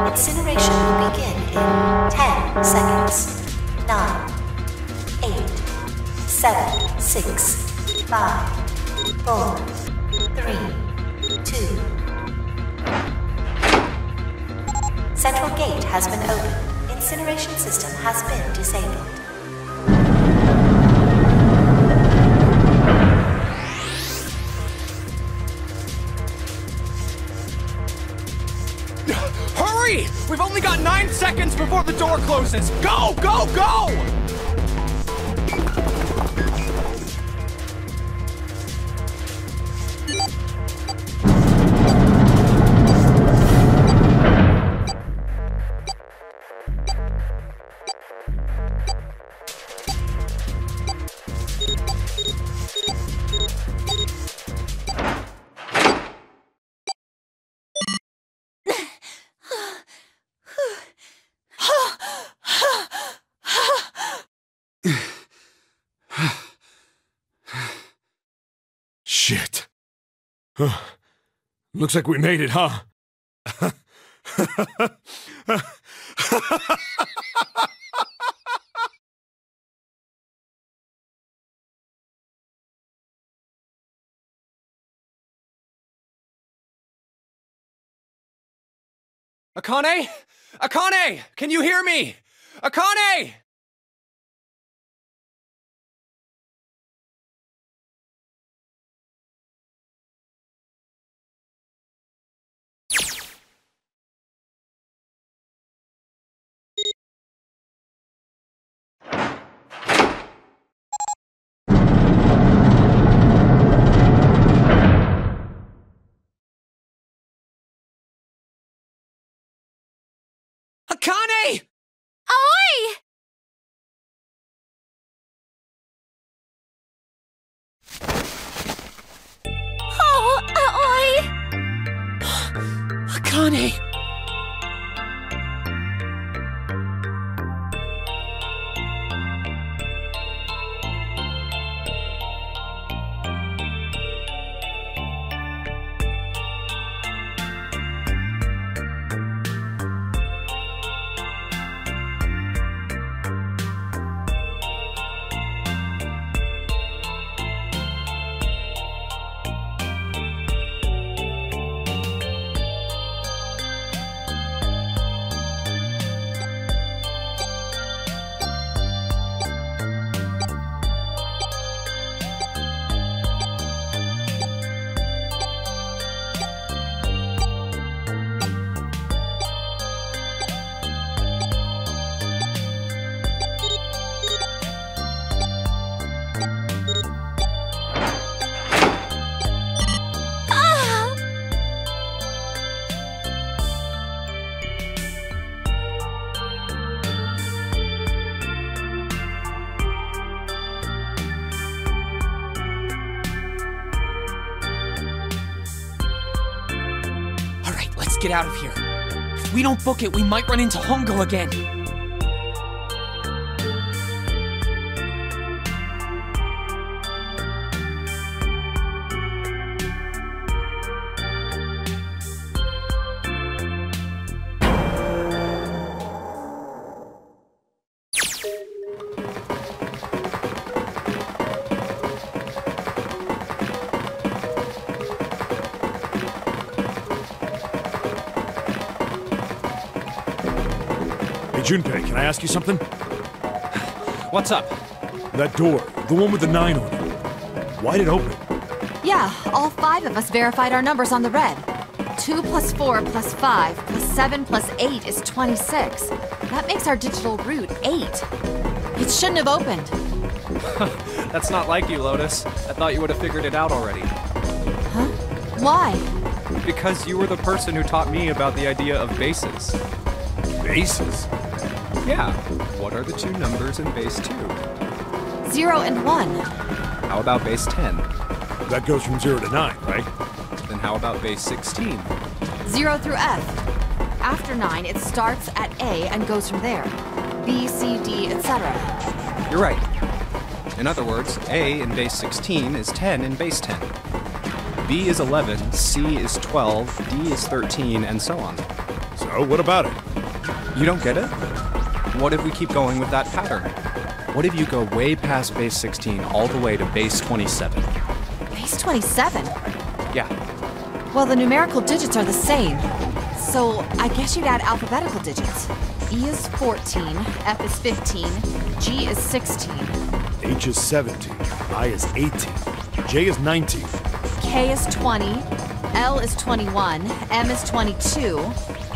Incineration will begin in 10 seconds. 9, 8, 7, 6, 5, 4, 3, 2. Central gate has been opened. Incineration system has been disabled. Hurry! We've only got 9 seconds before the door closes! Go, go, go! Shit. Looks like we made it, huh? Akane? Akane! Can you hear me? Akane! Akane! Oi! Oh, Akane! Let's get out of here. If we don't book it, we might run into Hongo again. Junpei, can I ask you something? What's up? That door, the one with the 9 on it. Why'd it open? Yeah, all 5 of us verified our numbers on the red. 2 plus 4 plus 5 plus 7 plus 8 is 26. That makes our digital route 8. It shouldn't have opened. That's not like you, Lotus. I thought you would have figured it out already. Huh? Why? Because you were the person who taught me about the idea of bases. Bases? Yeah. What are the 2 numbers in base 2? 0 and 1. How about base 10? That goes from 0 to 9, right? Then how about base 16? 0 through F. After 9, it starts at A and goes from there. B, C, D, etc. You're right. In other words, A in base 16 is 10 in base 10. B is 11, C is 12, D is 13, and so on. So, what about it? You don't get it? What if we keep going with that pattern? What if you go way past base 16 all the way to base 27? Base 27? Yeah. Well, the numerical digits are the same. So, I guess you'd add alphabetical digits. E is 14, F is 15, G is 16. H is 17, I is 18, J is 19. K is 20, L is 21, M is 22.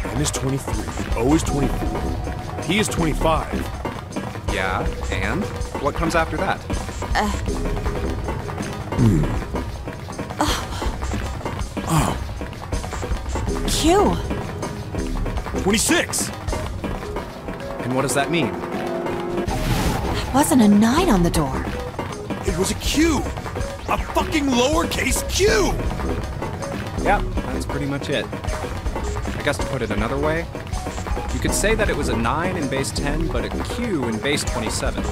N is 23, O is 24, P is 25. Yeah, and? What comes after that? Q. 26! And what does that mean? There wasn't a 9 on the door. It was a Q! A fucking lowercase q! Yep, that's pretty much it. I guess to put it another way, you could say that it was a 9 in base 10, but a Q in base 27.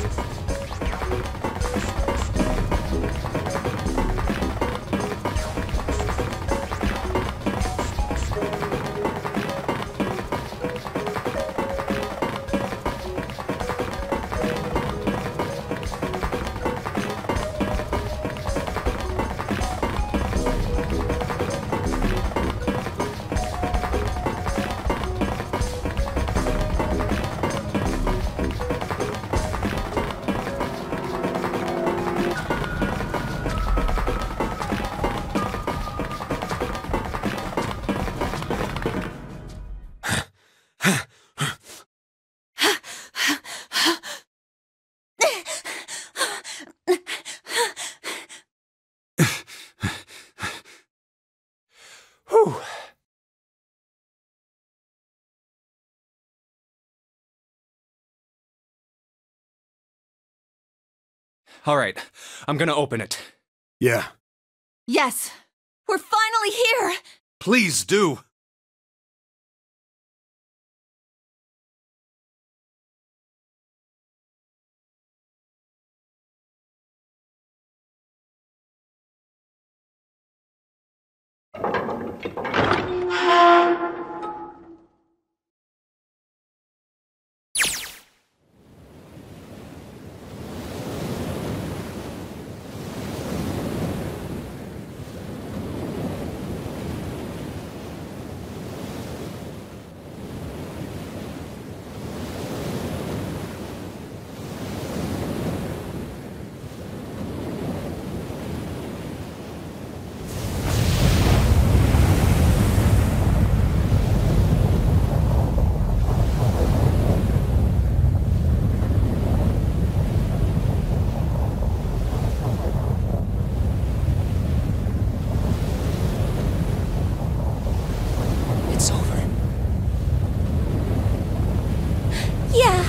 Alright, I'm gonna open it. Yeah. Yes! We're finally here! Please do! It's over. Yeah.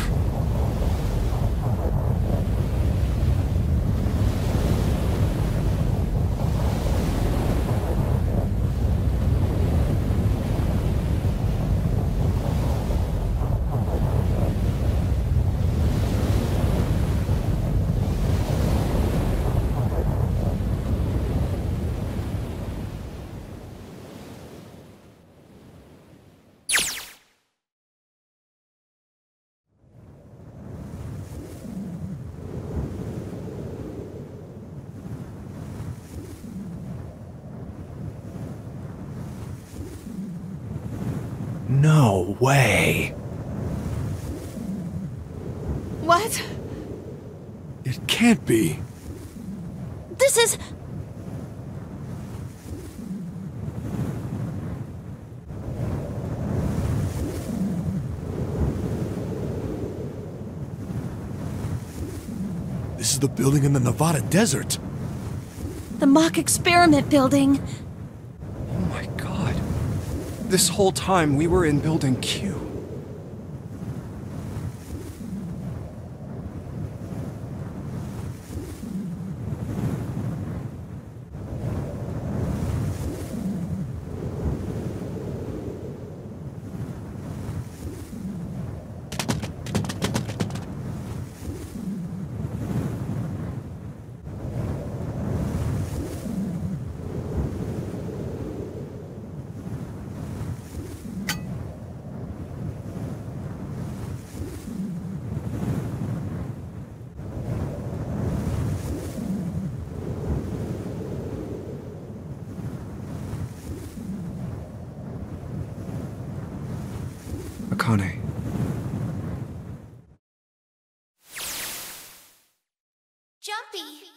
No way. What? It can't be. This is... This is the building in the Nevada desert. the mock experiment building. Oh my god. This whole time we were in Building Q. Akane. Jumpy.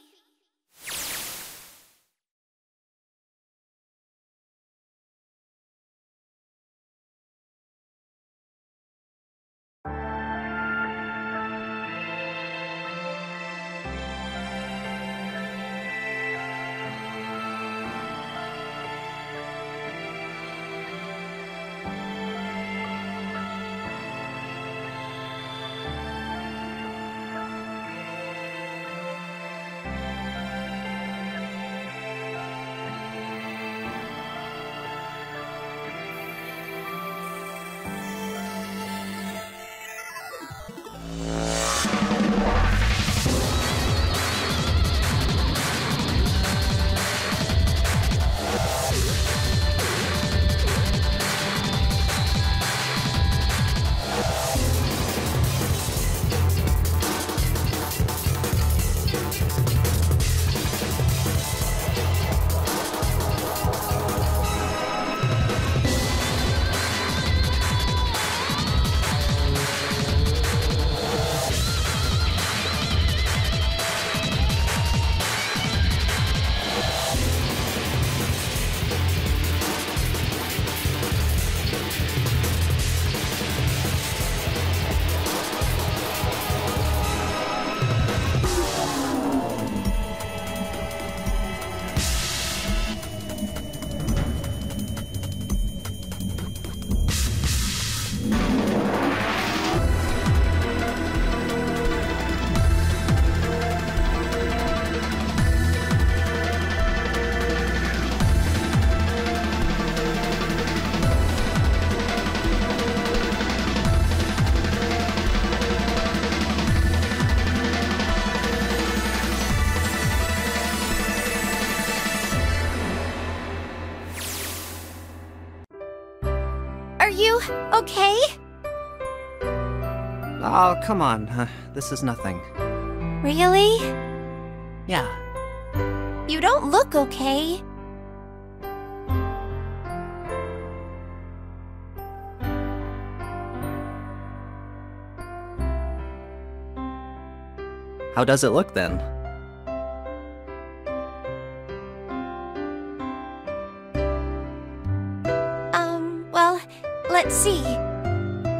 okay? Oh, come on. This is nothing. Really? Yeah. You don't look okay. How does it look then? Well, let's see.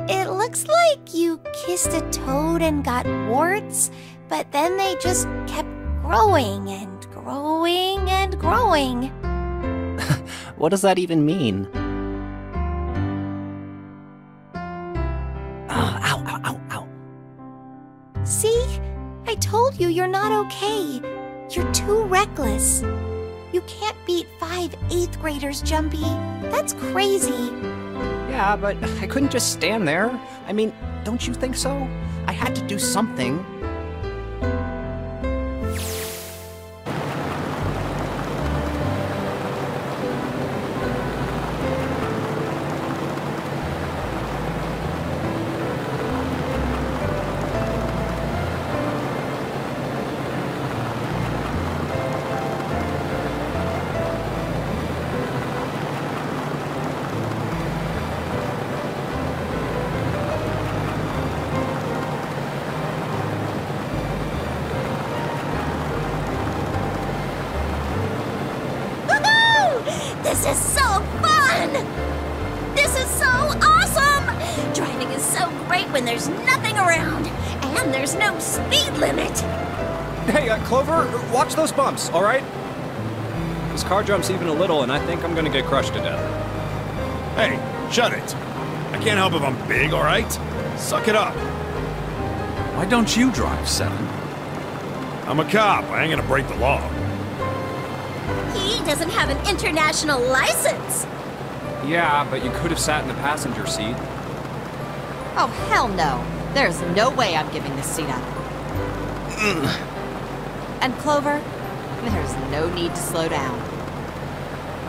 It looks like you kissed a toad and got warts, but then they just kept growing and growing and growing. What does that even mean? Ow, ow, ow, ow. See? I told you you're not okay. You're too reckless. You can't beat 5 8th graders, Jumpy. That's crazy. Yeah, but I couldn't just stand there. I mean, don't you think so? I had to do something. This is so fun! This is so awesome! Driving is so great when there's nothing around, and there's no speed limit. Hey, Clover, watch those bumps, all right? This car jumps even a little, and I think I'm gonna get crushed to death. Hey, shut it. I can't help if I'm big, all right? Suck it up. Why don't you drive, Seven? I'm a cop. I ain't gonna break the law. He doesn't have an international license. Yeah, but you could have sat in the passenger seat. Oh, hell no. There's no way I'm giving this seat up. And Clover, there's no need to slow down.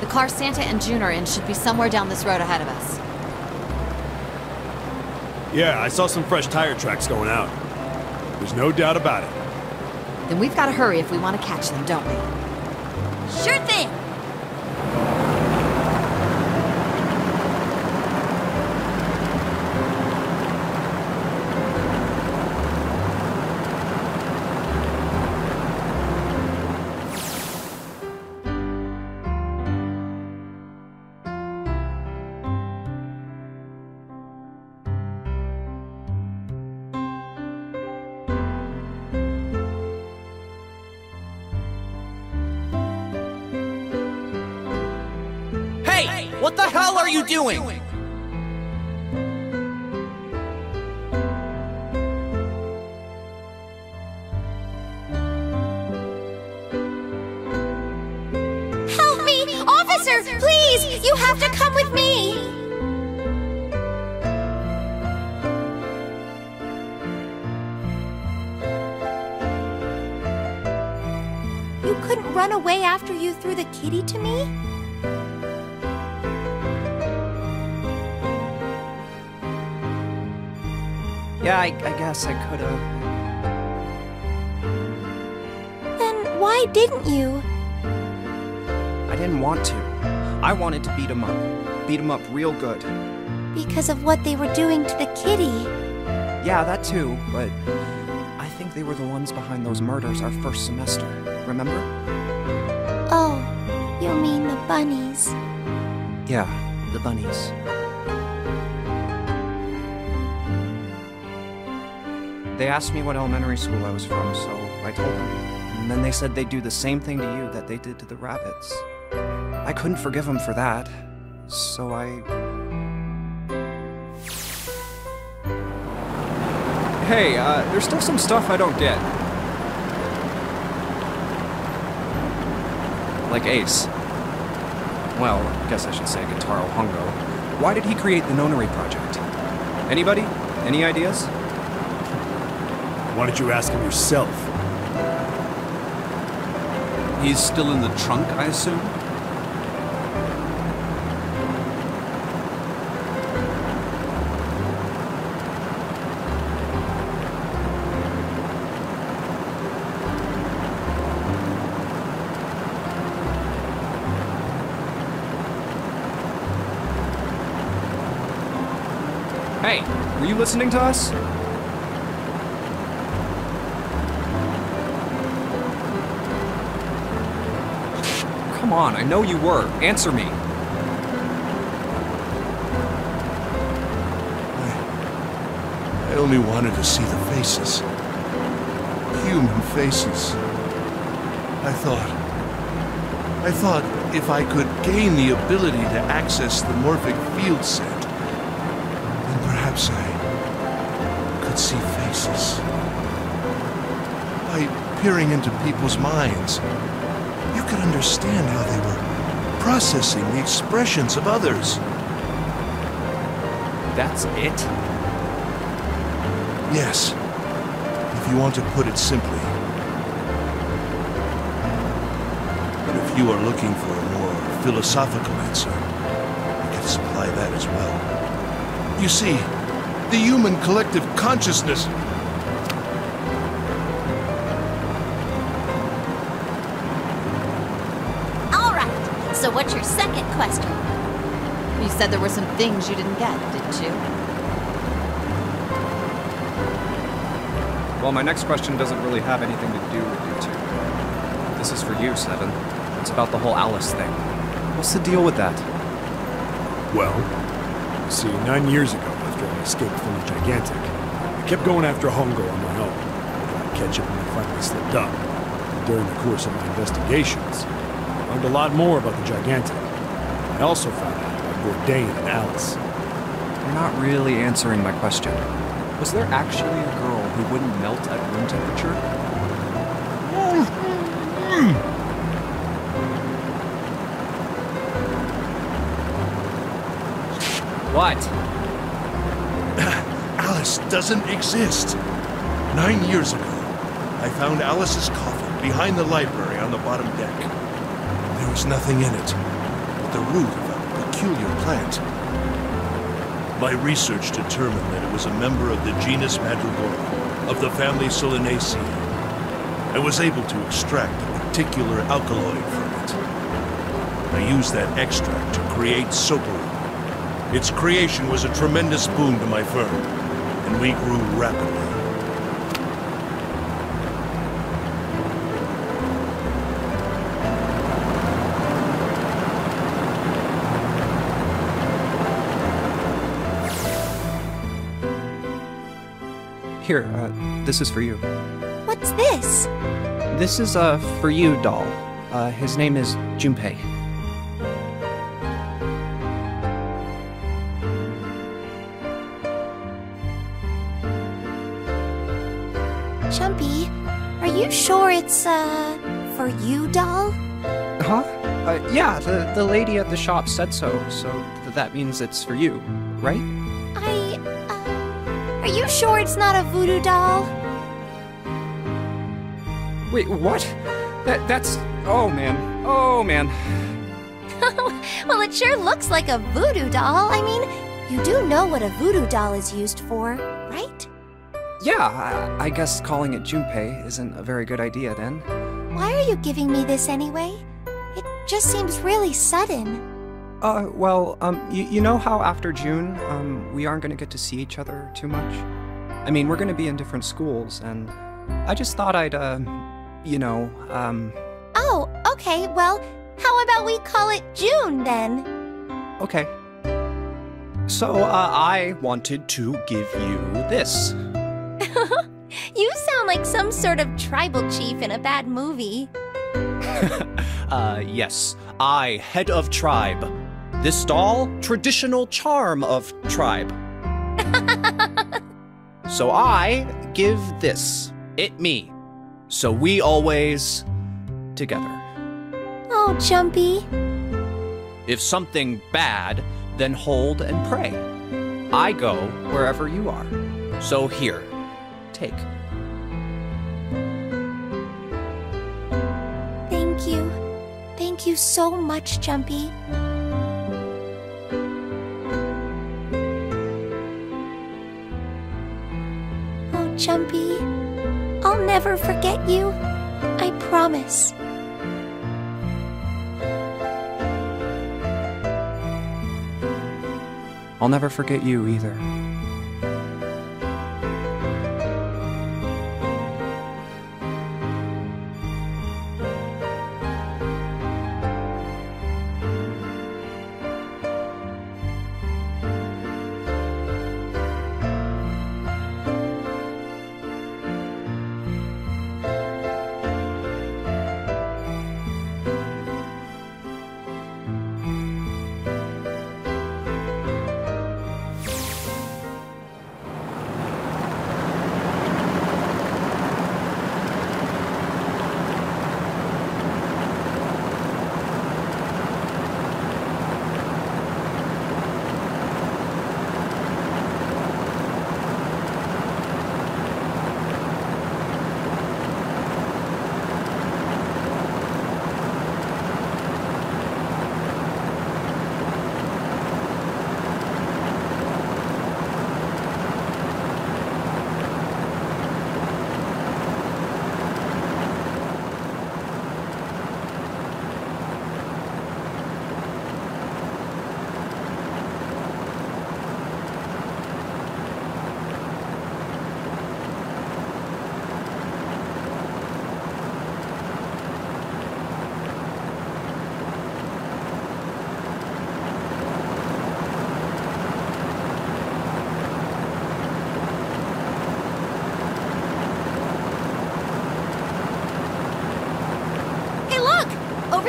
The car Santa and June are in should be somewhere down this road ahead of us. Yeah, I saw some fresh tire tracks going out. There's no doubt about it. Then we've got to hurry if we want to catch them, don't we? Sure thing. What the hell are you doing? Help me! Officer, please! You have to come with me! You couldn't run away after you threw the kitty to me? Yeah, I guess I could've. Then why didn't you? I didn't want to. I wanted to beat him up. Beat him up real good. Because of what they were doing to the kitty. Yeah, that too, but I think they were the ones behind those murders our first semester. Remember? Oh, you mean the bunnies. Yeah, the bunnies. They asked me what elementary school I was from, so I told them. And then they said they'd do the same thing to you that they did to the rabbits. I couldn't forgive them for that, so I... Hey, there's still some stuff I don't get. Like Ace. Well, I guess I should say Gentaro Hongo. Why did he create the Nonary project? Anybody? Any ideas? Why don't you ask him yourself? He's still in the trunk, I assume? Hey, were you listening to us? Come on, I know you were. Answer me. I only wanted to see the faces. Human faces. I thought if I could gain the ability to access the morphic field set, then perhaps I could see faces. By peering into people's minds, you could understand how they were processing the expressions of others. That's it? Yes, if you want to put it simply. But if you are looking for a more philosophical answer, I can supply that as well. You see, the human collective consciousness... All right, so what's your second question? You said there were some things you didn't get, didn't you? Well, my next question doesn't really have anything to do with you two. This is for you, Seven. It's about the whole Alice thing. What's the deal with that? Well, see, 9 years ago, after I escaped from the Gigantic, I kept going after Hongo on my own, hoping I'd catch him when I finally slipped up. And during the course of my investigations, I learned a lot more about the Gigantic. I also found out about Bourdain and Alice. You're not really answering my question. Was there actually a girl who wouldn't melt at room temperature? What? Alice doesn't exist. 9 years ago, I found Alice's coffin behind the library on the bottom deck. There was nothing in it but the root of a peculiar plant. My research determined that it was a member of the genus Madrigora, of the family Solanaceae. I was able to extract a particular alkaloid from it. I used that extract to create Soparu. Its creation was a tremendous boon to my firm, and we grew rapidly. Here, this is for you. What's this? This is, for you, doll. His name is Junpei. Jumpy, are you sure it's, for you, doll? Huh? Yeah, the lady at the shop said so that means it's for you, right? Are you sure it's not a voodoo doll? Wait, what? That's... Oh, man. Oh, man. Well, it sure looks like a voodoo doll. I mean, you do know what a voodoo doll is used for, right? Yeah, I guess calling it Junpei isn't a very good idea then. Why are you giving me this anyway? It just seems really sudden. Well, you know how after June, we aren't gonna get to see each other too much? I mean, we're gonna be in different schools, and I just thought I'd, you know, Oh, okay, well, how about we call it June, then? Okay. So, I wanted to give you this. You sound like some sort of tribal chief in a bad movie. Yes. I, head of tribe. This doll, traditional charm of tribe. So I give this. It me. So we always together. Oh, Jumpy. If something bad, then hold and pray. I go wherever you are. So here, take. Thank you. Thank you so much, Jumpy. Oh, Jumpy, I'll never forget you. I promise. I'll never forget you either.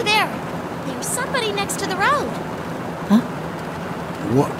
Over there! There's somebody next to the road! What?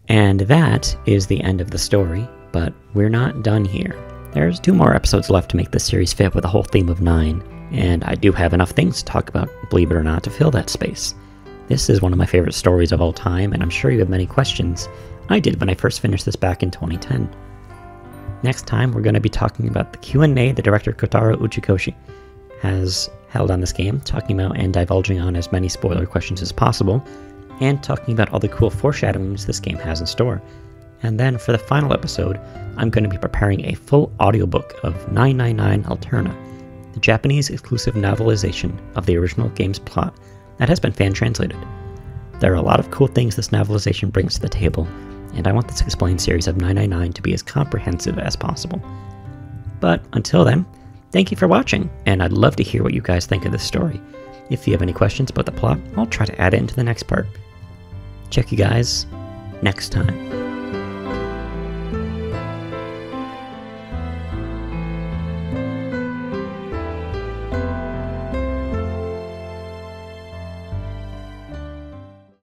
And that is the end of the story, but we're not done here. There's 2 more episodes left to make this series fit with the whole theme of 9, and I do have enough things to talk about, believe it or not, to fill that space. This is one of my favorite stories of all time, and I'm sure you have many questions. I did when I first finished this back in 2010. Next time, we're going to be talking about the Q&A the director Kotaro Uchikoshi has held on this game, talking about and divulging on as many spoiler questions as possible, and talking about all the cool foreshadowings this game has in store. And then for the final episode, I'm going to be preparing a full audiobook of 999 Alterna, the Japanese exclusive novelization of the original game's plot that has been fan-translated. There are a lot of cool things this novelization brings to the table, and I want this explained series of 999 to be as comprehensive as possible. But until then, thank you for watching, and I'd love to hear what you guys think of this story. If you have any questions about the plot, I'll try to add it into the next part. Check you guys next time.